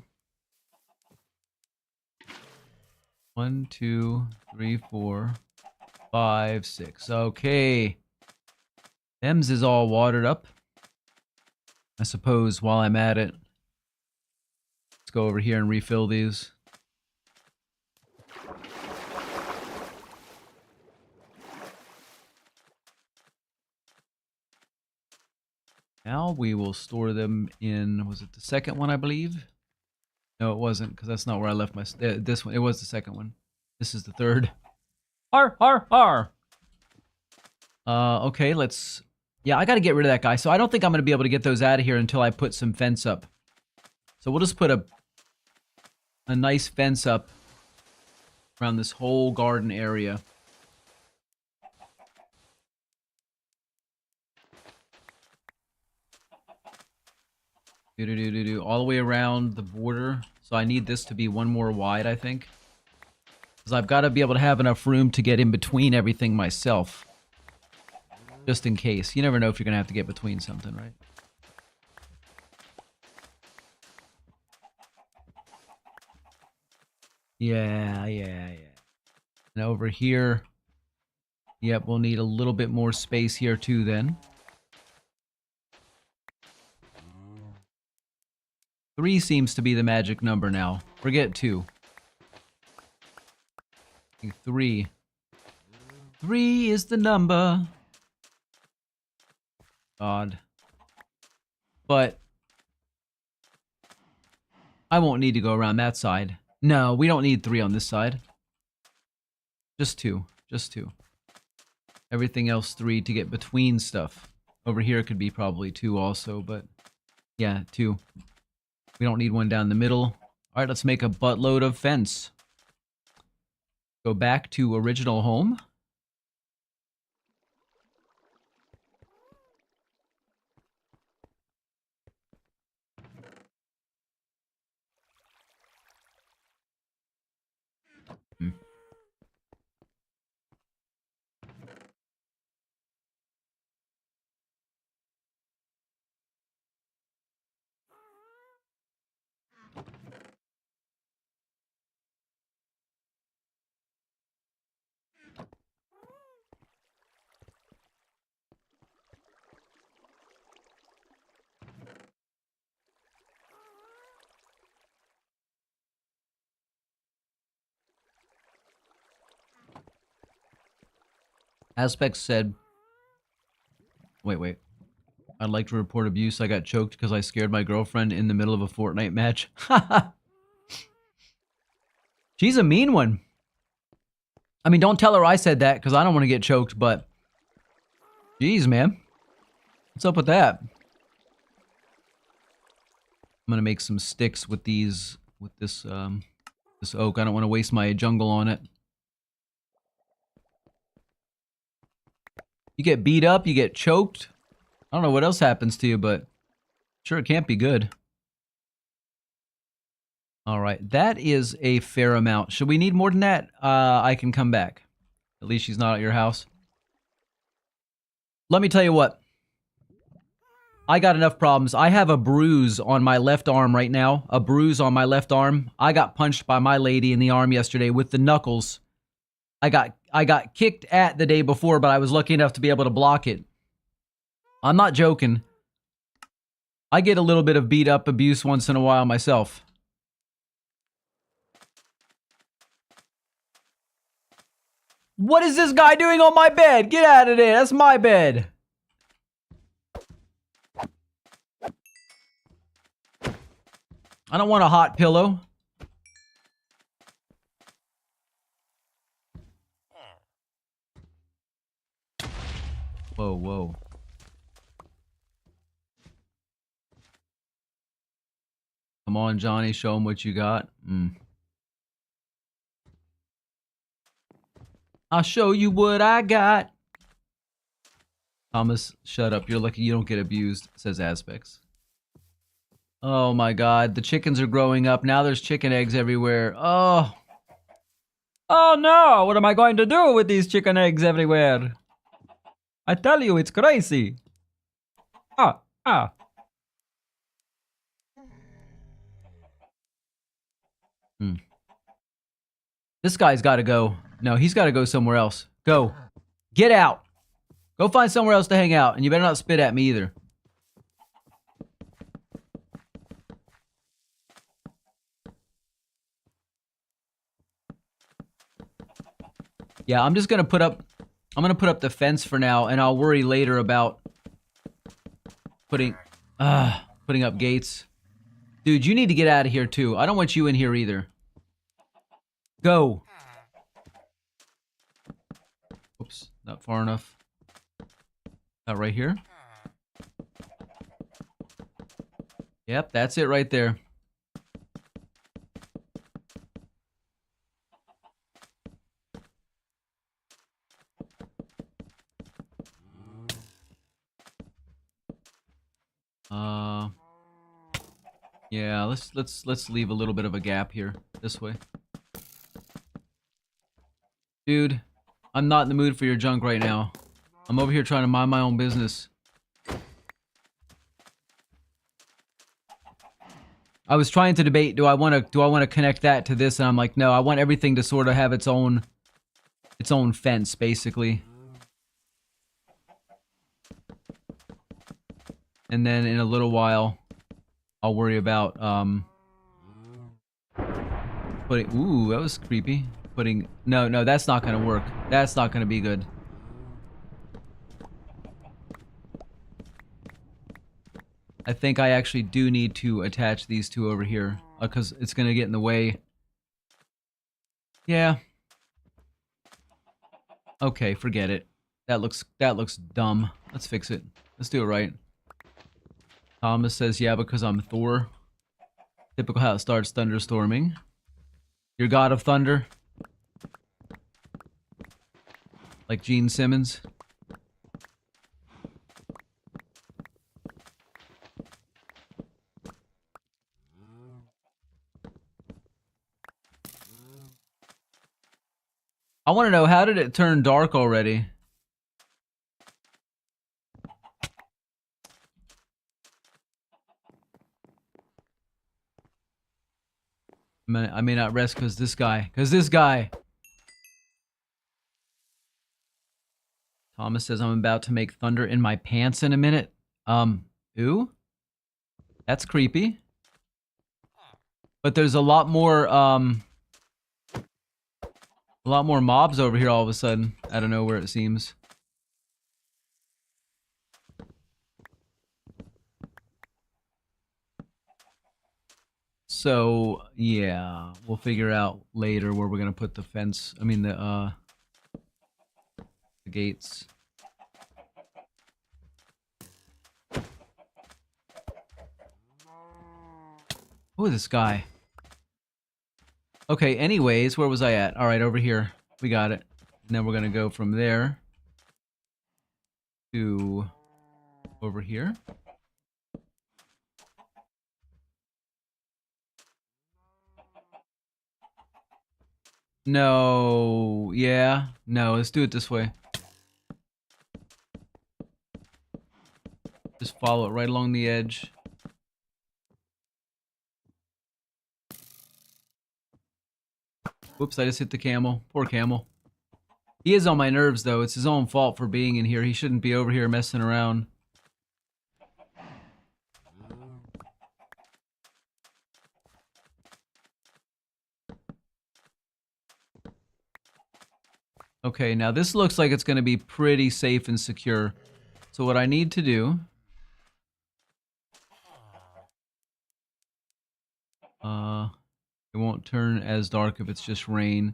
1, 2, 3, 4, 5, 6. Okay. Them's is all watered up. I suppose while I'm at it, let's go over here and refill these. Now we will store them in, was it the second one, I believe? No, it wasn't, because that's not where I left my, this one, it was the second one. This is the third. Har, har, har! Okay, let's, yeah, I gotta get rid of that guy, so I don't think I'm gonna be able to get those out of here until I put some fence up. So we'll just put a nice fence up around this whole garden area. All the way around the border. So I need this to be one more wide, I think. Because I've got to be able to have enough room to get in between everything myself. Just in case. You never know if you're going to have to get between something, right? Yeah. And over here, yep, we'll need a little bit more space here too then. 3 seems to be the magic number now. Forget 2. 3. 3 is the number. God. But I won't need to go around that side. No, we don't need 3 on this side. Just 2. Just 2. Everything else 3 to get between stuff. Over here could be probably 2 also, but yeah, 2. We don't need one down the middle. Alright, let's make a buttload of fence. Go back to original home. Aspect said, wait. I'd like to report abuse. I got choked because I scared my girlfriend in the middle of a Fortnite match. She's a mean one. I mean, don't tell her I said that because I don't want to get choked, but jeez, man. What's up with that? I'm going to make some sticks with these, with this oak. I don't want to waste my jungle on it. You get beat up, you get choked. I don't know what else happens to you, but sure it can't be good. Alright, that is a fair amount. Should we need more than that? I can come back. At least she's not at your house. Let me tell you what. I got enough problems. I have a bruise on my left arm right now. A bruise on my left arm. I got punched by my lady in the arm yesterday with the knuckles. I got kicked at the day before, but I was lucky enough to be able to block it. I'm not joking. I get a little bit of beat up abuse once in a while myself. What is this guy doing on my bed? Get out of there. That's my bed. I don't want a hot pillow. Whoa. Come on, Johnny, show him what you got. I'll show you what I got. Thomas, shut up. You're lucky you don't get abused, says Aspects. Oh my god, the chickens are growing up. Now there's chicken eggs everywhere. Oh. Oh no, what am I going to do with these chicken eggs everywhere? I tell you, it's crazy. Ah. This guy's got to go. No, he's got to go somewhere else. Go. Get out. Go find somewhere else to hang out, and you better not spit at me either. Yeah, I'm just gonna put up the fence for now, and I'll worry later about putting up gates. Dude, you need to get out of here too. I don't want you in here either. Go. Oops, not far enough. Not right here. Yep, that's it right there. Yeah, let's leave a little bit of a gap here. This way. Dude, I'm not in the mood for your junk right now. I'm over here trying to mind my own business. I was trying to debate, do I want to connect that to this, and I'm like, no, I want everything to sort of have its own fence, basically. And then in a little while, I'll worry about putting. Ooh, that was creepy. Putting. No, that's not gonna work. That's not gonna be good. I think I actually do need to attach these two over here, because it's gonna get in the way. Yeah. Okay, forget it. That looks dumb. Let's fix it. Let's do it right. Thomas says, yeah, because I'm Thor. Typical how it starts thunderstorming. You're God of Thunder. Like Gene Simmons. I want to know, how did it turn dark already? I may not rest because this guy. Thomas says I'm about to make thunder in my pants in a minute. Ooh? That's creepy. But there's a lot more mobs over here all of a sudden. I don't know where it seems. So, yeah, we'll figure out later where we're gonna put the fence. I mean, the gates. Ooh, this guy. Okay, anyways, where was I at? Alright, over here. We got it. And then we're gonna go from there to over here. No, yeah. No, let's do it this way. Just follow it right along the edge. Whoops, I just hit the camel. Poor camel. He is on my nerves, though. It's his own fault for being in here. He shouldn't be over here messing around. Okay, now this looks like it's going to be pretty safe and secure. So what I need to do... it won't turn as dark if it's just rain.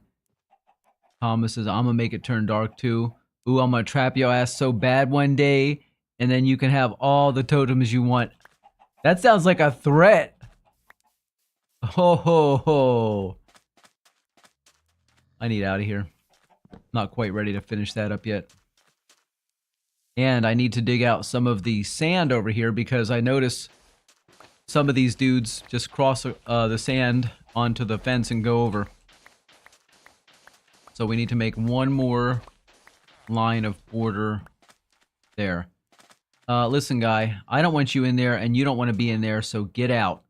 Thomas says, I'm going to make it turn dark too. Ooh, I'm going to trap your ass so bad one day, and then you can have all the totems you want. That sounds like a threat. Ho ho ho. I need out of here. Not quite ready to finish that up yet. And I need to dig out some of the sand over here because I notice some of these dudes just cross the sand onto the fence and go over. So we need to make one more line of border there. Listen, guy, I don't want you in there, and you don't want to be in there, so get out.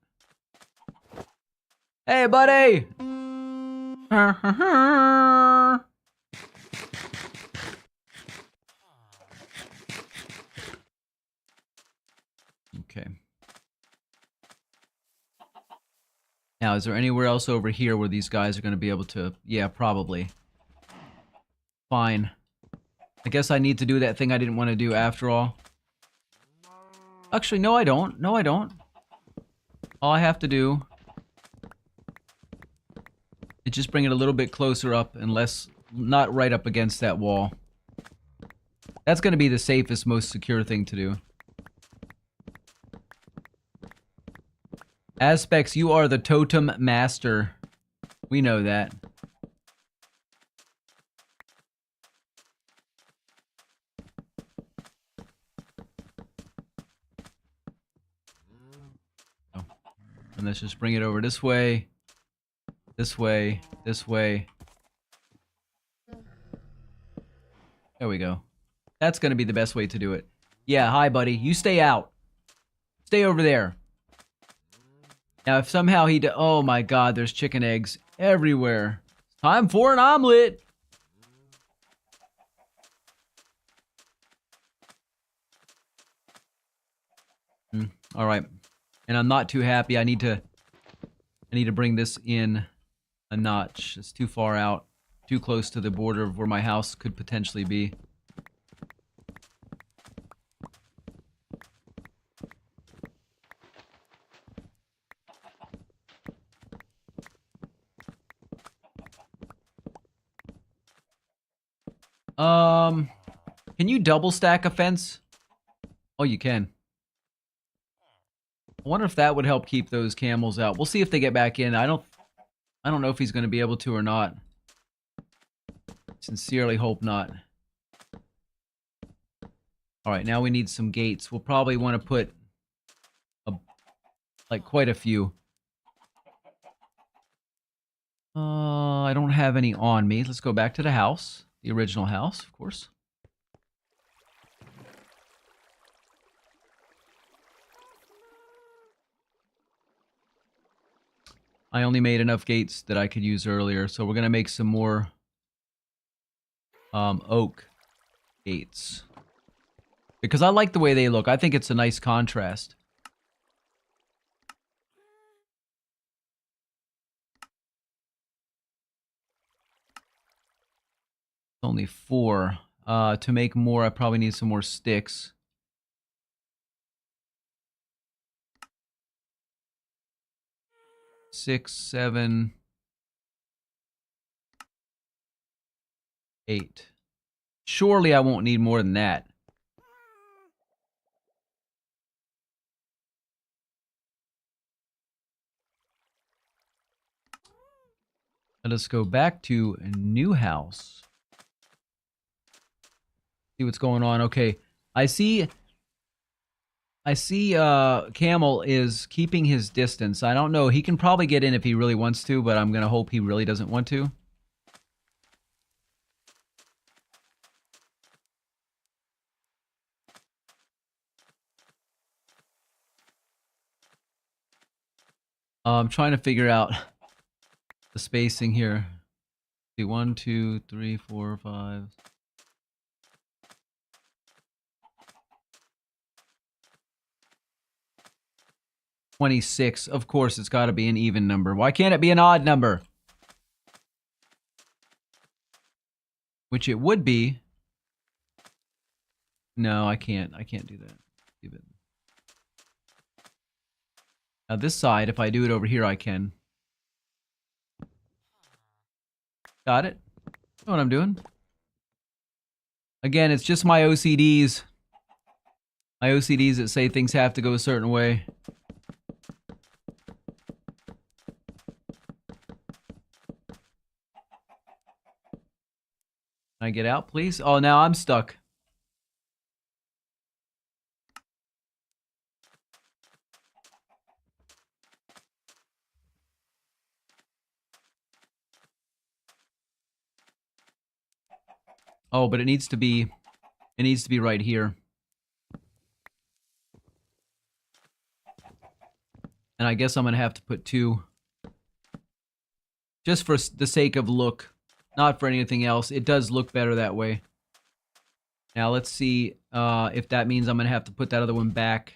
Hey, buddy! Okay. Now, is there anywhere else over here where these guys are going to be able to... Yeah, probably. Fine. I guess I need to do that thing I didn't want to do after all. Actually, no, I don't. No, I don't. All I have to do is just bring it a little bit closer up and less... Not right up against that wall. That's going to be the safest, most secure thing to do. Aspects, you are the totem master. We know that. Oh. And let's just bring it over this way. This way. This way. There we go. That's going to be the best way to do it. Yeah, hi, buddy. You stay out. Stay over there. Now, if somehow he... Oh, my God. There's chicken eggs everywhere. Time for an omelet. All right. And I'm not too happy. I need to bring this in a notch. It's too far out. Too close to the border of where my house could potentially be. Can you double stack a fence? Oh, you can. I wonder if that would help keep those camels out. We'll see if they get back in. I don't know if he's going to be able to or not. Sincerely hope not. All right, now we need some gates. We'll probably want to put like quite a few. I don't have any on me. Let's go back to the house. The original house, of course. I only made enough gates that I could use earlier, so we're going to make some more oak gates. Because I like the way they look. I think it's a nice contrast. Only 4. To make more, I probably need some more sticks. Six, 7, 8. Surely I won't need more than that. Let us go back to a new house. See what's going on. Okay, I see Camel is keeping his distance. I don't know. He can probably get in if he really wants to, but I'm going to hope he really doesn't want to. I'm trying to figure out the spacing here. See, 1, 2, 3, 4, 5... 26. Of course, it's got to be an even number. Why can't it be an odd number? Which it would be. No, I can't. I can't do that. Leave it. Now this side, if I do it over here, I can. Got it. Know what I'm doing. Again, it's just my OCDs. My OCDs that say things have to go a certain way. Can I get out, please? Oh, now I'm stuck. Oh, but it needs to be right here. And I guess I'm going to have to put 2. Just for the sake of look. Not for anything else. It does look better that way. Now let's see if that means I'm going to have to put that other one back.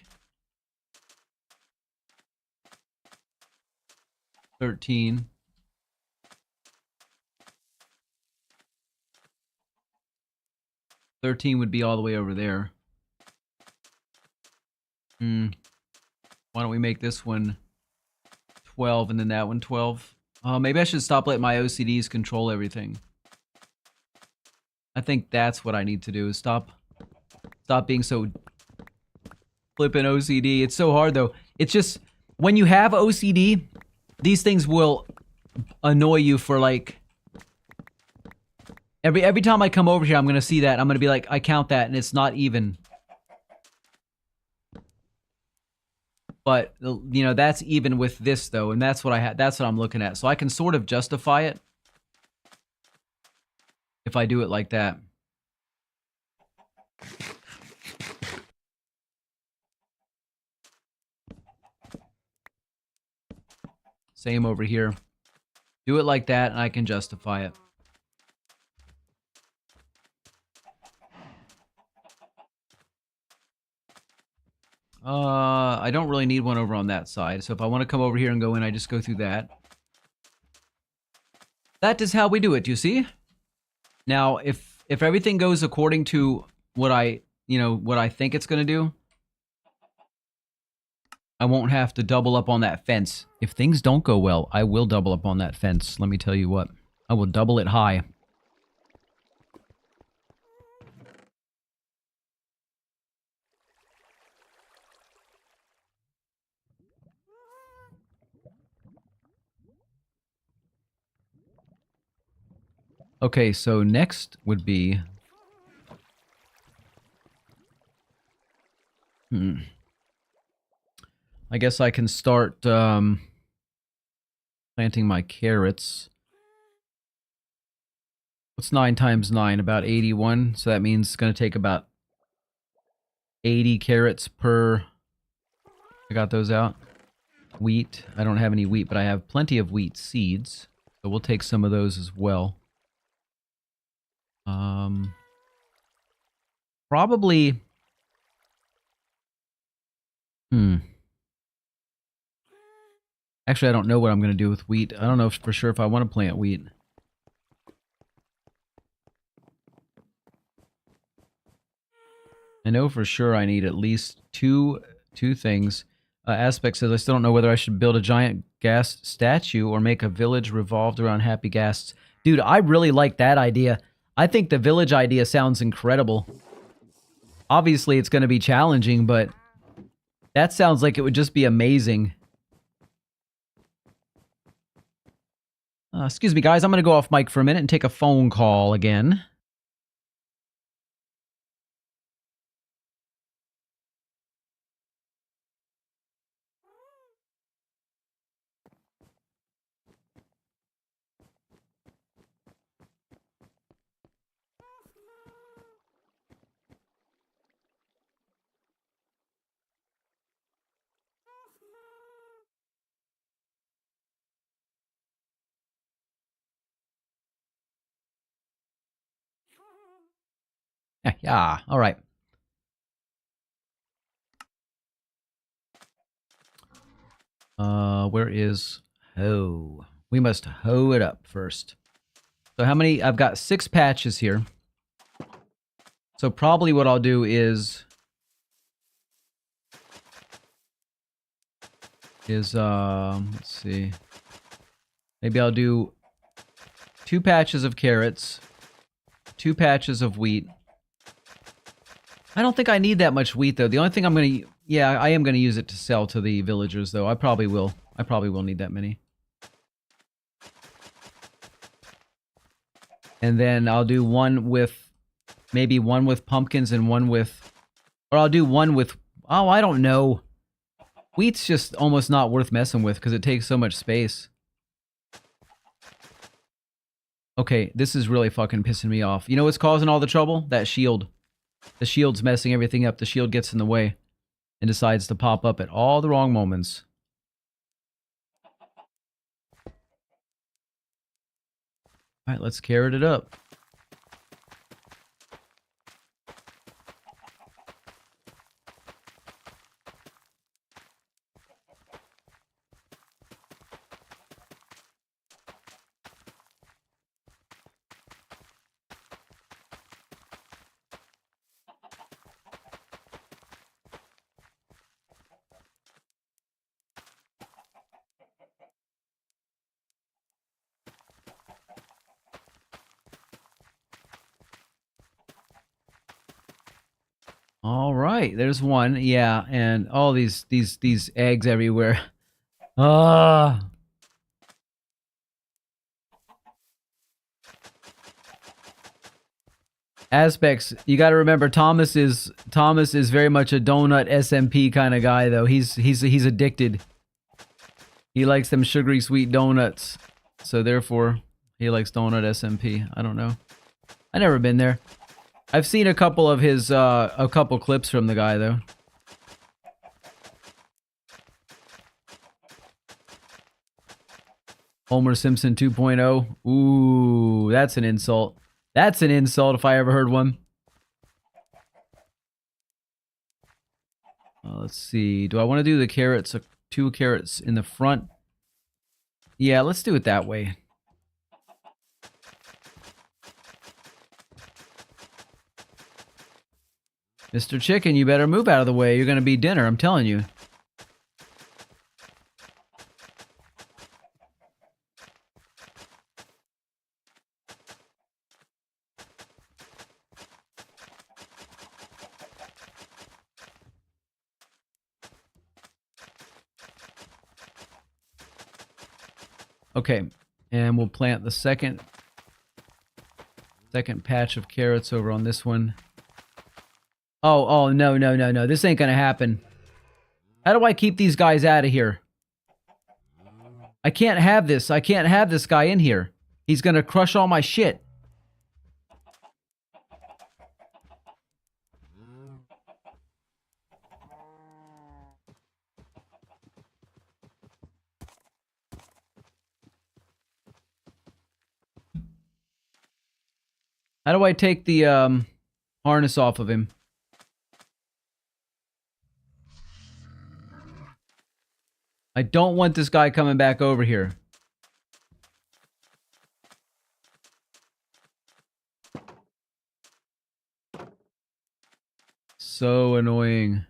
13. $13 would be all the way over there. Why don't we make this one 12 and then that one 12? Maybe I should stop letting my OCDs control everything. I think that's what I need to do, is stop being so flippin' OCD. It's so hard though. It's just, when you have OCD, these things will annoy you for like, every time I come over here, I'm gonna see that, I'm gonna be like, I count that and it's not even. But, you know, that's even with this though, and that's what that's what I'm looking at. So I can sort of justify it if I do it like that. Same over here. Do it like that and I can justify it. I don't really need one over on that side. So if I want to come over here and go in, I just go through that. That is how we do it, you see? Now, if everything goes according to what I think it's going to do, I won't have to double up on that fence. If things don't go well, I will double up on that fence. Let me tell you what. I will double it high. Okay, so next would be... I guess I can start planting my carrots. What's 9 times 9? About 81. So that means it's going to take about 80 carrots per... I got those out. Wheat. I don't have any wheat, but I have plenty of wheat seeds. So we'll take some of those as well. Probably... Actually, I don't know what I'm going to do with wheat. I don't know for sure if I want to plant wheat. I know for sure I need at least two things. Aspect says, I still don't know whether I should build a giant gas statue or make a village revolved around happy ghasts. Dude, I really like that idea. I think the village idea sounds incredible. Obviously, it's going to be challenging, but that sounds like it would just be amazing. Excuse me, guys. I'm going to go off mic for a minute and take a phone call again. Yeah, all right. Where is hoe? We must hoe it up first. So how many? I've got 6 patches here. So probably what I'll do is let's see. Maybe I'll do 2 patches of carrots, 2 patches of wheat. I don't think I need that much wheat though. The only thing I'm going to, yeah, I am going to use it to sell to the villagers though. I probably will need that many. And then I'll do one with, maybe one with pumpkins and one with, or I'll do one with, oh, I don't know. Wheat's just almost not worth messing with because it takes so much space. Okay, this is really fucking pissing me off. You know what's causing all the trouble? That shield. The shield's messing everything up. The shield gets in the way and decides to pop up at all the wrong moments. Alright, let's carrot it up. All right, there's one. Yeah, and all these eggs everywhere. Ah. Aspects, you got to remember Thomas is very much a donut SMP kind of guy though. He's addicted. He likes them sugary sweet donuts. So therefore, he likes donut SMP. I don't know. I never been there. I've seen a couple of his a couple clips from the guy though. Homer Simpson 2.0. Ooh, that's an insult. That's an insult if I ever heard one. Let's see. Do I want to do the carrots? 2 carrots in the front. Yeah, let's do it that way. Mr. Chicken, you better move out of the way. You're going to be dinner, I'm telling you. Okay, and we'll plant the second patch of carrots over on this one. Oh, no. This ain't gonna happen. How do I keep these guys out of here? I can't have this. I can't have this guy in here. He's gonna crush all my shit. How do I take the harness off of him? I don't want this guy coming back over here. So annoying.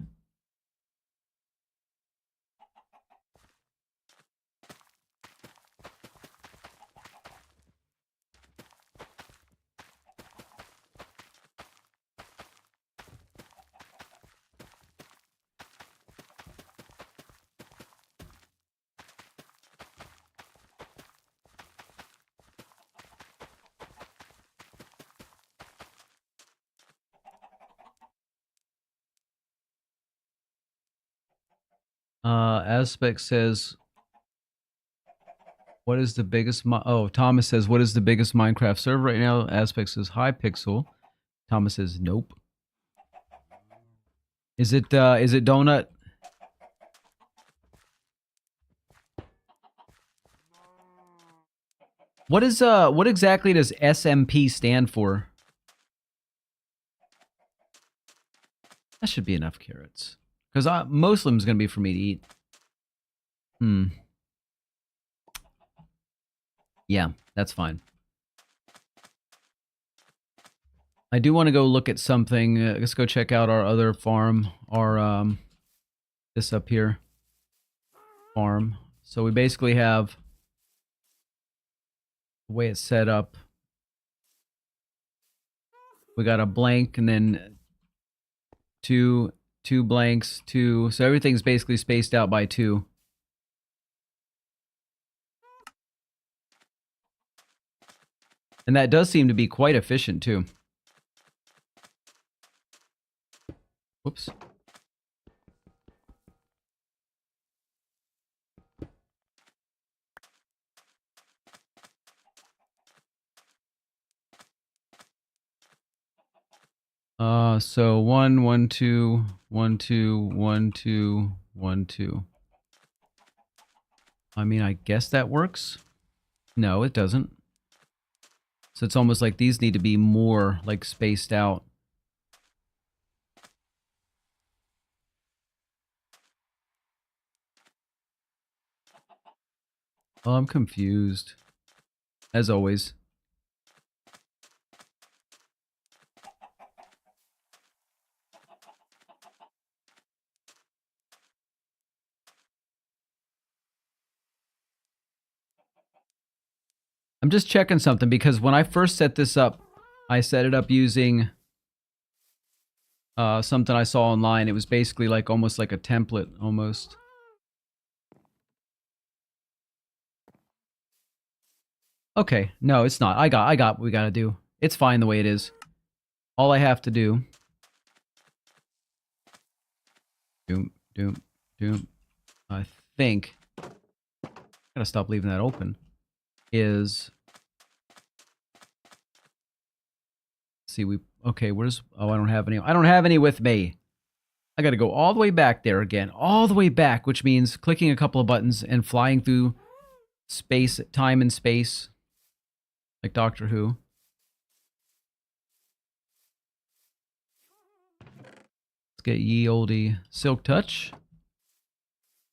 Aspect says, what is the biggest Thomas says, what is the biggest Minecraft server right now? Aspect says, Hypixel. Thomas says, nope. Is it Donut? What exactly does SMP stand for? That should be enough carrots. Because Muslim's gonna be for me to eat. Yeah, that's fine. I do want to go look at something. Let's go check out our other farm. Our, this up here. Farm. So we basically have the way it's set up. We got a blank and then two blanks, 2. So everything's basically spaced out by 2. And that does seem to be quite efficient too. Whoops. So 1, 1, 2, 1, 2, 1, 2, 1, 2. I mean, I guess that works. No, it doesn't. So it's almost like these need to be more like spaced out. Oh, I'm confused. As always. I'm just checking something because when I first set this up, I set it up using something I saw online. It was basically like almost like a template, almost. Okay, no, it's not. I got what we gotta do. It's fine the way it is. All I have to do. Doom, doom, doom. I think. Gotta stop leaving that open. Is. See, okay, where's. Oh, I don't have any. I don't have any with me. I gotta go all the way back there again. All the way back, which means clicking a couple of buttons and flying through space, time and space. Like Doctor Who. Let's get ye olde Silk Touch.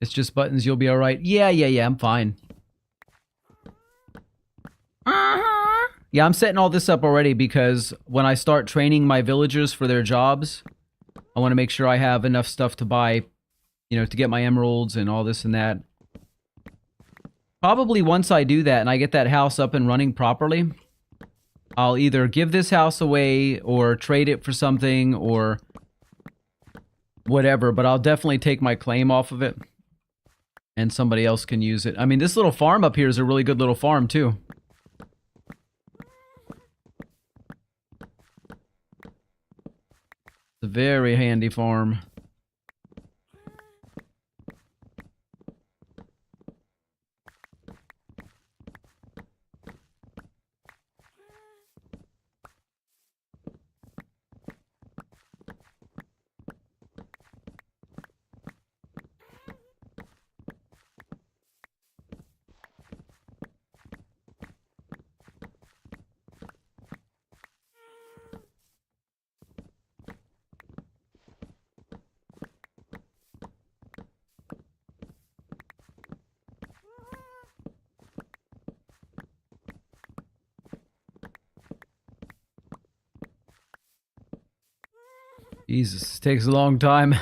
It's just buttons, you'll be alright. Yeah, I'm fine. Yeah, I'm setting all this up already because when I start training my villagers for their jobs, I want to make sure I have enough stuff to buy, you know, to get my emeralds and all this and that. Probably once I do that and I get that house up and running properly, I'll either give this house away or trade it for something or whatever, but I'll definitely take my claim off of it and somebody else can use it. I mean, this little farm up here is a really good little farm too. It's a very handy farm. Jesus, this takes a long time.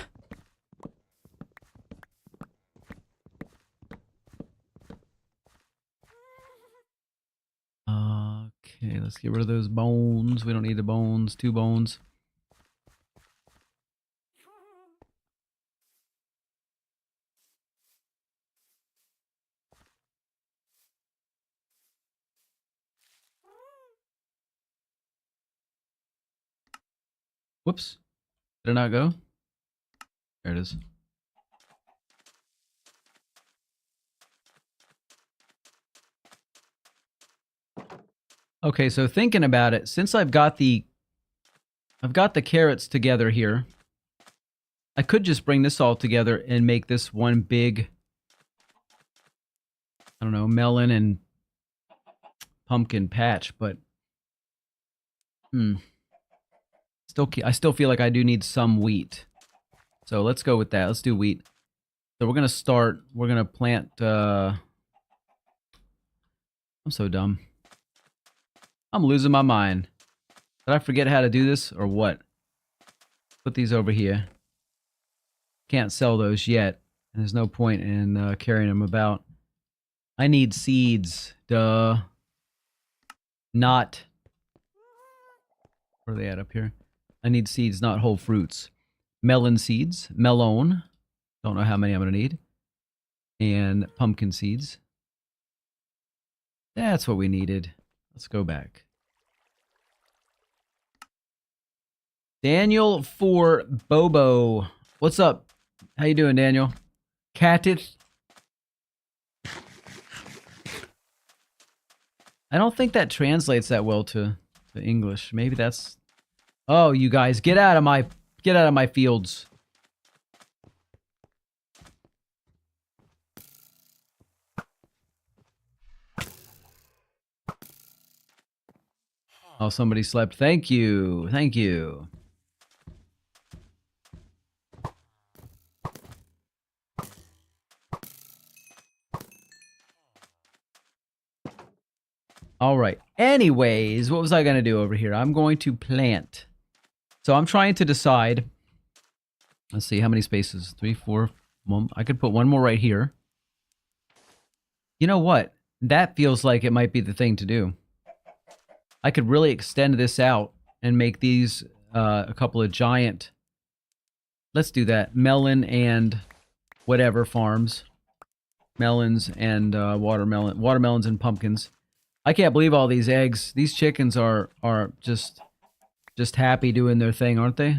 Okay, let's get rid of those bones. We don't need the bones. 2 bones. Whoops. Did it not go? There it is. Okay, so thinking about it, since I've got the carrots together here, I could just bring this all together and make this one big, I don't know, melon and pumpkin patch, but I still feel like I do need some wheat. So let's go with that. Let's do wheat. So we're gonna plant I'm so dumb. I'm losing my mind. Did I forget how to do this or what? Put these over here. Can't sell those yet. And there's no point in carrying them about. I need seeds. Duh. Not. Where are they at up here? I need seeds, not whole fruits. Melon seeds. Melon. Don't know how many I'm going to need. And pumpkin seeds. That's what we needed. Let's go back. Daniel for Bobo. What's up? How you doing, Daniel? Catith. I don't think that translates that well to English. Maybe that's... Oh, you guys, get out of my fields. Oh, somebody slept. Thank you. Thank you. All right. Anyways, what was I going to do over here? I'm going to plant. So I'm trying to decide. Let's see, how many spaces? 3, 4. One. I could put one more right here. You know what? That feels like it might be the thing to do. I could really extend this out and make these a couple of giant... Let's do that. Melon and whatever farms. Melons and watermelons and pumpkins. I can't believe all these eggs. These chickens are just happy doing their thing, aren't they?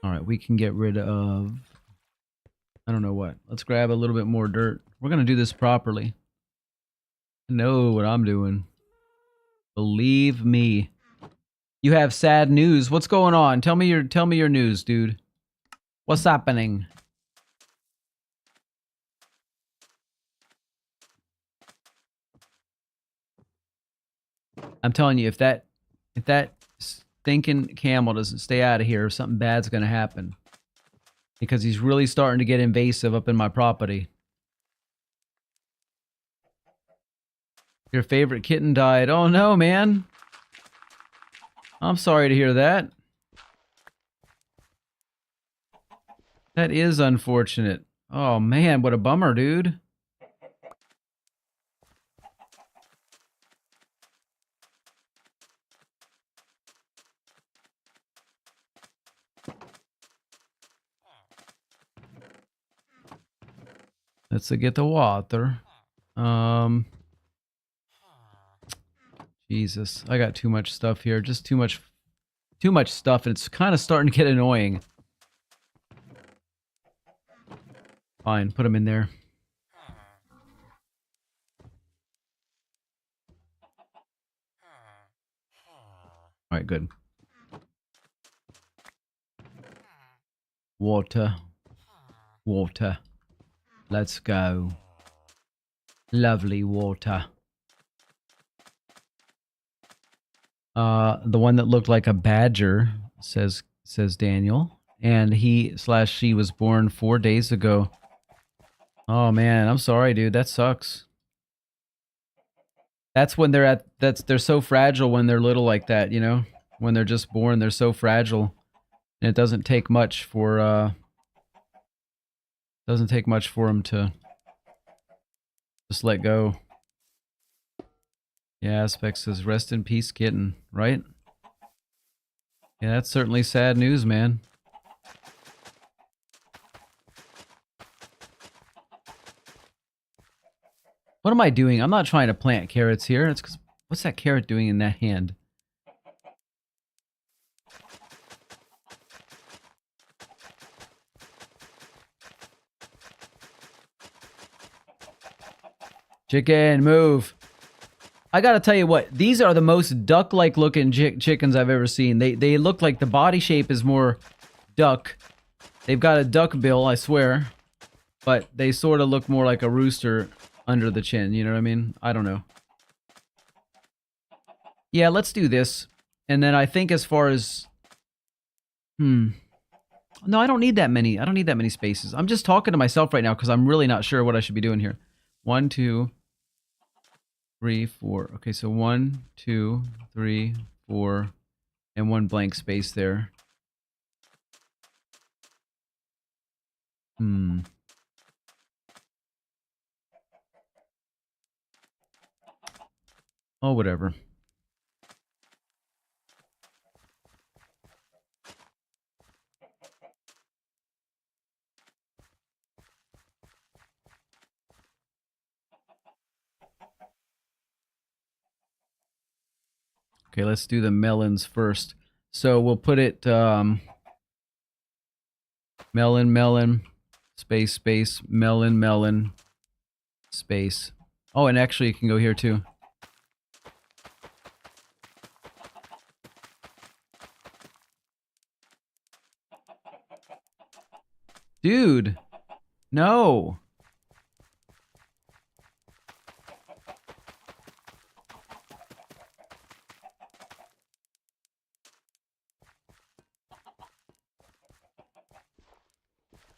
All right, we can get rid of... I don't know what. Let's grab a little bit more dirt. We're going to do this properly. I know what I'm doing. Believe me. You have sad news. What's going on? Tell me your news, dude. What's happening? I'm telling you, if that stinking camel doesn't stay out of here, something bad's gonna happen. Because he's really starting to get invasive up in my property. Your favorite kitten died. Oh no, man. I'm sorry to hear that. That is unfortunate. Oh man, what a bummer, dude. Let's get the water. Jesus, I got too much stuff here. Just too much stuff, and it's kind of starting to get annoying. Fine, put them in there. All right, good. Water. Water. Let's go. Lovely water. The one that looked like a badger, says Daniel. And he/she was born 4 days ago. Oh man, I'm sorry, dude. That sucks. That's when they're so fragile when they're little like that, you know? When they're just born, they're so fragile. And it doesn't take much for them to just let go. Yeah, Aspect says, rest in peace, kitten, right? Yeah, that's certainly sad news, man. What am I doing? I'm not trying to plant carrots here. It's 'cause, what's that carrot doing in that hand? Chicken, move. I gotta tell you what, these are the most duck-like looking chickens I've ever seen. They look like the body shape is more duck. They've got a duck bill, I swear. But they sort of look more like a rooster under the chin, you know what I mean? I don't know. Yeah, let's do this. And then I think as far as... No, I don't need that many. I don't need that many spaces. I'm just talking to myself right now because I'm really not sure what I should be doing here. 1, 2... 3, 4. Okay, so 1, 2, 3, 4, and 1 blank space there. Oh, whatever. Okay, let's do the melons first. So we'll put it melon, melon, space, space, melon, melon, space. Oh, and actually it can go here too. Dude, no.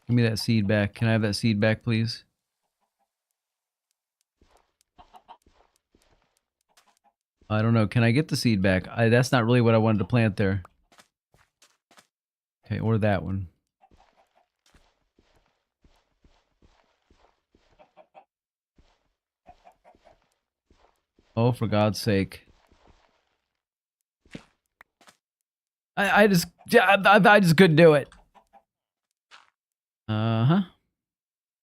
Give me that seed back. Can I have that seed back, please? I don't know. Can I get the seed back? That's not really what I wanted to plant there. Okay, or that one. Oh, for God's sake. I just couldn't do it. Uh-huh.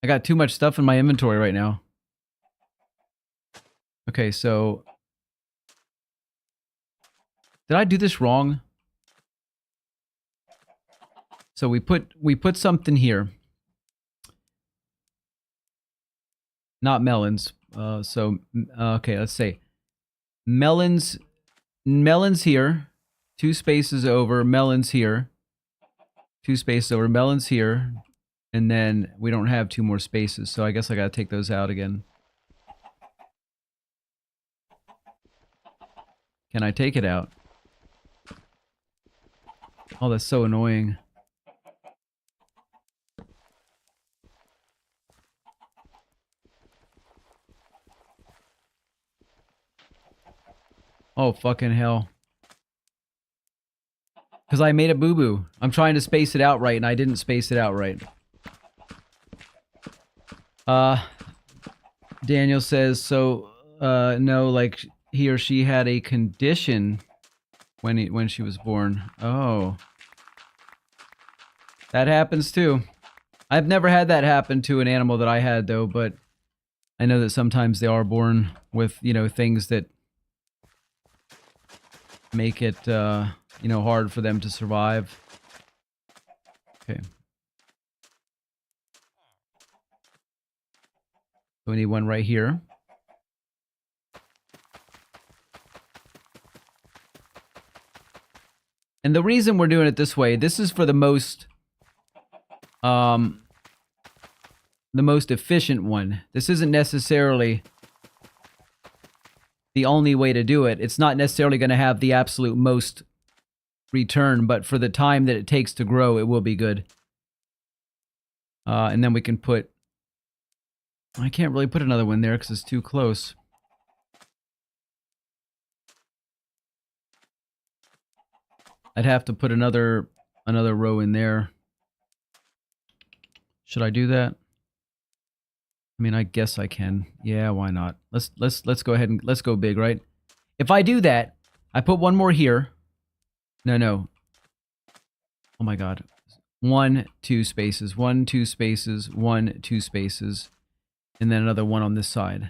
I got too much stuff in my inventory right now. Okay, so did I do this wrong? So we put something here. Not melons. Okay, let's say melons here, 2 spaces over, melons here, 2 spaces over, melons here, and then we don't have 2 more spaces, so I guess I gotta take those out again. Can I take it out? Oh, that's so annoying. Oh, fucking hell. Because I made a boo-boo. I'm trying to space it out right, and I didn't space it out right. Daniel says, so, no, like, he or she had a condition when she was born. Oh. That happens, too. I've never had that happen to an animal that I had, though, but I know that sometimes they are born with, you know, things that make it, you know, hard for them to survive. Okay. So we need one right here. And the reason we're doing it this way, this is for the most efficient one. This isn't necessarily the only way to do it. It's not necessarily going to have the absolute most return, but for the time that it takes to grow, it will be good. And then we can put... I can't really put another one there because it's too close. I'd have to put another row in there. Should I do that? I mean, I guess I can. Yeah, why not? Let's go ahead and let's go big, right? If I do that, I put one more here. No. Oh my God. 1, 2 spaces. 1, 2 spaces. 1, 2 spaces. And then another one on this side.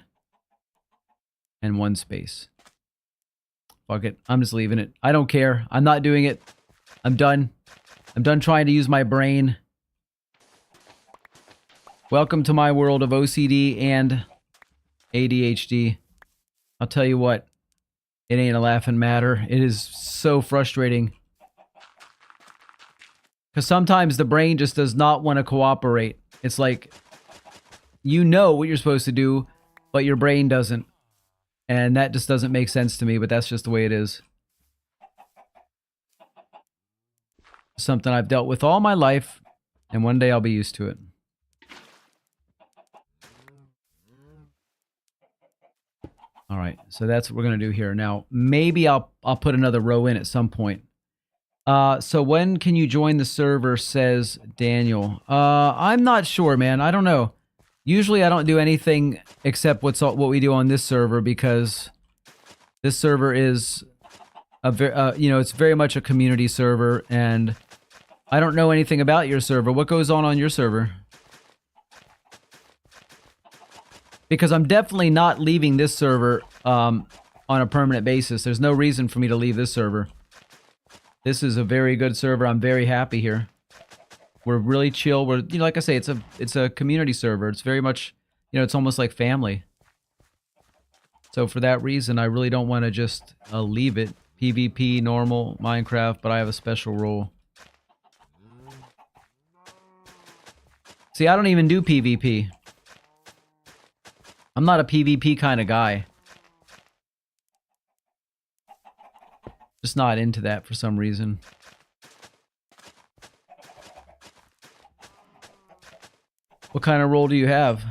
And 1 space. Fuck it. I'm just leaving it. I don't care. I'm not doing it. I'm done. I'm done trying to use my brain. Welcome to my world of OCD and ADHD. I'll tell you what. It ain't a laughing matter. It is so frustrating. Because sometimes the brain just does not want to cooperate. It's like, you know what you're supposed to do, but your brain doesn't. And that just doesn't make sense to me, but that's just the way it is. Something I've dealt with all my life, and one day I'll be used to it. All right, so that's what we're gonna do here. Now, maybe I'll put another row in at some point. So when can you join the server, says Daniel. I'm not sure, man. I don't know. Usually I don't do anything except what we do on this server, because this server is you know, it's very much a community server, and I don't know anything about your server. What goes on your server? Because I'm definitely not leaving this server on a permanent basis. There's no reason for me to leave this server. This is a very good server. I'm very happy here. We're really chill. We're, you know, like I say, it's a community server. It's very much, you know, it's almost like family. So for that reason, I really don't want to just leave it. PvP, normal, Minecraft, but I have a special rule. See, I don't even do PvP. I'm not a PvP kind of guy. Just not into that for some reason. What kind of role do you have?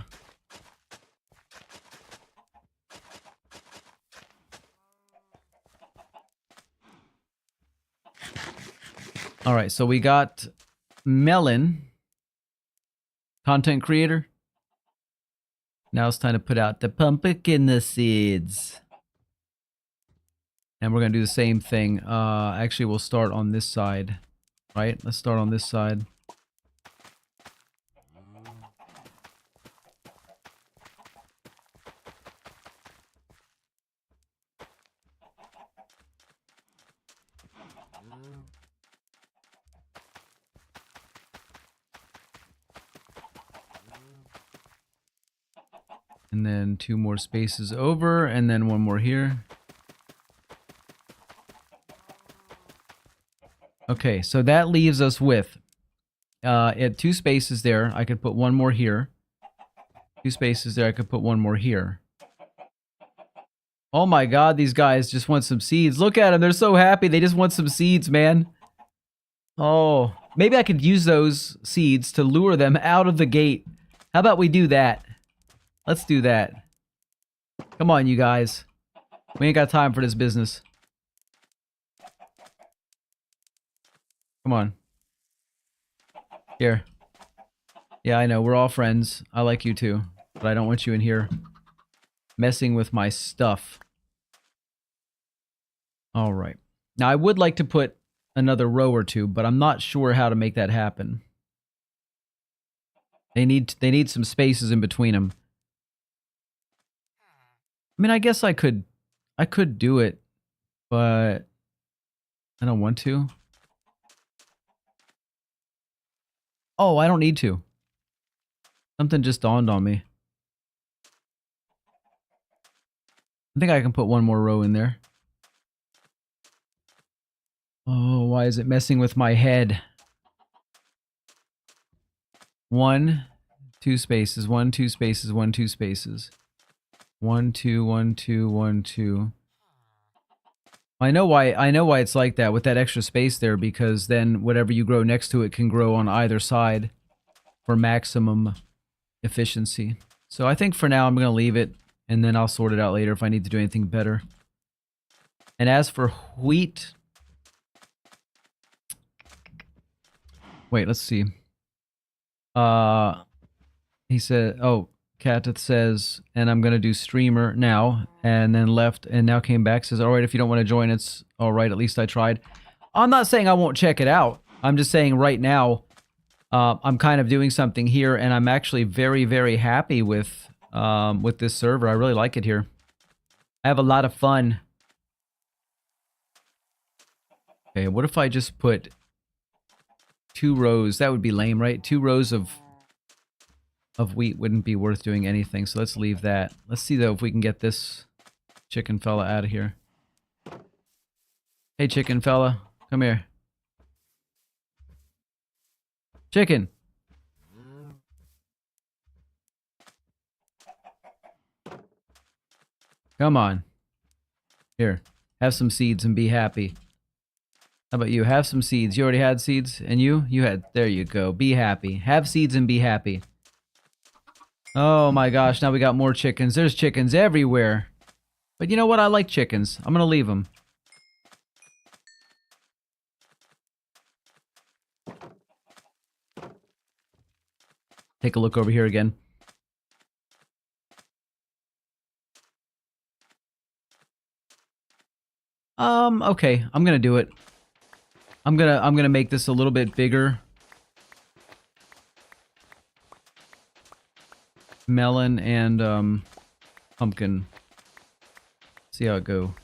Alright, so we got Melon. Content creator. Now it's time to put out the pumpkin seeds. And we're going to do the same thing. Actually, we'll start on this side. Right? Let's start on this side. And then 2 more spaces over, and then 1 more here. Okay, so that leaves us with at 2 spaces there. I could put 1 more here. 2 spaces there. I could put 1 more here. Oh my god, these guys just want some seeds. Look at them. They're so happy. They just want some seeds, man. Oh, maybe I could use those seeds to lure them out of the gate. How about we do that? Let's do that. Come on, you guys. We ain't got time for this business. Come on. Here. Yeah, I know. We're all friends. I like you too. But I don't want you in here messing with my stuff. Alright. Now, I would like to put another row or 2, but I'm not sure how to make that happen. They need some spaces in between them. I mean, I guess I could do it, but I don't want to. Oh, I don't need to. Something just dawned on me. I think I can put 1 more row in there. Oh, why is it messing with my head? 1, 2 spaces, 1, 2 spaces, 1, 2 spaces. 1, 2, 1, 2, 1, 2. I know why it's like that with that extra space there, because then whatever you grow next to it can grow on either side for maximum efficiency. So I think for now I'm going to leave it, and then I'll sort it out later if I need to do anything better. And as for wheat... Wait, let's see. He said, oh, Katith says, and I'm going to do streamer now, and then left, and now came back, says, alright, if you don't want to join, it's alright, at least I tried. I'm not saying I won't check it out. I'm just saying right now, I'm kind of doing something here, and I'm actually very, very happy with this server. I really like it here. I have a lot of fun. Okay, what if I just put 2 rows? That would be lame, right? 2 rows of wheat wouldn't be worth doing anything, so let's leave that. Let's see, though, if we can get this chicken fella out of here. Hey, chicken fella. Come here. Chicken! Come on. Here. Have some seeds and be happy. How about you? Have some seeds. You already had seeds? And you? You had... There you go. Be happy. Have seeds and be happy. Oh my gosh, now we got more chickens. There's chickens everywhere. But you know what? I like chickens. I'm gonna leave them. Take a look over here again. Okay. I'm gonna do it. I'm gonna make this a little bit bigger. Melon and pumpkin. See how it go.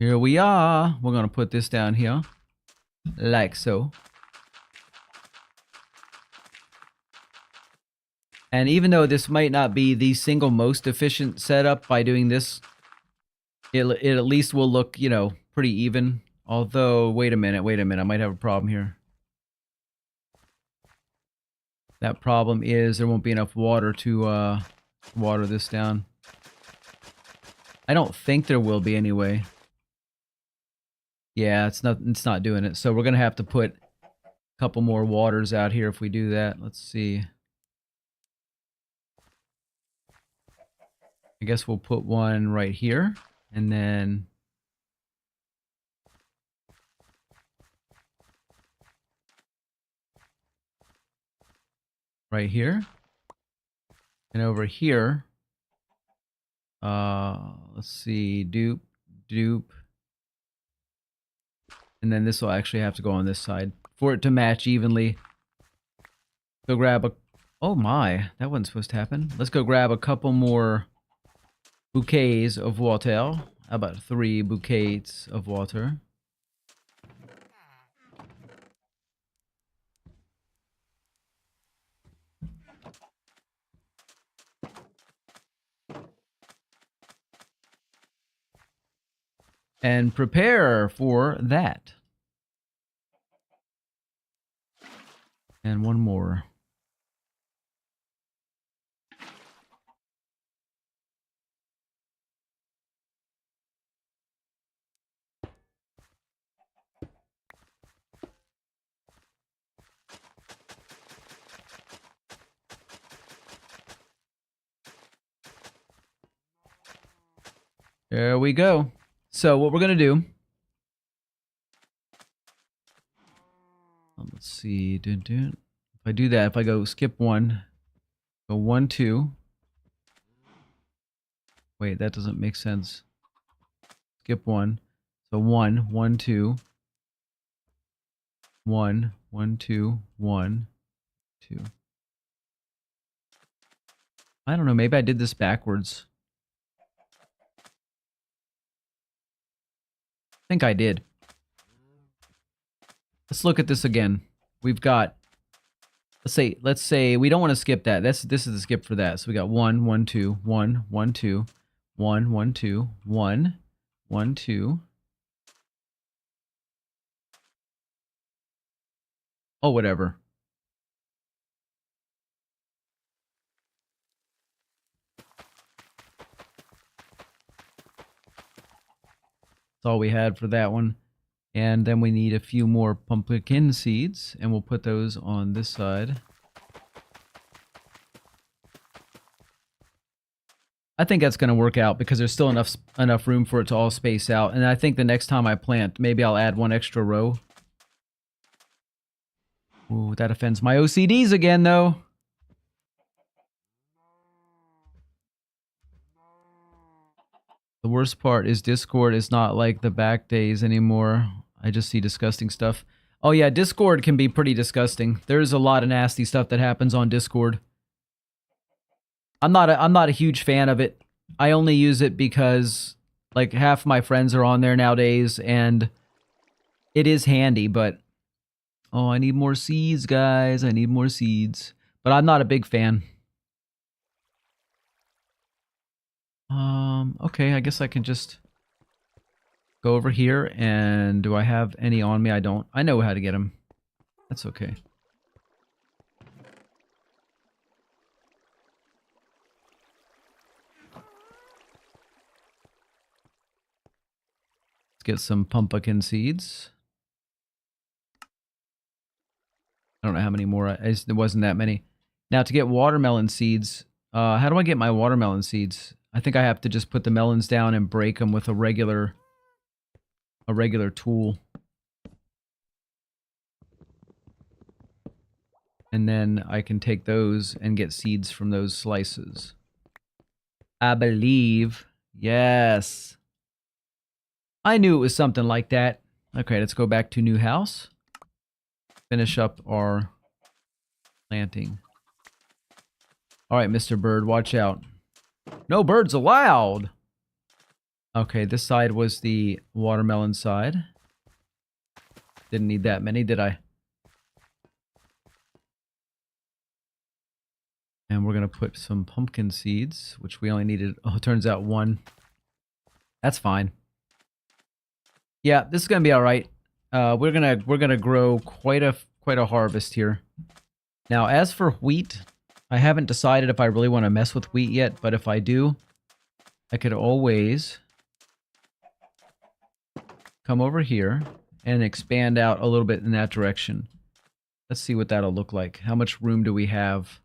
Here we are. We're gonna put this down here, like so. And even though this might not be the single most efficient setup by doing this, it at least will look, you know, pretty even. Although, wait a minute, I might have a problem here. That problem is there won't be enough water to water this down. I don't think there will be anyway. Yeah, it's not doing it. So we're gonna have to put a couple more waters out here if we do that. Let's see. I guess we'll put one right here, and then right here, and over here. Let's see, dupe, and then this will actually have to go on this side for it to match evenly. Go grab a. Oh my, that wasn't supposed to happen. Let's go grab a couple more bouquets of water. How about 3 bouquets of water? And prepare for that. And one more. There we go. So what we're going to do, let's see, if I do that, if I go skip 1, go 1, 2, wait, that doesn't make sense. Skip 1, so 1, 1, 2, 1, 1, 2, 1, 2. I don't know, maybe I did this backwards. I think I did. Let's look at this again. We've got, let's say we don't want to skip that. This is the skip for that. So we got 1, 1, 2, 1, 1, 2, 1, 1, 2, 1, 1, 2. Oh, whatever. That's all we had for that one. And then we need a few more pumpkin seeds, and we'll put those on this side. I think that's going to work out because there's still enough room for it to all space out. And I think the next time I plant, maybe I'll add 1 extra row. Ooh, that offends my OCDs again, though. The worst part is Discord is not like the back days anymore. I just see disgusting stuff. Oh yeah, Discord can be pretty disgusting. There's a lot of nasty stuff that happens on Discord. I'm not a huge fan of it. I only use it because like half my friends are on there nowadays and it is handy, but oh, I need more seeds, guys. I need more seeds. But I'm not a big fan. Okay, I guess I can just go over here, and do I have any on me? I don't. I know how to get them. That's okay. Let's get some pumpkin seeds. I don't know how many more. There wasn't that many. Now, to get watermelon seeds, how do I get my watermelon seeds? I think I have to just put the melons down and break them with a regular tool. And then I can take those and get seeds from those slices. I believe. Yes. I knew it was something like that. Okay, let's go back to new house. Finish up our planting. All right, Mr. Bird, watch out. No birds allowed. Okay, this side was the watermelon side. Didn't need that many, did I? And we're going to put some pumpkin seeds, which we only needed, oh, it turns out 1. That's fine. Yeah, this is going to be all right. We're going to grow quite a harvest here. Now, as for wheat, I haven't decided if I really want to mess with wheat yet, but if I do, I could always come over here and expand out a little bit in that direction. Let's see what that'll look like. How much room do we have?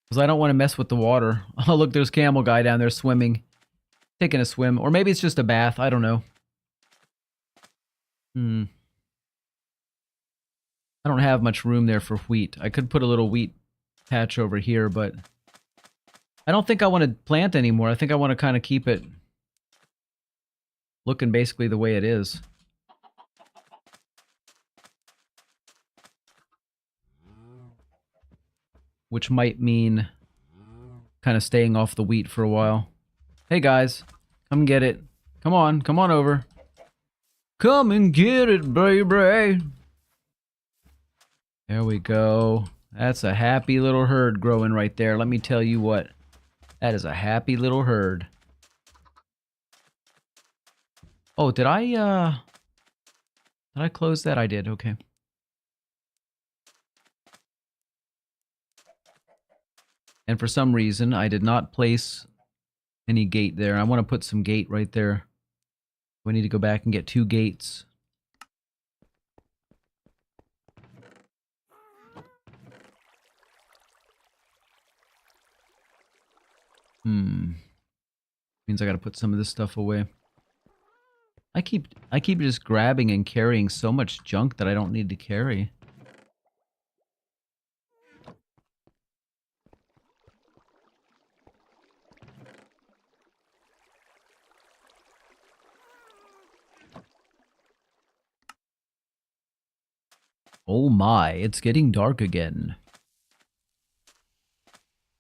Because I don't want to mess with the water. Oh, look, there's Camel Guy down there swimming. Taking a swim. Or maybe it's just a bath. I don't know. I don't have much room there for wheat. I could put a little wheat patch over here, but I don't think I want to plant anymore. I think I want to kind of keep it looking basically the way it is. Which might mean kind of staying off the wheat for a while. Hey guys, come get it. Come on over. Come and get it, baby. There we go. That's a happy little herd growing right there. Let me tell you what. That is a happy little herd. Oh, did I close that? I did, okay. And for some reason, I did not place any gate there. I want to put some gate right there. We need to go back and get 2 gates. Means I gotta put some of this stuff away. I keep just grabbing and carrying so much junk that I don't need to carry. Oh my, it's getting dark again.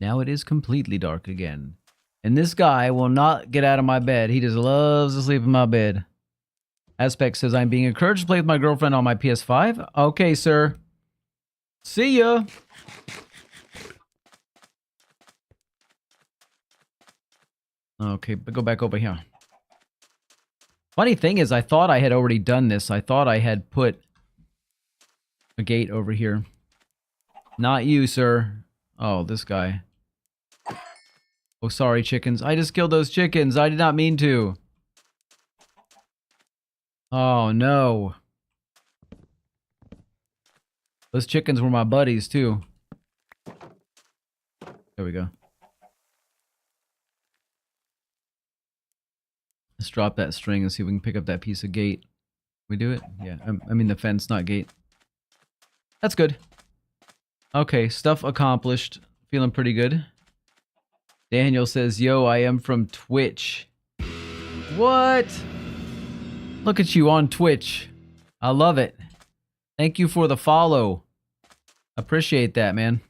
Now it is completely dark again. And this guy will not get out of my bed. He just loves to sleep in my bed. Aspect says, I'm being encouraged to play with my girlfriend on my PS5. Okay, sir. See ya. Okay, but go back over here. Funny thing is, I thought I had already done this. I thought I had put a gate over here. Not you, sir. Oh, this guy. Oh, sorry, chickens. I just killed those chickens. I did not mean to. Oh, no. Those chickens were my buddies, too. There we go. Let's drop that string and see if we can pick up that piece of gate. We do it? Yeah, I mean the fence, not gate. That's good. Okay, stuff accomplished. Feeling pretty good. Daniel says, yo, I am from Twitch. What? Look at you on Twitch. I love it. Thank you for the follow. Appreciate that, man.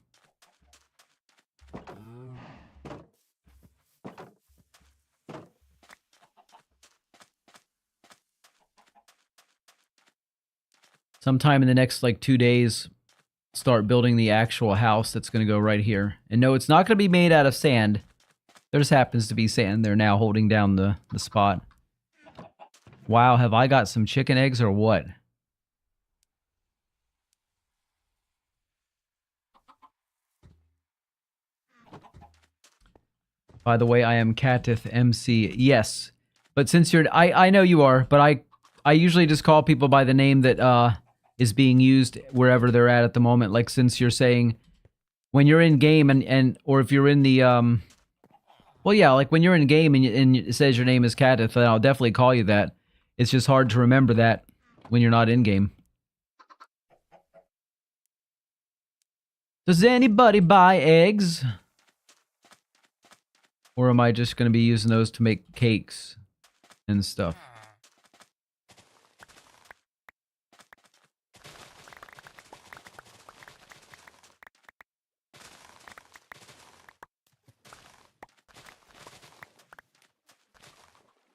Sometime in the next, like, 2 days, start building the actual house that's going to go right here. And no, it's not going to be made out of sand. There just happens to be sand there now holding down the spot. Wow, have I got some chicken eggs or what? By the way, I am Catith MC. Yes. But since you're... I know you are, but I usually just call people by the name that is being used wherever they're at the moment. Like, since you're saying... When you're in game and or if you're in the... Well, yeah, like when you're in game and it says your name is Catith, then I'll definitely call you that. It's just hard to remember that when you're not in game. Does anybody buy eggs? Or am I just going to be using those to make cakes and stuff?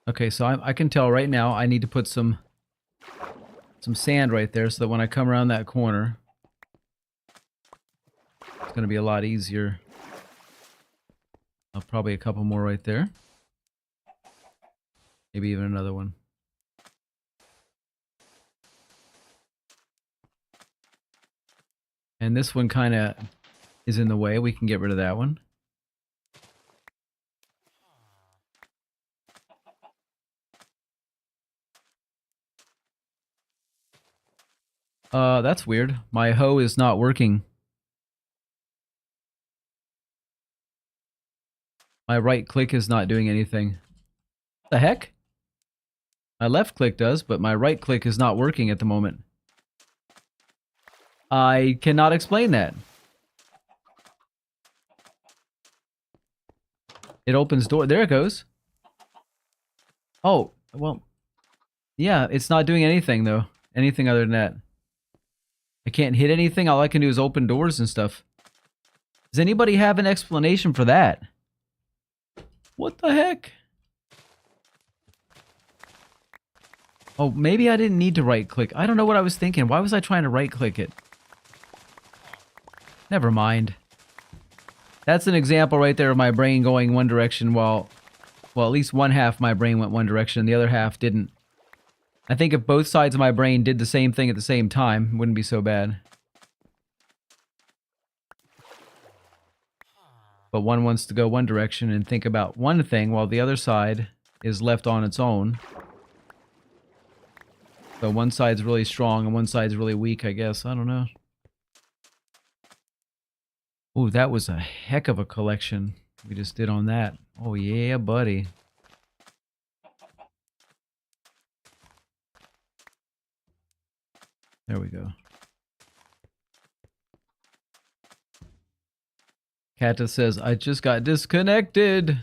Okay, so I can tell right now I need to put some sand right there so that when I come around that corner, it's going to be a lot easier. Probably a couple more right there. Maybe even another one. And this one kind of is in the way. We can get rid of that one. That's weird. My hoe is not working. My right click is not doing anything. What the heck? My left click does, but my right click is not working at the moment. I cannot explain that. It opens door. There it goes. Oh, well. Yeah, it's not doing anything, though. Anything other than that. I can't hit anything. All I can do is open doors and stuff. Does anybody have an explanation for that? What the heck? Oh, maybe I didn't need to right-click. I don't know what I was thinking. Why was I trying to right-click it? Never mind. That's an example right there of my brain going one direction while at least one half of my brain went one direction and the other half didn't. I think if both sides of my brain did the same thing at the same time, it wouldn't be so bad. But one wants to go one direction and think about one thing while the other side is left on its own. So one side's really strong and one side's really weak, I guess. I don't know. Ooh, that was a heck of a collection we just did on that. Oh yeah, buddy. There we go. Kata says, I just got disconnected.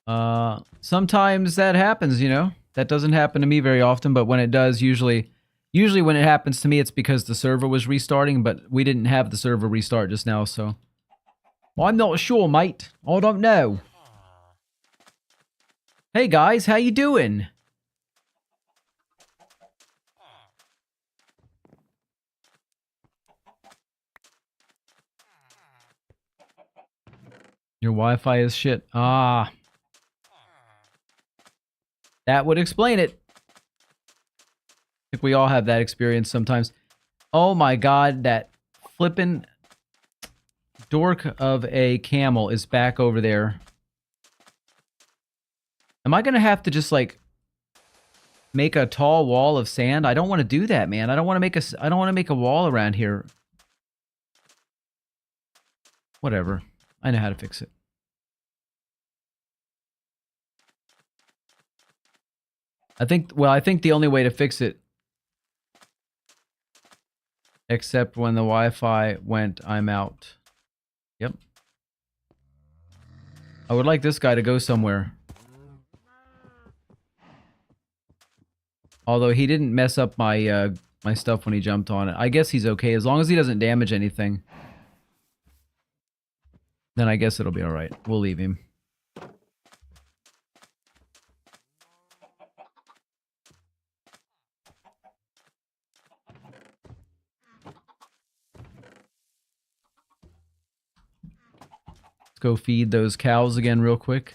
Sometimes that happens, you know. That doesn't happen to me very often, but when it does, usually when it happens to me, it's because the server was restarting, but we didn't have the server restart just now, so. Well, I'm not sure, mate. I don't know. Hey guys, how you doing? Your Wi-Fi is shit. Ah. That would explain it. I think we all have that experience sometimes. Oh my god, that flippin' dork of a camel is back over there. Am I gonna have to just like make a tall wall of sand? I don't want to do that, man. I don't want to make a wall around here. Whatever. I know how to fix it. I think the only way to fix it, except when the Wi-Fi went, I'm out. Yep. I would like this guy to go somewhere. Although he didn't mess up my my stuff when he jumped on it. I guess he's okay. As long as he doesn't damage anything, then I guess it'll be alright. We'll leave him. Let's go feed those cows again real quick.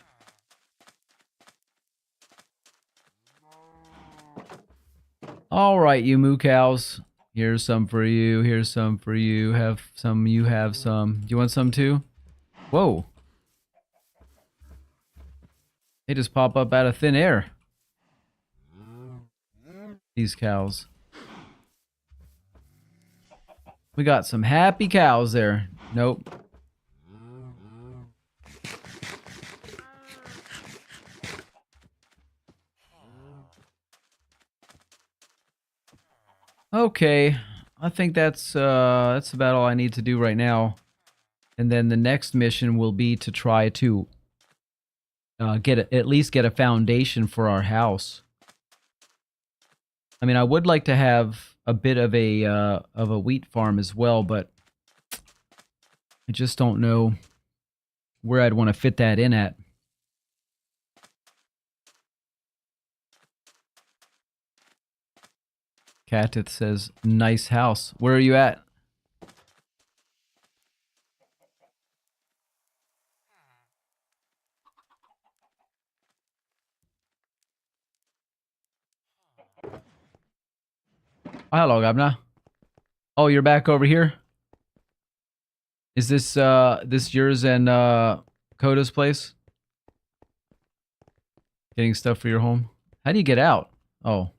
Alright, you moo cows. Here's some for you. Here's some for you. Have some. You have some. Do you want some too? Whoa. They just pop up out of thin air. These cows. We got some happy cows there. Nope. Okay, I think that's about all I need to do right now. And then the next mission will be to try to at least get a foundation for our house. I mean, I would like to have a bit of a wheat farm as well, but I just don't know where I'd want to fit that in at. Catith says, nice house. Where are you at? Hello, Gabna. Oh, you're back over here? Is this yours and Coda's place? Getting stuff for your home? How do you get out? Oh.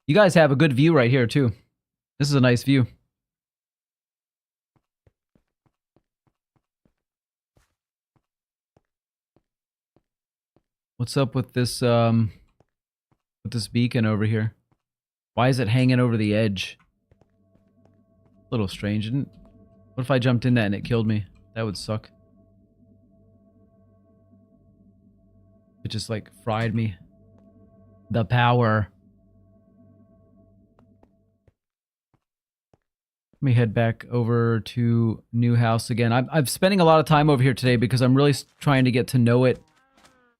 You guys have a good view right here, too. This is a nice view. What's up with this beacon over here? Why is it hanging over the edge? A little strange, isn't it? What if I jumped in that and it killed me? That would suck. It just like fried me. The power. Let me head back over to new house again. I'm spending a lot of time over here today because I'm really trying to get to know it.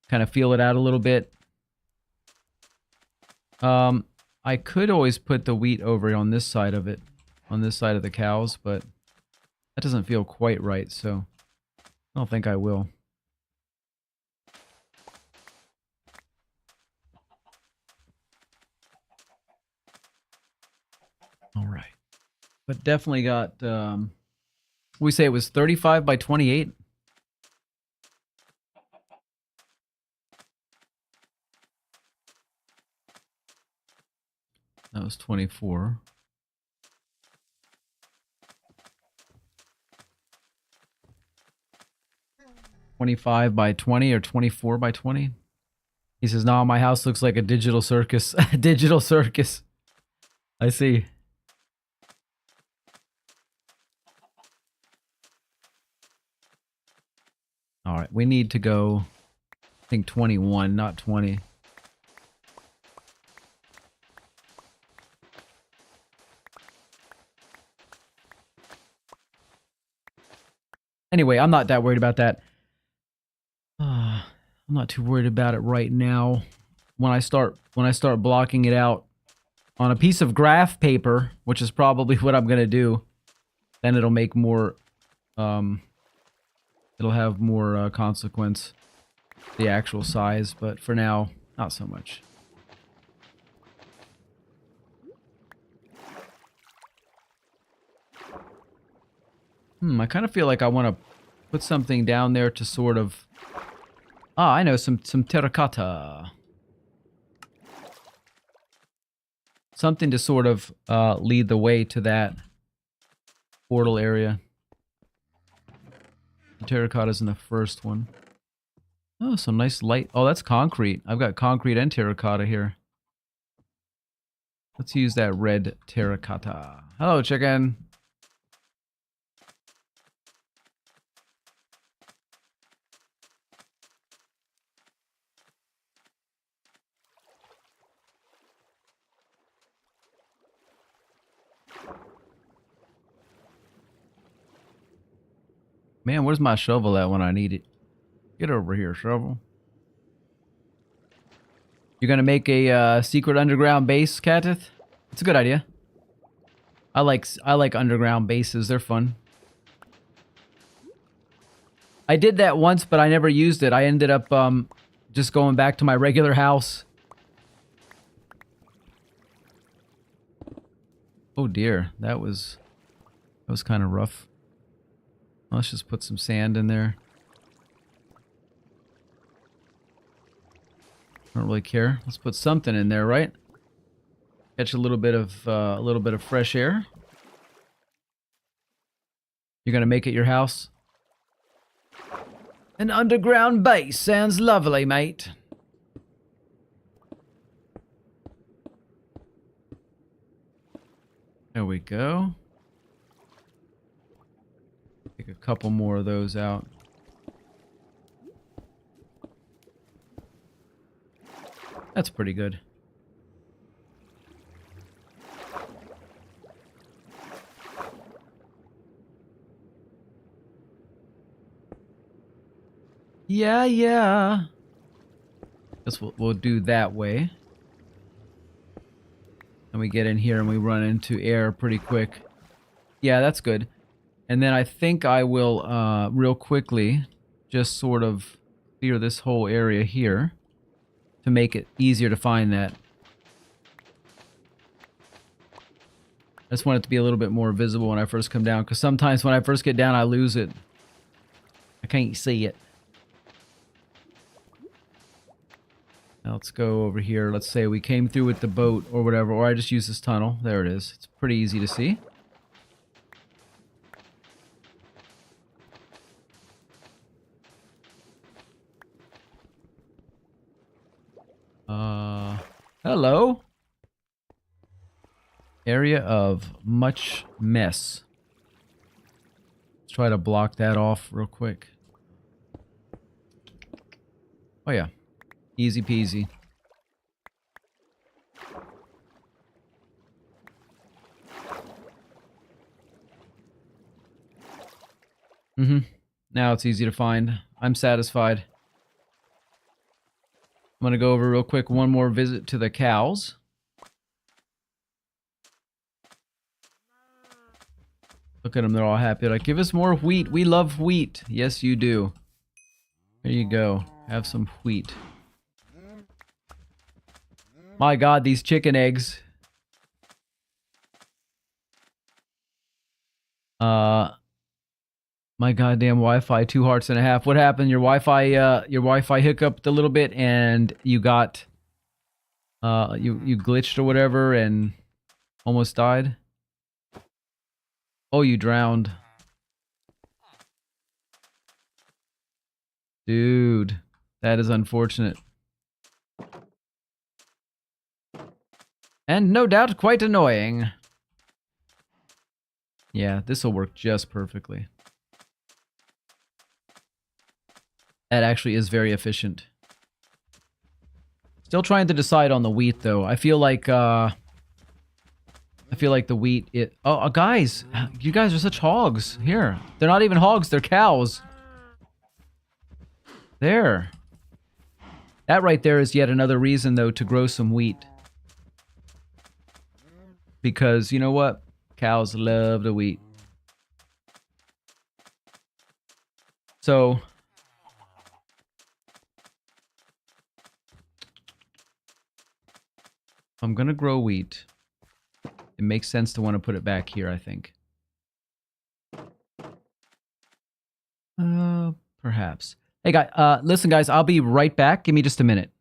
Kind of feel it out a little bit. I could always put the wheat over on this side of it. On this side of the cows, but that doesn't feel quite right, so I don't think I will. All right. But definitely got, we say it was 35 by 28. That was 24. 25 by 20 or 24 by 20. He says, "No, my house looks like a digital circus." Digital circus. I see. All right, we need to go, I think 21, not 20. Anyway, I'm not that worried about that. I'm not too worried about it right now. When I start blocking it out on a piece of graph paper, which is probably what I'm gonna do, then it'll make more. It'll have more consequence, the actual size. But for now, not so much. I kind of feel like I want to put something down there to sort of... Ah, I know, some terracotta. Something to sort of lead the way to that portal area. The terracotta's in the first one. Oh, some nice light. Oh, that's concrete. I've got concrete and terracotta here. Let's use that red terracotta. Hello, chicken. Man, where's my shovel at when I need it? Get over here, shovel. You're gonna make a secret underground base, Catith? It's a good idea. I like underground bases. They're fun. I did that once, but I never used it. I ended up just going back to my regular house. Oh dear, that was kind of rough. Let's just put some sand in there. I don't really care. Let's put something in there, right? Catch a little bit of fresh air. You're gonna make it your house? An underground base sounds lovely, mate. There we go. Take a couple more of those out. That's pretty good. Yeah. Guess we'll do that way. And we get in here and we run into air pretty quick. Yeah, that's good. And then I think I will, real quickly, just sort of clear this whole area here to make it easier to find that. I just want it to be a little bit more visible when I first come down, because sometimes when I first get down, I lose it. I can't see it. Now let's go over here. Let's say we came through with the boat or whatever, or I just use this tunnel. There it is. It's pretty easy to see. Hello. Area of much mess. Let's try to block that off real quick. Oh yeah. Easy peasy. Now it's easy to find. I'm satisfied. I'm gonna go over real quick. One more visit to the cows. Look at them, they're all happy. Like, give us more wheat. We love wheat. Yes, you do. There you go. Have some wheat. My god, these chicken eggs. My goddamn Wi-Fi, 2 hearts and a half. What happened? Your Wi-Fi hiccuped a little bit and you got, you glitched or whatever and almost died? Oh, you drowned. Dude, that is unfortunate. And no doubt quite annoying. Yeah, this will work just perfectly. That actually is very efficient. Still trying to decide on the wheat, though. I feel like the wheat... guys! You guys are such hogs. Here. They're not even hogs, they're cows. There. That right there is yet another reason, though, to grow some wheat. Because, you know what? Cows love the wheat. So... I'm gonna grow wheat. It makes sense to want to put it back here, I think. Perhaps. Hey, listen, guys, I'll be right back. Give me just a minute.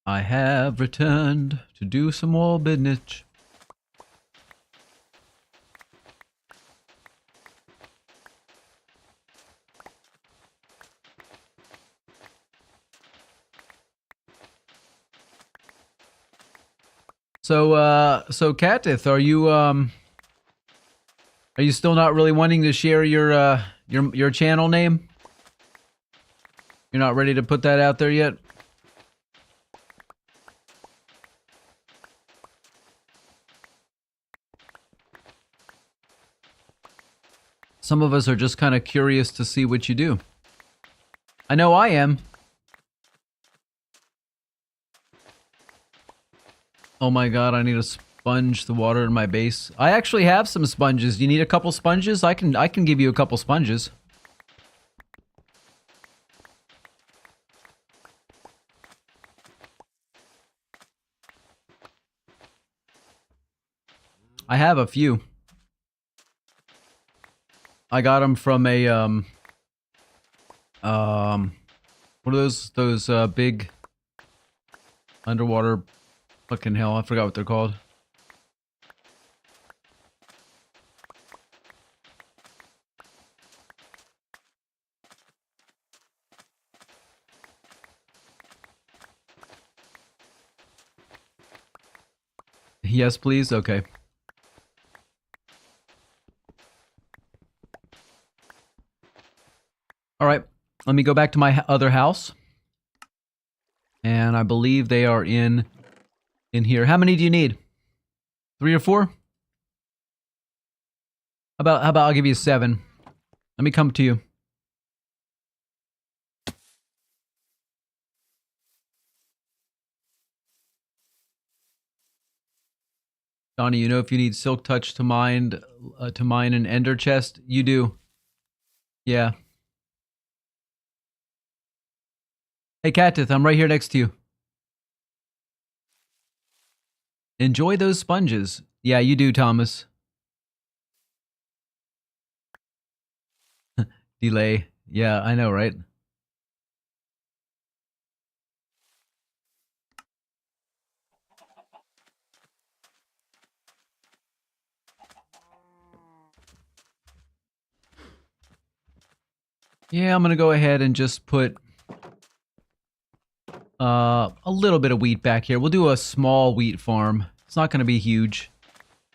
I have returned to do some more business. So Katith, are you still not really wanting to share your channel name? You're not ready to put that out there yet? Some of us are just kind of curious to see what you do. I know I am. Oh my god, I need to sponge the water in my base. I actually have some sponges. You need a couple sponges? I can give you a couple sponges. I have a few. I got them from a what are those big underwater, fucking hell, I forgot what they're called. Yes, please. Okay. All right, let me go back to my other house. And I believe they are in here. How many do you need? 3 or 4? How about I'll give you 7. Let me come to you. Donnie, you know if you need Silk Touch to mine an Ender chest? You do. Yeah. Hey, Katith, I'm right here next to you. Enjoy those sponges. Yeah, you do, Thomas. Delay. Yeah, I know, right? Yeah, I'm gonna go ahead and just put a little bit of wheat back here. We'll do a small wheat farm. It's not gonna be huge.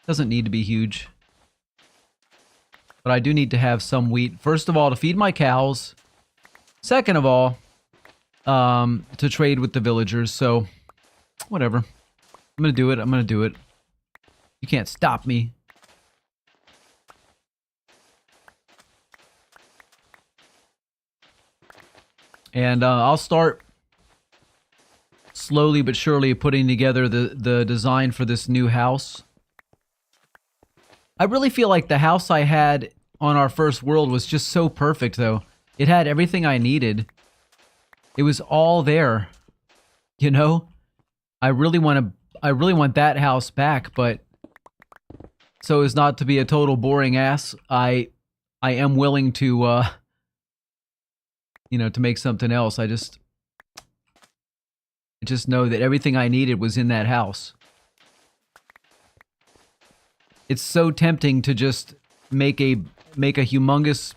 Doesn't need to be huge. But I do need to have some wheat. First of all, to feed my cows. Second of all, to trade with the villagers. So, whatever. I'm gonna do it. I'm gonna do it. You can't stop me. And I'll start slowly but surely putting together the design for this new house. I really feel like the house I had on our first world was just so perfect, though. It had everything I needed. It was all there. You know? I really want that house back, but so as not to be a total boring ass, I am willing to you know, to make something else. I just know that everything I needed was in that house. It's so tempting to just make a humongous,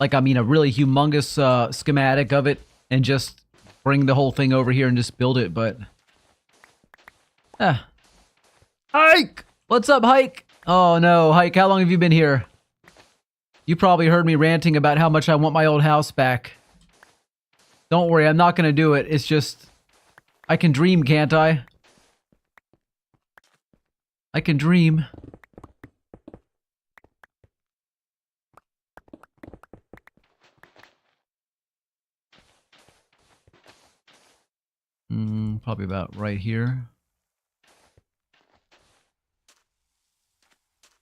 like, I mean, a really humongous schematic of it and just bring the whole thing over here and just build it, but Hike! What's up, Hike? Oh no, Hike, how long have you been here? You probably heard me ranting about how much I want my old house back. Don't worry, I'm not gonna do it. It's just, I can dream, can't I? I can dream. Probably about right here.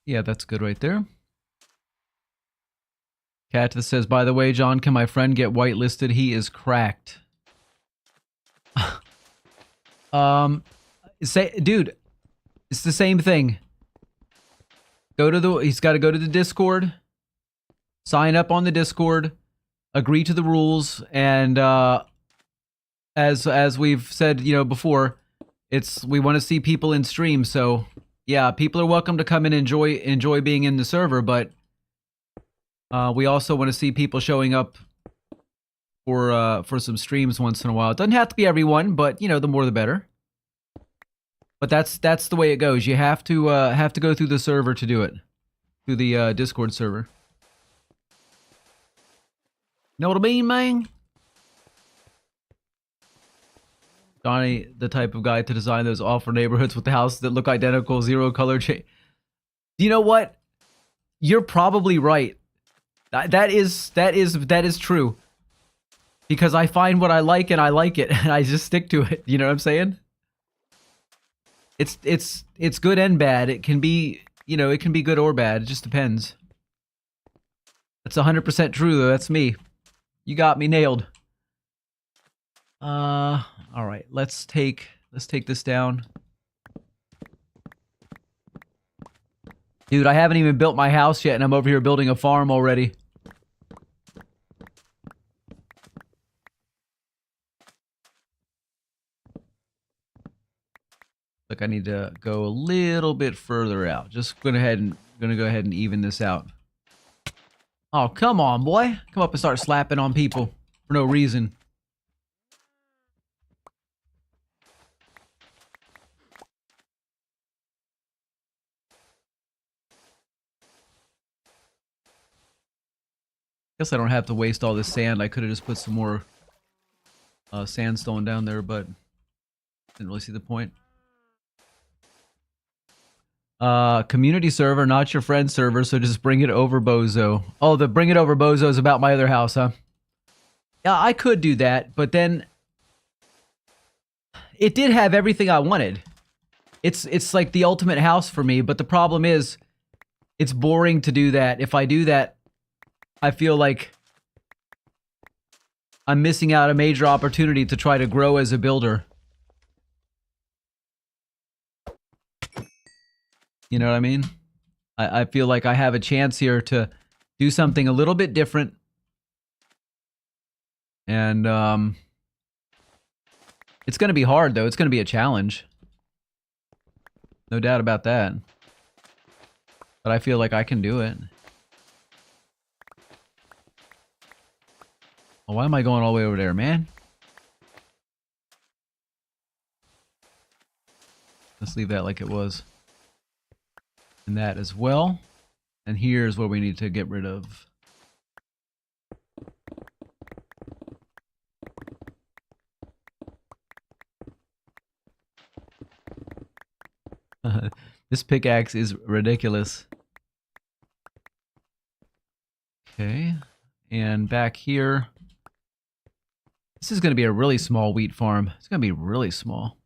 Yeah, that's good right there. Cat that says, by the way, John, can my friend get whitelisted? He is cracked. Dude, it's the same thing. He's got to go to the Discord, sign up on the Discord, agree to the rules, and as we've said, before, we want to see people in stream. So yeah, people are welcome to come and enjoy being in the server, but we also want to see people showing up for some streams once in a while. It doesn't have to be everyone, but the more the better. But that's the way it goes. You have to go through the server to do it, through the Discord server. Know what I mean, man? Donnie, the type of guy to design those awful neighborhoods with the houses that look identical, zero color change. You know what? You're probably right. That is true. Because I find what I like and I like it, and I just stick to it. You know what I'm saying? It's good and bad. It can be, it can be good or bad. It just depends. That's 100% true though. That's me. You got me nailed. All right. Let's take this down. Dude, I haven't even built my house yet and I'm over here building a farm already. Look, I need to go a little bit further out. Just gonna go ahead and even this out. Oh, come on, boy. Come up and start slapping on people for no reason. Guess I don't have to waste all this sand. I could have just put some more sandstone down there, but didn't really see the point. Community server, not your friend server, so just bring it over Bozo. Oh, the bring it over Bozo is about my other house, huh? Yeah, I could do that, but then it did have everything I wanted. It's like the ultimate house for me, but the problem is it's boring to do that. If I do that, I feel like I'm missing out a major opportunity to try to grow as a builder. You know what I mean? I feel like I have a chance here to do something a little bit different. And it's going to be hard, though. It's going to be a challenge. No doubt about that. But I feel like I can do it. Oh, why am I going all the way over there, man? Let's leave that like it was. And that as well. And here's what we need to get rid of. This pickaxe is ridiculous. Okay. And back here. This is going to be a really small wheat farm. It's going to be really small.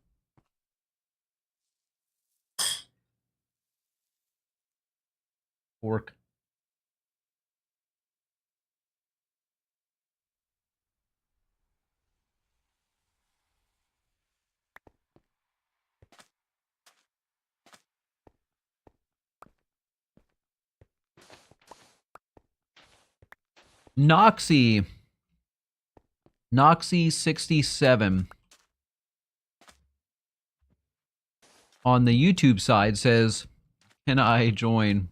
Pork. Noxy 67 on the YouTube side says, "Can I join?"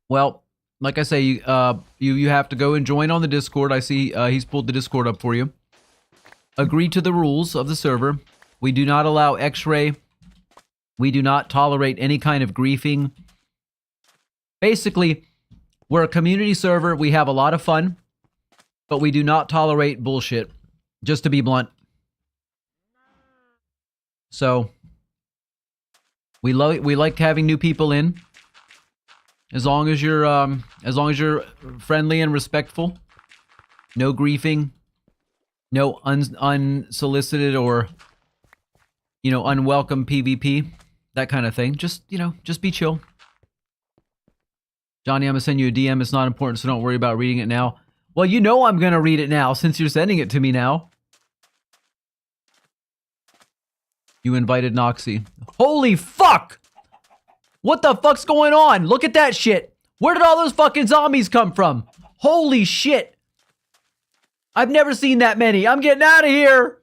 Well, like I say, you have to go and join on the Discord. I see he's pulled the Discord up for you. Agree to the rules of the server. We do not allow X-ray. We do not tolerate any kind of griefing. Basically, we're a community server. We have a lot of fun, but we do not tolerate bullshit, just to be blunt. So, we like having new people in, as long as you're friendly and respectful. No griefing, no unsolicited or unwelcome PvP, that kind of thing. Just be chill. Johnny, I'm gonna send you a DM. It's not important, so don't worry about reading it now. Well, I'm gonna read it now since you're sending it to me now. You invited Noxy. Holy fuck! What the fuck's going on? Look at that shit. Where did all those fucking zombies come from? Holy shit! I've never seen that many. I'm getting out of here!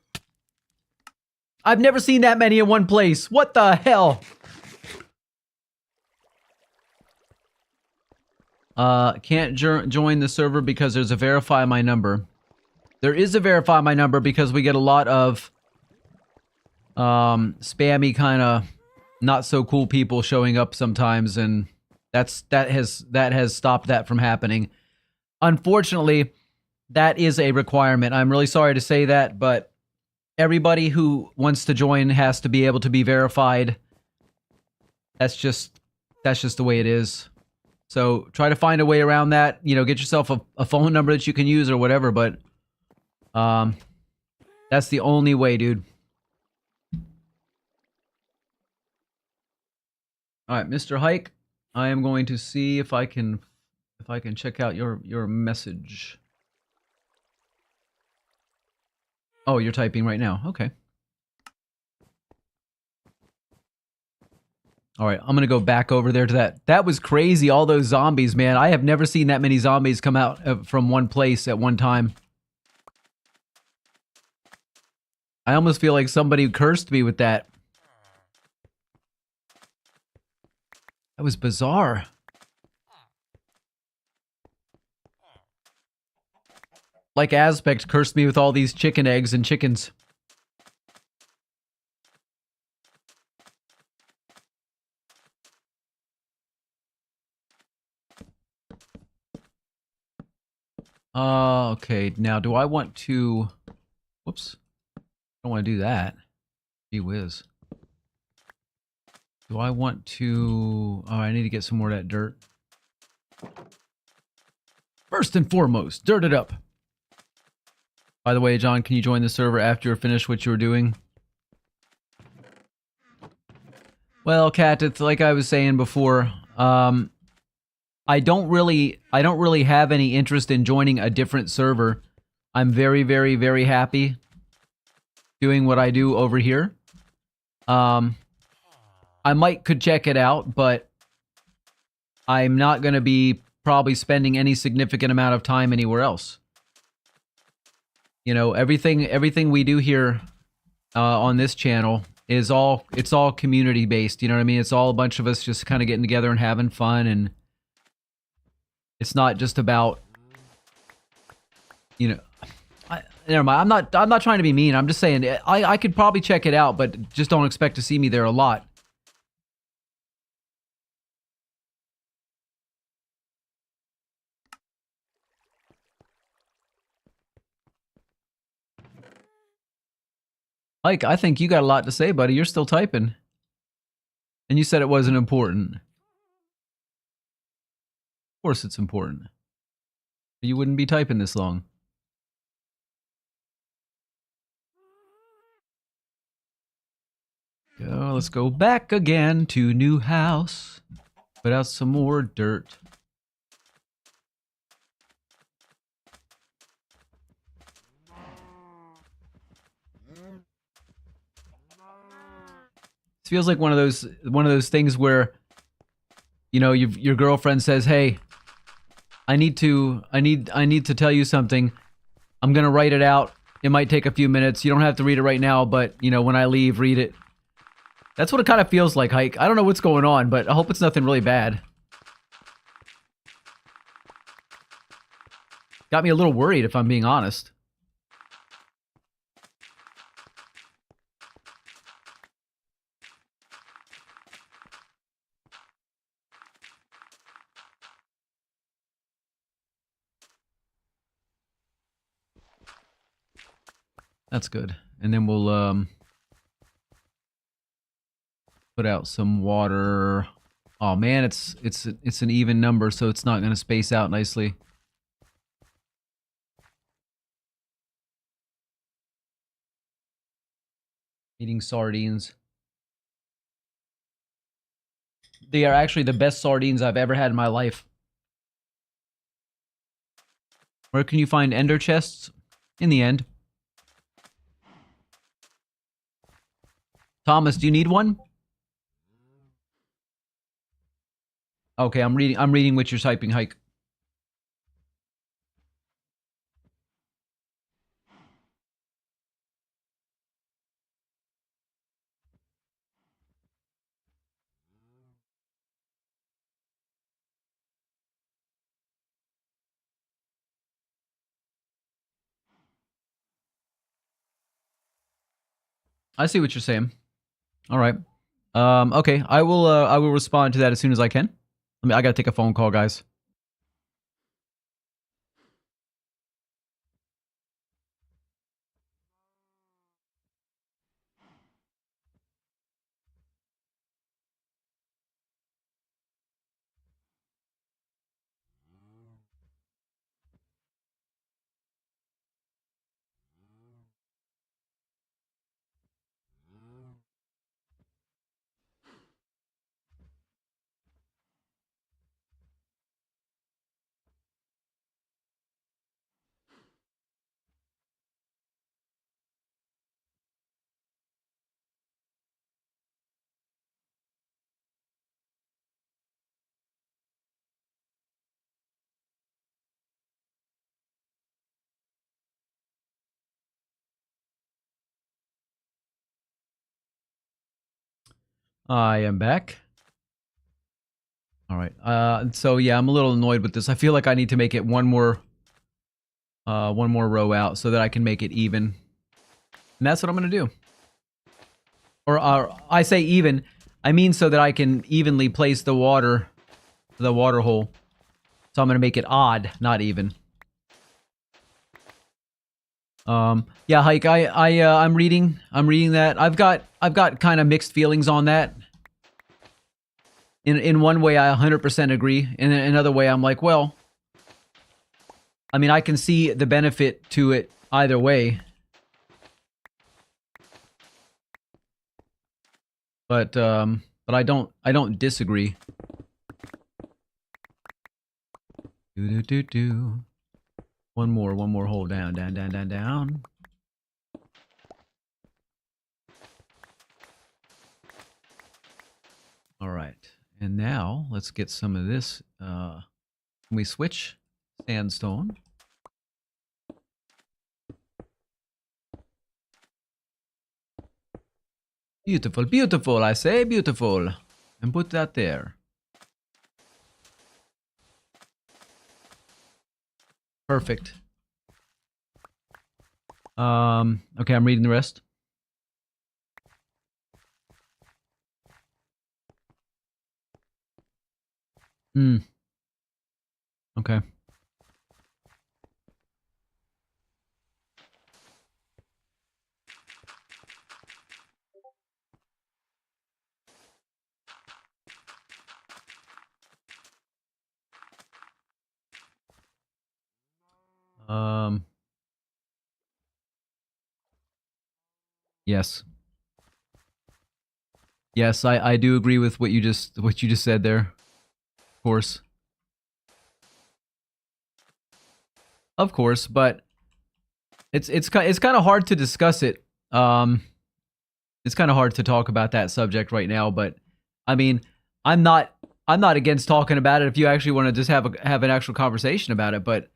I've never seen that many in one place. What the hell? Can't join the server because there's a verify my number. There is a verify my number because we get a lot of spammy kind of not so cool people showing up sometimes, and that has stopped that from happening. Unfortunately, that is a requirement. I'm really sorry to say that, but everybody who wants to join has to be able to be verified. That's just the way it is. So try to find a way around that. You know, get yourself a phone number that you can use or whatever, but that's the only way, dude. All right, Mr. Hike, I am going to see if I can check out your message. Oh, you're typing right now. Okay. All right, I'm going to go back over there to that. That was crazy, all those zombies, man. I have never seen that many zombies come out from one place at one time. I almost feel like somebody cursed me with that. That was bizarre. Like Aspect cursed me with all these chicken eggs and chickens. Okay, now do I want to... Whoops. I don't want to do that. Gee whiz. Do I want to... Oh, I need to get some more of that dirt. First and foremost, dirt it up. By the way, John, can you join the server after you're finished what you were doing? Well, Kat, it's like I was saying before, I don't really have any interest in joining a different server. I'm very, very, very happy doing what I do over here. I could check it out, but I'm not going to be probably spending any significant amount of time anywhere else. You know, everything we do here on this channel is all community based. You know what I mean? It's all a bunch of us just kind of getting together and having fun, and it's not just about, you know. Never mind. I'm not trying to be mean. I'm just saying I could probably check it out, but just don't expect to see me there a lot. Mike, I think you got a lot to say, buddy. You're still typing. And you said it wasn't important. Of course it's important. You wouldn't be typing this long. Let's go back again to new house. Put out some more dirt. This feels like one of those things where, you know, your girlfriend says, "Hey, I need to tell you something. I'm gonna write it out. It might take a few minutes. You don't have to read it right now, but you know, when I leave, read it." That's what it kind of feels like, Hike. I don't know what's going on, but I hope it's nothing really bad. Got me a little worried, if I'm being honest. That's good. And then we'll put out some water. Oh man, it's an even number, so it's not going to space out nicely. Eating sardines. They are actually the best sardines I've ever had in my life. Where can you find ender chests? In the end. Thomas, do you need one? Okay, I'm reading what you're typing, Hike. I see what you're saying. All right. Okay. I will respond to that as soon as I can. I gotta take a phone call, guys. I am back. All right. So yeah, I'm a little annoyed with this. I feel like I need to make it one more row out so that I can make it even. And that's what I'm gonna do. Or I say even, I mean so that I can evenly place the water hole. So I'm gonna make it odd, not even. Yeah, Hike. I'm reading that. I've got kind of mixed feelings on that. In one way, I 100% agree. In another way, I'm like, well, I mean, I can see the benefit to it either way. But I don't disagree. Do. One more hole down. All right. And now let's get some of this. Can we switch sandstone? Beautiful, beautiful, I say, beautiful. And put that there. Perfect. Okay, I'm reading the rest. Okay. Yes. Yes, I do agree with what you just said there. Of course. Of course, but it's kind of hard to discuss it. It's kind of hard to talk about that subject right now, but I mean, I'm not against talking about it if you actually want to just have an actual conversation about it, but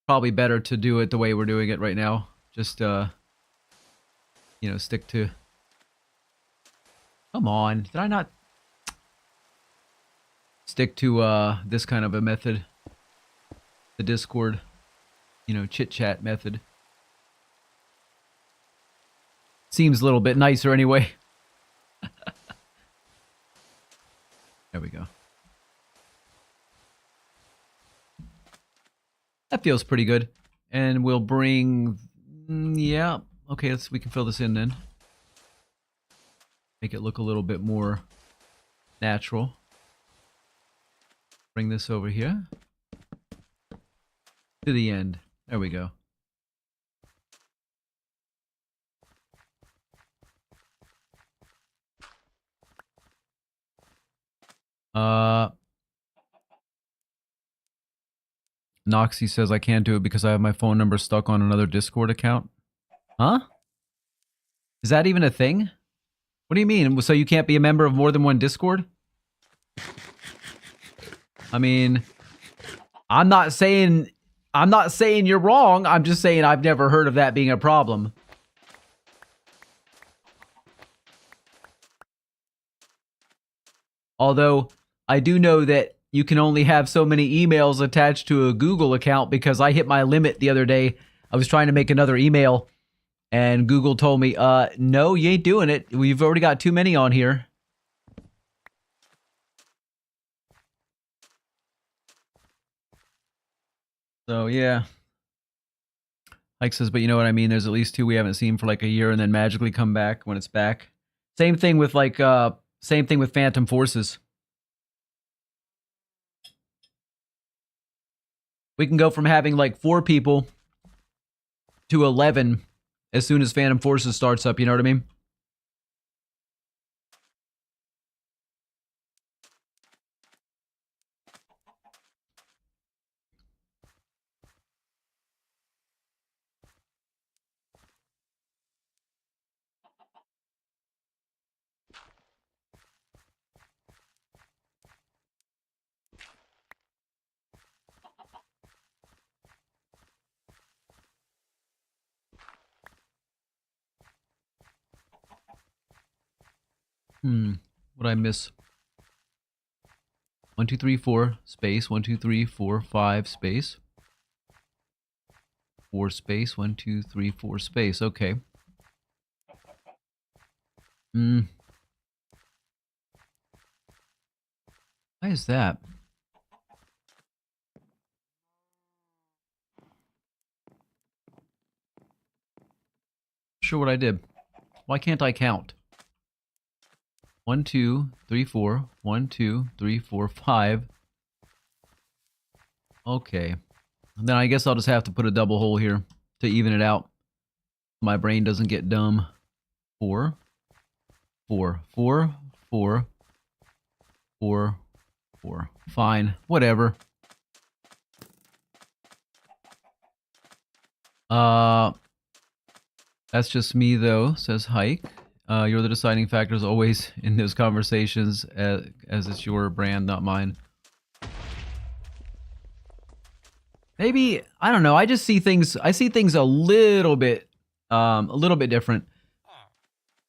probably better to do it the way we're doing it right now. Just you know, stick to. Come on, did I not stick to this kind of a method? The Discord, you know, chit chat method. Seems a little bit nicer anyway. There we go. That feels pretty good. And we'll bring, yeah, okay, we can fill this in then. Make it look a little bit more natural. Bring this over here. To the end. There we go. Noxy says I can't do it because I have my phone number stuck on another Discord account. Huh? Is that even a thing? What do you mean? So you can't be a member of more than one Discord? I mean, I'm not saying you're wrong. I'm just saying I've never heard of that being a problem. Although I do know that you can only have so many emails attached to a Google account because I hit my limit the other day. I was trying to make another email And Google told me, no, you ain't doing it. We've already got too many on here. So, yeah. Ike says, but you know what I mean? There's at least 2 we haven't seen for like a year and then magically come back when it's back. Same thing with like, same thing with Phantom Forces. We can go from having like 4 people to 11 as soon as Phantom Forces starts up, you know what I mean? What'd I miss? 1, 2, 3, 4, space. 1, 2, 3, 4, 5, space. 4 space. 1, 2, 3, 4 space. Okay. Why is that? Sure what I did. Why can't I count? 1, 2, 3, 4. 1, 2, 3, 4, 5. Okay. And then I guess I'll just have to put a double hole here to even it out. My brain doesn't get dumb. 4. 4. 4. 4. 4. 4. Fine. Whatever. That's just me though, says Hike. You're the deciding factors always in those conversations, as it's your brand, not mine. Maybe, I don't know, I just see things, I see things a little bit different.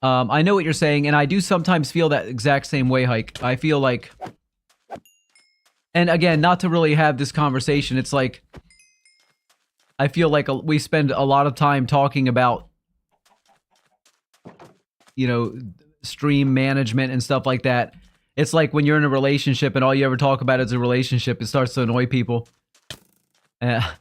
I know what you're saying, and I do sometimes feel that exact same way, Hike. I feel like, and again, not to really have this conversation, it's like, I feel like we spend a lot of time talking about, you know, stream management and stuff like that. It's like when you're in a relationship and all you ever talk about is a relationship, it starts to annoy people. I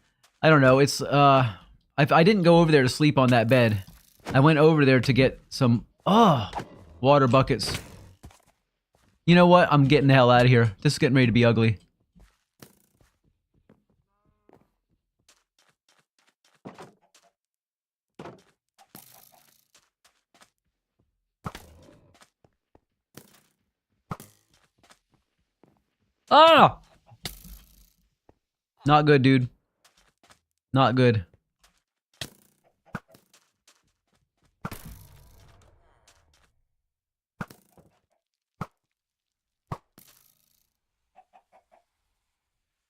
don't know, it's, I didn't go over there to sleep on that bed. I went over there to get some, water buckets. You know what? I'm getting the hell out of here. This is getting ready to be ugly. Ah! Not good, dude. Not good.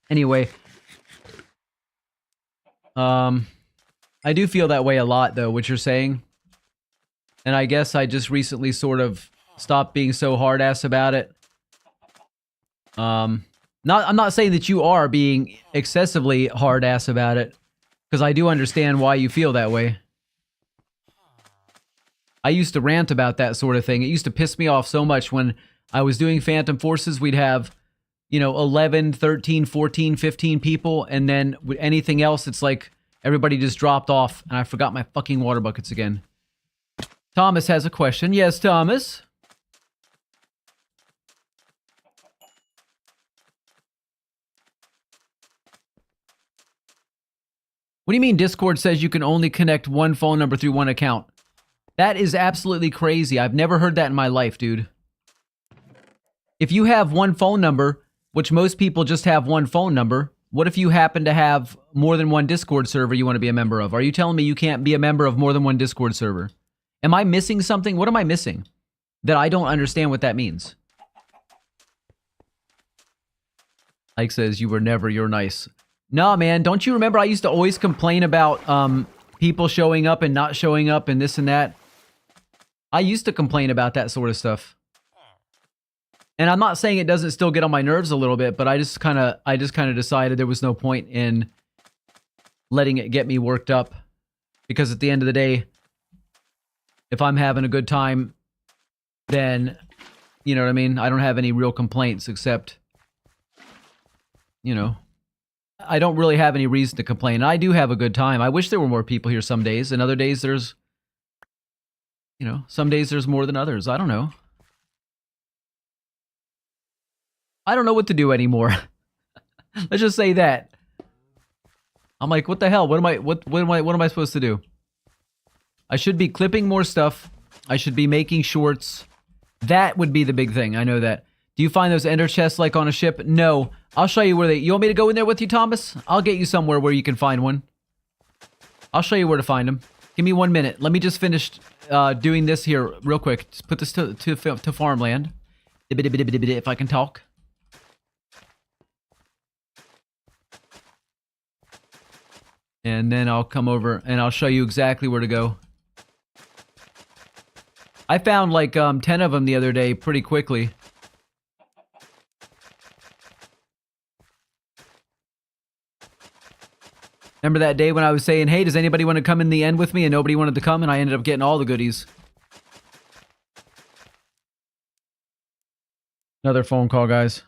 Anyway. I do feel that way a lot, though, what you're saying. And I guess I just recently sort of stopped being so hard-ass about it. I'm not saying that you are being excessively hard-ass about it, because I do understand why you feel that way. I used to rant about that sort of thing. It used to piss me off so much when I was doing Phantom Forces. We'd have, you know, 11, 13, 14, 15 people, and then with anything else, it's like everybody just dropped off, and I forgot my fucking water buckets again. Thomas has a question. Yes, Thomas? What do you mean Discord says you can only connect one phone number through one account? That is absolutely crazy. I've never heard that in my life, dude. If you have one phone number, which most people just have one phone number, what if you happen to have more than one Discord server you want to be a member of? Are you telling me you can't be a member of more than one Discord server? Am I missing something? What am I missing? That I don't understand what that means. Ike says, you were never, you're nice. Nah, man, don't you remember I used to always complain about people showing up and not showing up and this and that? I used to complain about that sort of stuff. And I'm not saying it doesn't still get on my nerves a little bit, but I just kind of decided there was no point in letting it get me worked up. Because at the end of the day, if I'm having a good time, then, you know what I mean? I don't have any real complaints except, you know, I don't really have any reason to complain. I do have a good time. I wish there were more people here some days, and other days there's, you know, some days there's more than others. I don't know. I don't know what to do anymore. Let's just say that. I'm like, what the hell? What am I supposed to do? I should be clipping more stuff. I should be making shorts. That would be the big thing. I know that. Do you find those ender chests like on a ship? No. I'll show you where they... You want me to go in there with you, Thomas? I'll get you somewhere where you can find one. I'll show you where to find them. Give me 1 minute. Let me just finish doing this here real quick. Just put this to farmland. If I can talk. And then I'll come over and I'll show you exactly where to go. I found like 10 of them the other day pretty quickly. Remember that day when I was saying, hey, does anybody want to come in the end with me? And nobody wanted to come, and I ended up getting all the goodies. Another phone call, guys.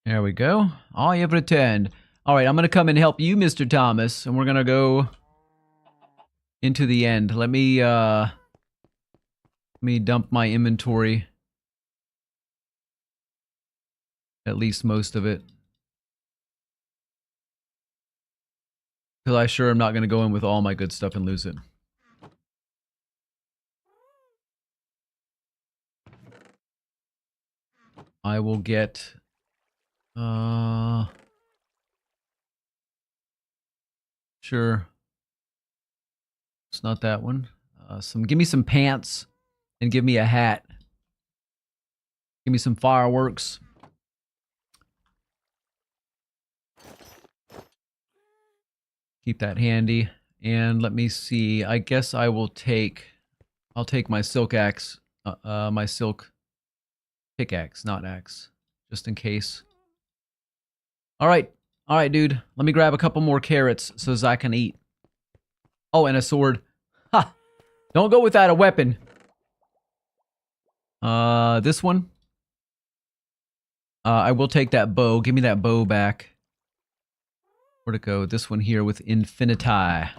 There we go. I have returned. All right, I'm going to come and help you, Mr. Thomas, and we're going to go into the end. Let me dump my inventory. At least most of it. Because I sure am not going to go in with all my good stuff and lose it. I will get... Sure. It's not that one. Give me some pants and give me a hat. Give me some fireworks. Keep that handy. And let me see. I guess I will take... I'll take my silk axe. My silk pickaxe, not axe. Just in case. Alright. Alright, dude. Let me grab a couple more carrots so as I can eat. Oh, and a sword. Ha! Don't go without a weapon. This one. I will take that bow. Give me that bow back. Where'd it go? This one here with Infiniti.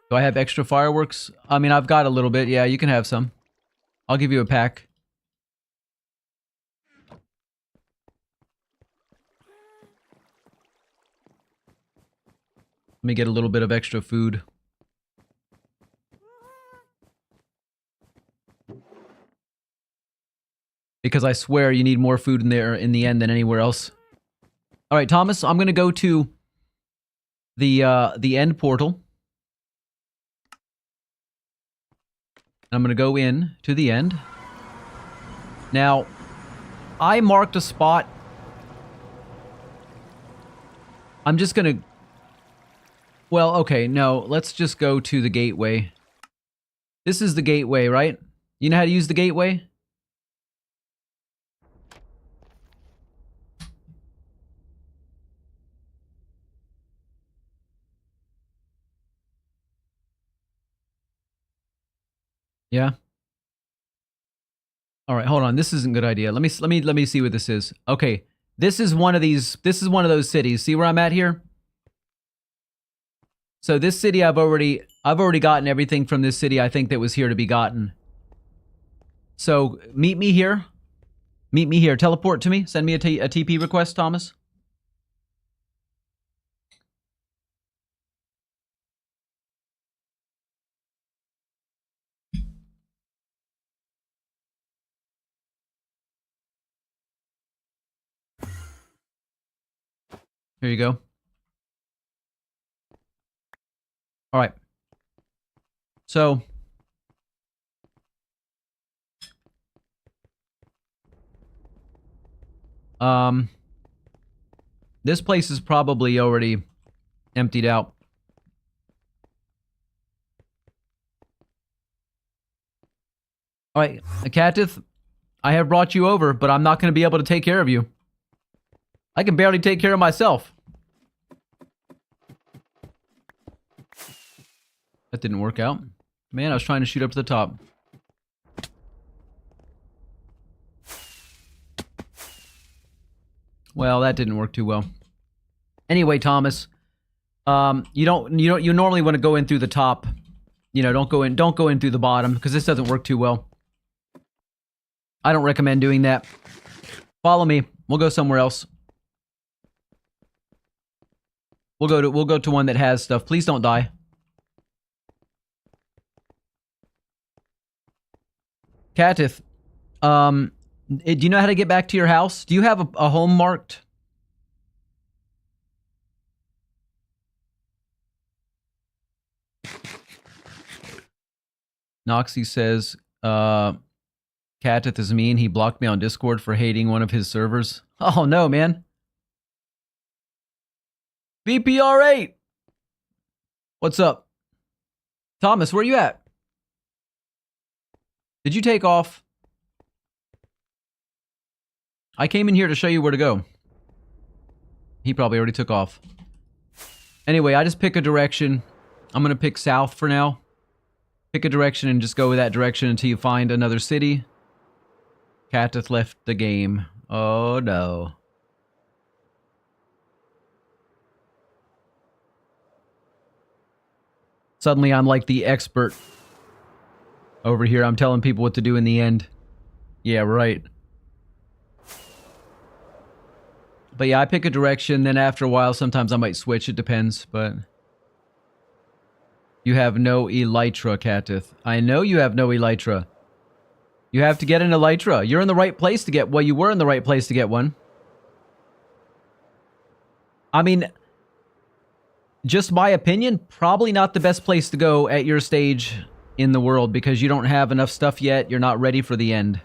Do I have extra fireworks? I mean, I've got a little bit. Yeah, you can have some. I'll give you a pack. Let me get a little bit of extra food. Because I swear you need more food in there in the end than anywhere else. All right, Thomas, I'm going to go to the end portal. I'm going to go in to the end. Now, I marked a spot. I'm just going to... Well, okay, no. Let's just go to the gateway. This is the gateway, right? You know how to use the gateway? Yeah. All right, hold on. This isn't a good idea. Let me see what this is. Okay. This is one of these. This is one of those cities. See where I'm at here? So this city I've already gotten everything from this city I think that was here to be gotten. So meet me here. Meet me here. Teleport to me. Send me a TP request, Thomas. Here you go. All right. So, this place is probably already emptied out. All right, Katith, I have brought you over, but I'm not going to be able to take care of you. I can barely take care of myself. That didn't work out. Man, I was trying to shoot up to the top. Well, that didn't work too well. Anyway, Thomas, you normally want to go in through the top. You know, don't go in through the bottom because this doesn't work too well. I don't recommend doing that. Follow me. We'll go somewhere else. We'll go to one that has stuff. Please don't die. Katith, do you know how to get back to your house? Do you have a home marked? Noxie says, Katith is mean. He blocked me on Discord for hating one of his servers. Oh no, man. VPR8! What's up? Thomas, where you at? Did you take off? I came in here to show you where to go. He probably already took off. Anyway, I just pick a direction. I'm gonna pick south for now. Pick a direction and just go with that direction until you find another city. Katith left the game. Oh no. Suddenly I'm like the expert over here. I'm telling people what to do in the end. Yeah, right. But yeah, I pick a direction, then after a while, sometimes I might switch. It depends, but... You have no Elytra, Katith. I know you have no Elytra. You have to get an Elytra. You're in the right place to get... Well, you were in the right place to get one. I mean... Just my opinion, probably not the best place to go at your stage in the world because you don't have enough stuff yet. You're not ready for the end.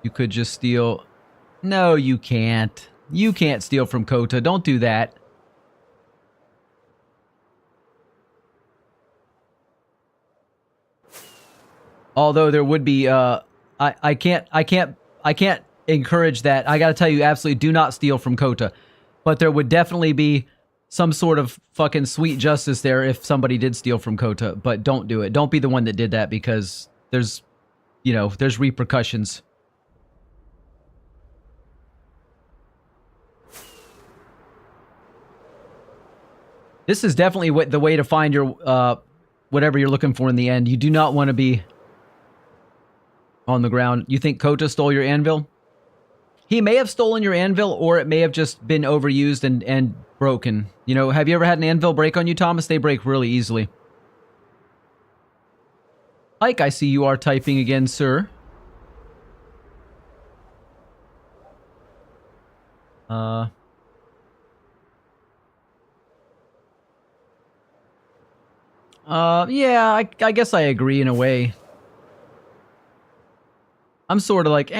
You could just steal... No, you can't. You can't steal from Kota. Don't do that. Although there would be, I can't encourage that. I gotta tell you, absolutely do not steal from Kota. But there would definitely be some sort of fucking sweet justice there if somebody did steal from Kota. But don't do it. Don't be the one that did that because there's, you know, there's repercussions. This is definitely the way to find your, whatever you're looking for in the end. You do not want to be on the ground. You think Kota stole your anvil? He may have stolen your anvil, or it may have just been overused and broken. You know, have you ever had an anvil break on you, Thomas? They break really easily. Ike, I see you are typing again, sir. Yeah, I guess I agree in a way. I'm sort of like,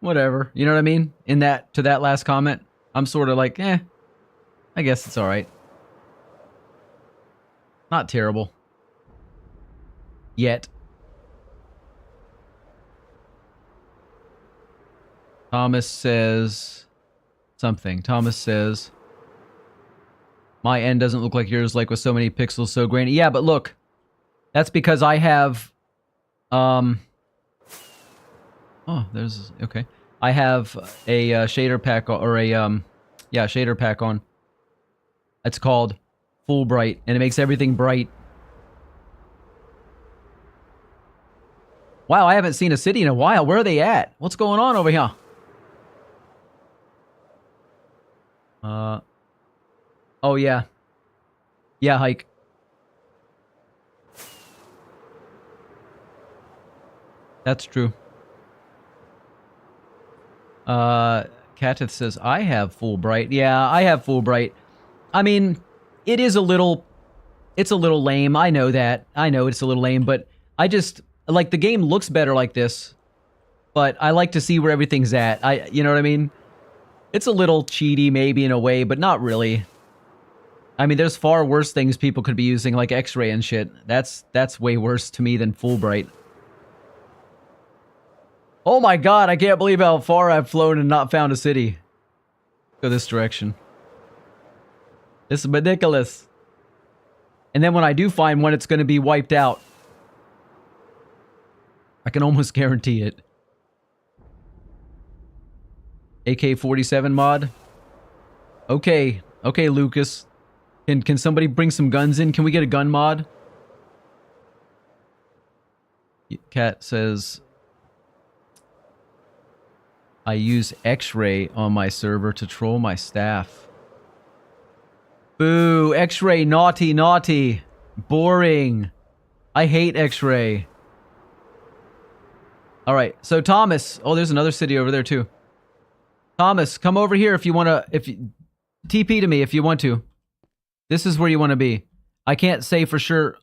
whatever. You know what I mean? To that last comment, I'm sort of like, I guess it's alright. Not terrible. Yet. Thomas says something. Thomas says, my end doesn't look like yours, like with so many pixels, so grainy. Yeah, but look, that's because I have, oh, there's, okay. I have a shader pack, or a, shader pack on. It's called Full Bright, and it makes everything bright. Wow, I haven't seen a city in a while. Where are they at? What's going on over here? Oh yeah. Yeah, Hike. That's true. Cateth says, I have Fulbright. Yeah, I have Fulbright. I mean, it is a little... It's a little lame. I know that. I know it's a little lame, but I just... Like, the game looks better like this. But I like to see where everything's at. You know what I mean? It's a little cheaty, maybe, in a way, but not really. I mean, there's far worse things people could be using, like X-ray and shit. That's way worse to me than Fulbright. Oh my god, I can't believe how far I've flown and not found a city. Go this direction. It's ridiculous. And then when I do find one, it's going to be wiped out. I can almost guarantee it. AK-47 mod? Okay. Okay, Lucas. Can somebody bring some guns in? Can we get a gun mod? Cat says... I use X-ray on my server to troll my staff. Boo! X-ray, naughty, naughty. Boring. I hate X-ray. Alright, so Thomas... Oh, there's another city over there, too. Thomas, come over here if you want to... TP to me if you want to. This is where you want to be. I can't say for sure...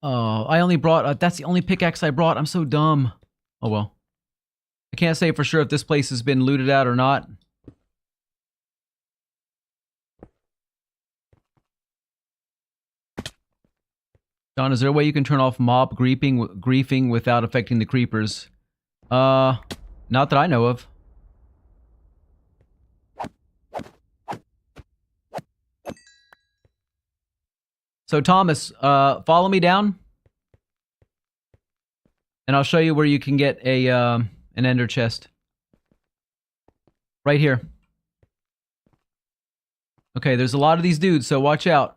Oh, I only brought... that's the only pickaxe I brought. I'm so dumb. Oh, well. I can't say for sure if this place has been looted out or not. John, is there a way you can turn off mob griefing without affecting the creepers? Not that I know of. So Thomas, follow me down. And I'll show you where you can get a, an ender chest. Right here. Okay, there's a lot of these dudes, so watch out.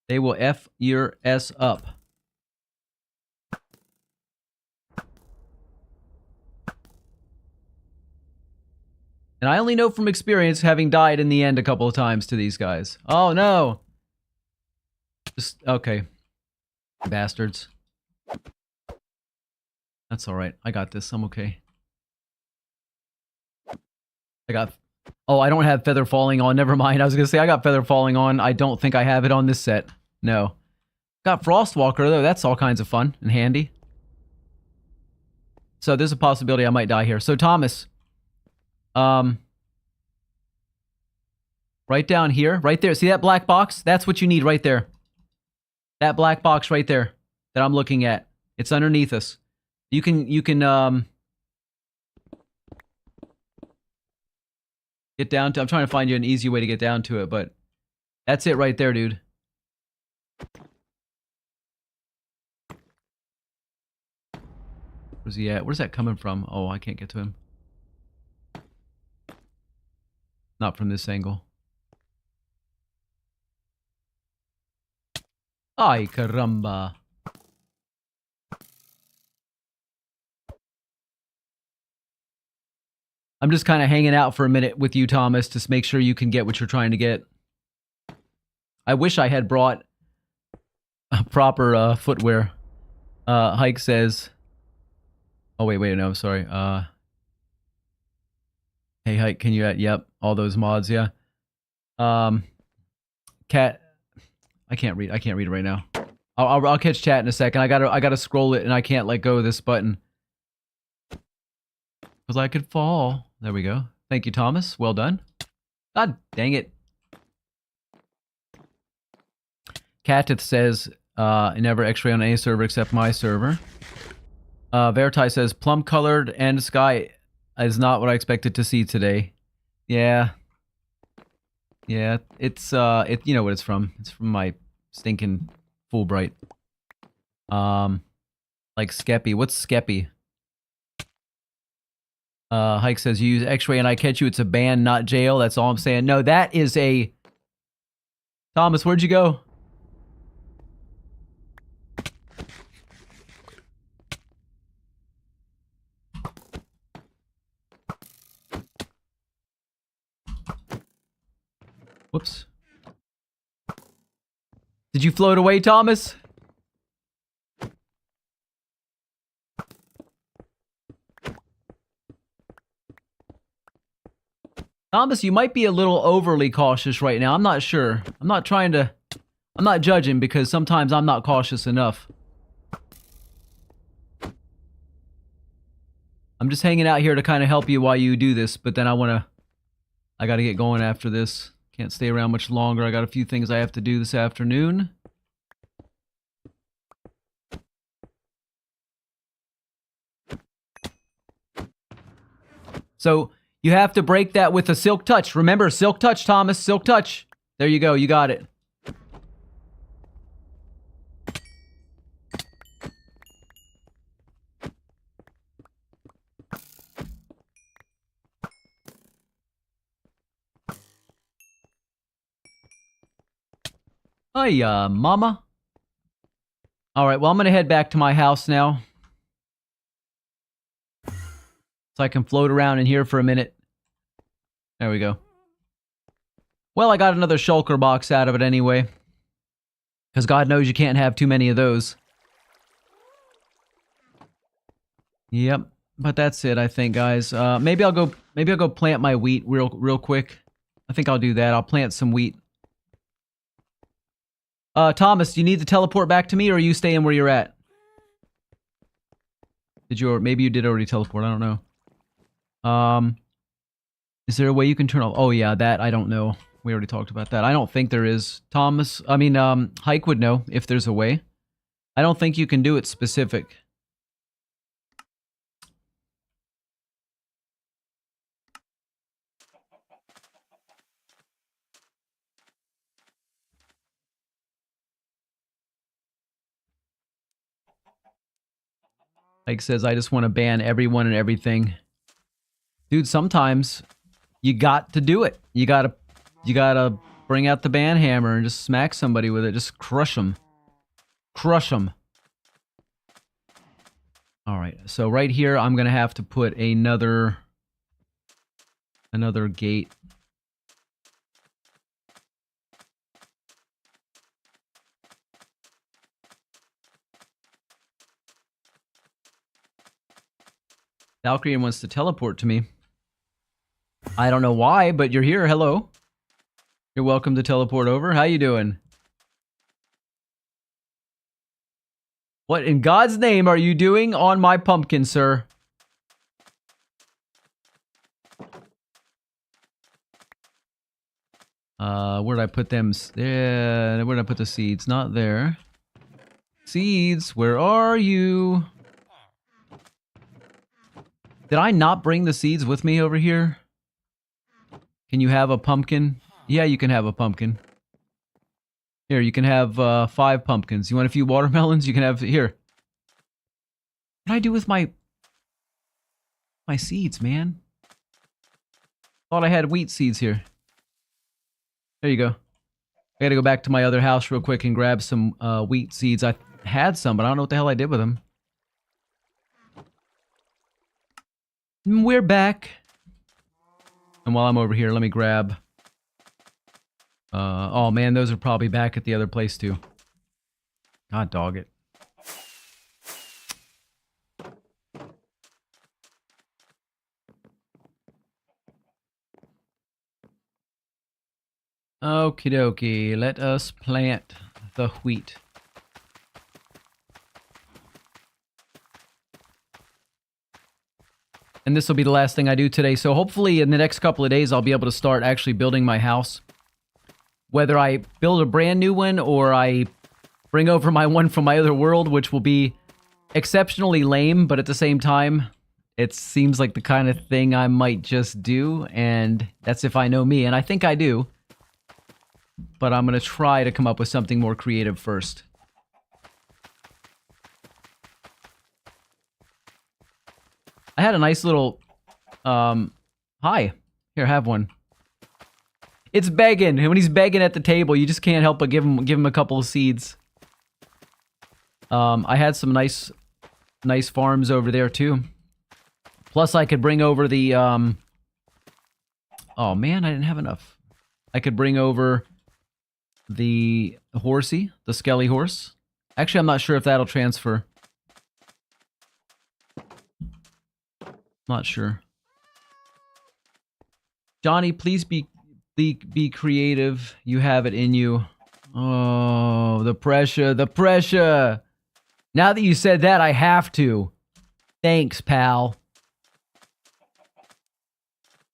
They will F your S up. And I only know from experience, having died in the end a couple of times to these guys. Oh no! Just, okay. Bastards. That's alright. I got this. I'm okay. I got... Oh, I don't have Feather Falling on. Never mind. I was gonna say I got Feather Falling on. I don't think I have it on this set. No. Got Frostwalker, though. That's all kinds of fun and handy. So there's a possibility I might die here. So Thomas... right down here. Right there. See that black box? That's what you need right there. That black box right there that I'm looking at. It's underneath us. You can get down to... I'm trying to find you an easy way to get down to it, but that's it right there, dude. Where's he at? Where's that coming from? Oh, I can't get to him. Not from this angle. Ay, caramba. I'm just kind of hanging out for a minute with you, Thomas, to make sure you can get what you're trying to get. I wish I had brought a proper footwear. Hike says... Oh, wait, no, I'm sorry. Hey, Hike, can you... Yep, all those mods, yeah. Cat... I can't read it right now. I'll catch chat in a second. I gotta scroll it, and I can't let go of this button. Because I could fall. There we go. Thank you, Thomas. Well done. God dang it. Cateth says, never X-ray on any server except my server. Vertai says, plum-colored and sky is not what I expected to see today. Yeah. Yeah, it's, you know what it's from. It's from my stinking Fulbright. Like Skeppy. What's Skeppy? Hike says, you use X-ray and I catch you. It's a ban, not jail. That's all I'm saying. No, that is a... Thomas, where'd you go? Whoops. Did you float away, Thomas? Thomas, you might be a little overly cautious right now. I'm not sure. I'm not judging because sometimes I'm not cautious enough. I'm just hanging out here to kind of help you while you do this, but then I gotta get going after this. Can't stay around much longer. I got a few things I have to do this afternoon. So, you have to break that with a silk touch. Remember, silk touch, Thomas. Silk touch. There you go. You got it. Hiya, mama. Alright, well, I'm gonna head back to my house now. So I can float around in here for a minute. There we go. Well, I got another shulker box out of it anyway. Because God knows you can't have too many of those. Yep, but that's it, I think, guys. Maybe I'll go plant my wheat real quick. I think I'll do that. I'll plant some wheat. Thomas, do you need to teleport back to me, or are you staying where you're at? Did you, or maybe you did already teleport, I don't know. Is there a way you can turn off? Oh yeah, that, I don't know. We already talked about that. I don't think there is. Hike would know if there's a way. I don't think you can do it specific. Hike says, I just want to ban everyone and everything. Dude, sometimes you got to do it. You gotta bring out the ban hammer and just smack somebody with it. Just crush them. Crush them. Alright, so right here I'm gonna have to put another gate. Valkyrian wants to teleport to me. I don't know why, but you're here. Hello. You're welcome to teleport over. How you doing? What in God's name are you doing on my pumpkin, sir? Where'd I put them? Yeah, where'd I put the seeds? Not there. Seeds, where are you? Did I not bring the seeds with me over here? Can you have a pumpkin? Yeah, you can have a pumpkin. Here, you can have 5 pumpkins. You want a few watermelons? You can have... Here. What did I do with my seeds, man? Thought I had wheat seeds here. There you go. I gotta go back to my other house real quick and grab some wheat seeds. I had some, but I don't know what the hell I did with them. We're back. And while I'm over here, let me grab... oh man, those are probably back at the other place too. God dog it. Okie dokie, let us plant the wheat. And this will be the last thing I do today, so hopefully in the next couple of days I'll be able to start actually building my house. Whether I build a brand new one or I bring over my one from my other world, which will be exceptionally lame, but at the same time, it seems like the kind of thing I might just do, and that's if I know me, and I think I do. But I'm going to try to come up with something more creative first. I had a nice little, hi. Here, have one. It's begging, and when he's begging at the table, you just can't help but give him a couple of seeds. I had some nice farms over there too. Plus, I could bring over the, oh man, I didn't have enough. I could bring over the horsey, the skelly horse. Actually, I'm not sure if that'll transfer. Not sure. Johnny, please be creative. You have it in you. Oh, the pressure, the pressure. Now that you said that, I have to. Thanks, pal.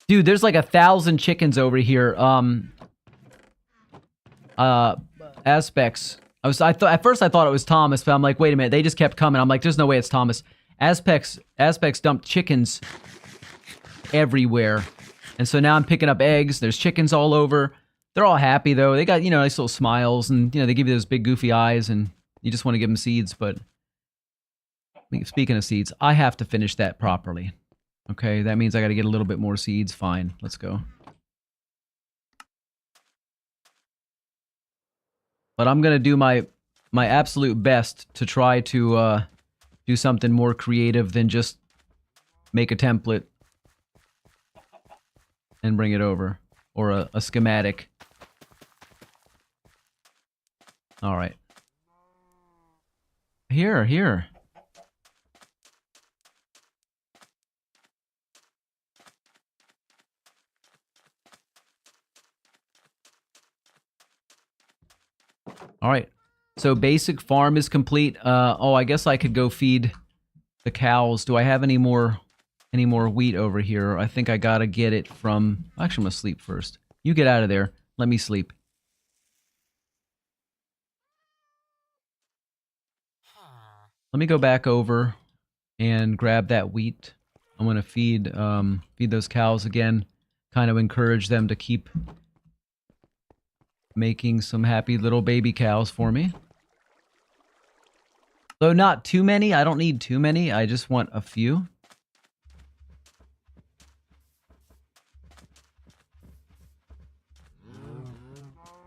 Dude, there's like 1,000 chickens over here. Aspects. At first I thought it was Thomas, but I'm like, wait a minute, they just kept coming. I'm like, there's no way it's Thomas. Aspects dumped chickens everywhere. And so now I'm picking up eggs. There's chickens all over. They're all happy though. They got, you know, nice little smiles, and you know, they give you those big goofy eyes, and you just want to give them seeds. But speaking of seeds, I have to finish that properly. Okay, that means I got to get a little bit more seeds. Fine, let's go. But I'm gonna do my absolute best to try to do something more creative than just make a template and bring it over, or a schematic. All right. Here. All right. So basic farm is complete. Oh, I guess I could go feed the cows. Do I have any more wheat over here? I think I gotta get it from... Actually, I'm gonna sleep first. You get out of there. Let me sleep. Let me go back over and grab that wheat. I'm gonna feed those cows again. Kind of encourage them to keep making some happy little baby cows for me. Though not too many. I don't need too many. I just want a few.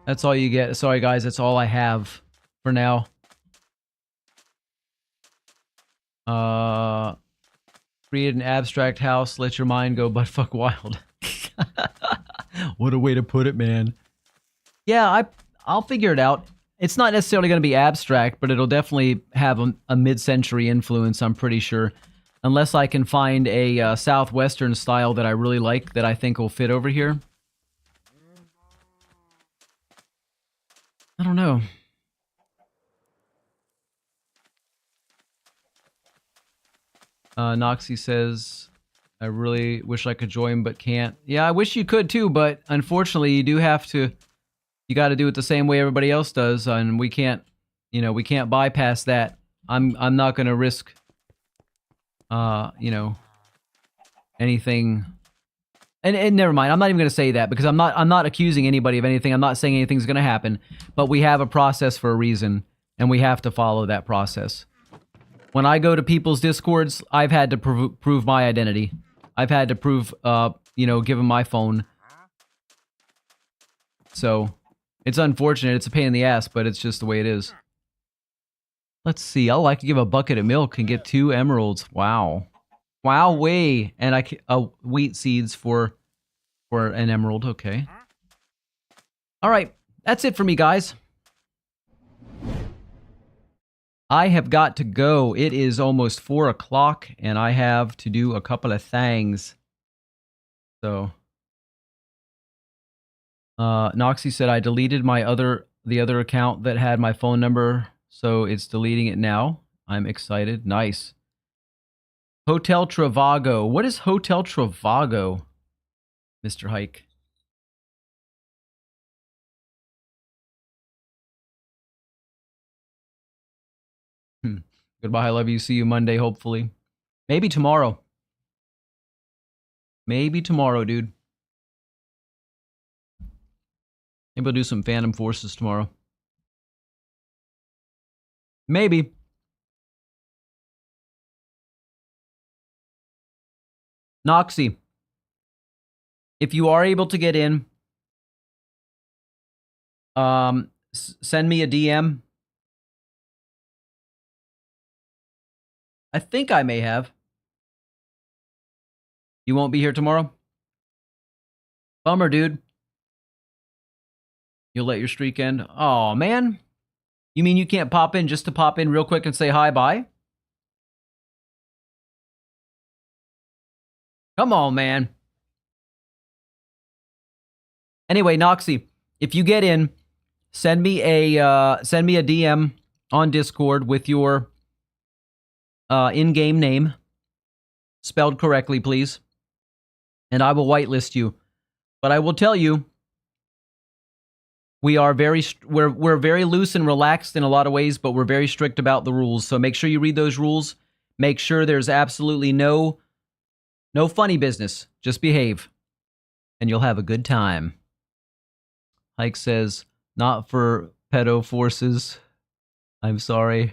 That's all you get. Sorry guys, that's all I have for now. Create an abstract house, let your mind go buttfuck wild. What a way to put it, man. Yeah, I'll figure it out. It's not necessarily going to be abstract, but it'll definitely have a mid-century influence, I'm pretty sure. Unless I can find a southwestern style that I really like, that I think will fit over here. I don't know. Noxie says, I really wish I could join, but can't. Yeah, I wish you could too, but unfortunately you do have to... You got to do it the same way everybody else does, and we can't, you know, we can't bypass that. I'm not going to risk, you know, anything. And never mind. I'm not even going to say that, because I'm not accusing anybody of anything. I'm not saying anything's going to happen, but we have a process for a reason, and we have to follow that process. When I go to people's Discords, I've had to prove my identity. I've had to prove, you know, give them my phone. So... It's unfortunate, it's a pain in the ass, but it's just the way it is. Let's see, I'll like to give a bucket of milk and get 2 emeralds. Wow. Wow-wee! And wheat seeds for an emerald, okay. Alright, that's it for me, guys. I have got to go. It is almost 4 o'clock, and I have to do a couple of things. So... Noxie said I deleted the other account that had my phone number, so it's deleting it now. I'm excited. Nice. Hotel Travago. What is Hotel Travago, Mr. Hike? Goodbye, I love you. See you Monday, hopefully. Maybe tomorrow. Maybe tomorrow, dude. Maybe I'll do some Phantom Forces tomorrow. Maybe. Noxie, if you are able to get in, send me a DM. I think I may have. You won't be here tomorrow? Bummer, dude. You'll let your streak end? Oh man. You mean you can't pop in just to pop in real quick and say hi, bye? Come on, man. Anyway, Noxy, if you get in, send me a DM on Discord with your in-game name, spelled correctly, please, and I will whitelist you. But I will tell you, we're very loose and relaxed in a lot of ways, but we're very strict about the rules. So make sure you read those rules. Make sure there's absolutely no funny business. Just behave, and you'll have a good time. Hike says, not for pedo forces. I'm sorry.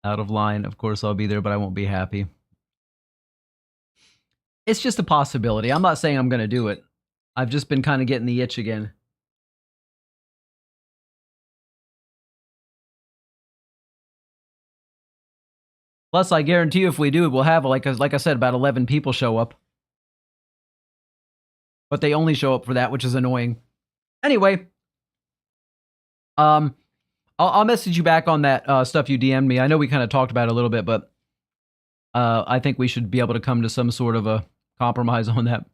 Out of line. Of course I'll be there, but I won't be happy. It's just a possibility. I'm not saying I'm going to do it. I've just been kind of getting the itch again. Plus, I guarantee you if we do, we'll have, like I said, about 11 people show up. But they only show up for that, which is annoying. Anyway, I'll message you back on that stuff you DM'd me. I know we kind of talked about it a little bit, but I think we should be able to come to some sort of a compromise on that.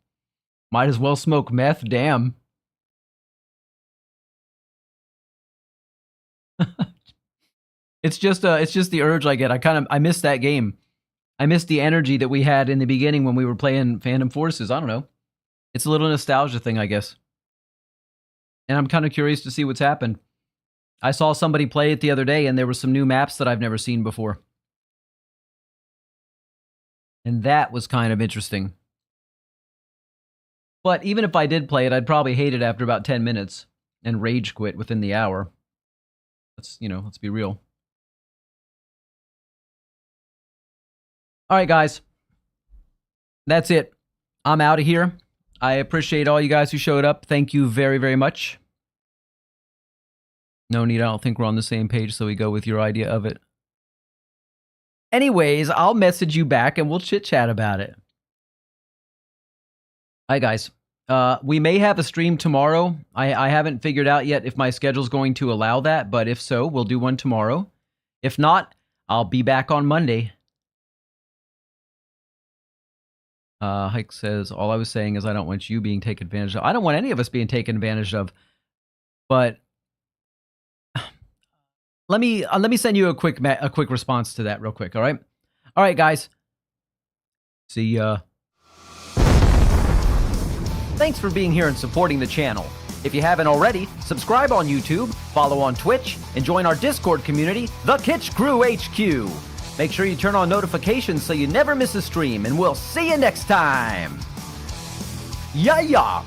Might as well smoke meth, damn. It's just the urge I get. I miss that game. I miss the energy that we had in the beginning when we were playing Phantom Forces. I don't know. It's a little nostalgia thing, I guess. And I'm kind of curious to see what's happened. I saw somebody play it the other day, and there were some new maps that I've never seen before. And that was kind of interesting. But even if I did play it, I'd probably hate it after about 10 minutes and rage quit within the hour. Let's be real. All right, guys. That's it. I'm out of here. I appreciate all you guys who showed up. Thank you very, very much. No need, I don't think we're on the same page, so we go with your idea of it. Anyways, I'll message you back and we'll chit-chat about it. Hi, guys. We may have a stream tomorrow. I haven't figured out yet if my schedule's going to allow that, but if so, we'll do one tomorrow. If not, I'll be back on Monday. Hike says, all I was saying is I don't want you being taken advantage of. I don't want any of us being taken advantage of. But let me send you a quick response to that real quick, all right? All right, guys. See ya. Thanks for being here and supporting the channel. If you haven't already, subscribe on YouTube, follow on Twitch, and join our Discord community, The Kitsch Crew HQ. Make sure you turn on notifications so you never miss a stream, and we'll see you next time. Yeah.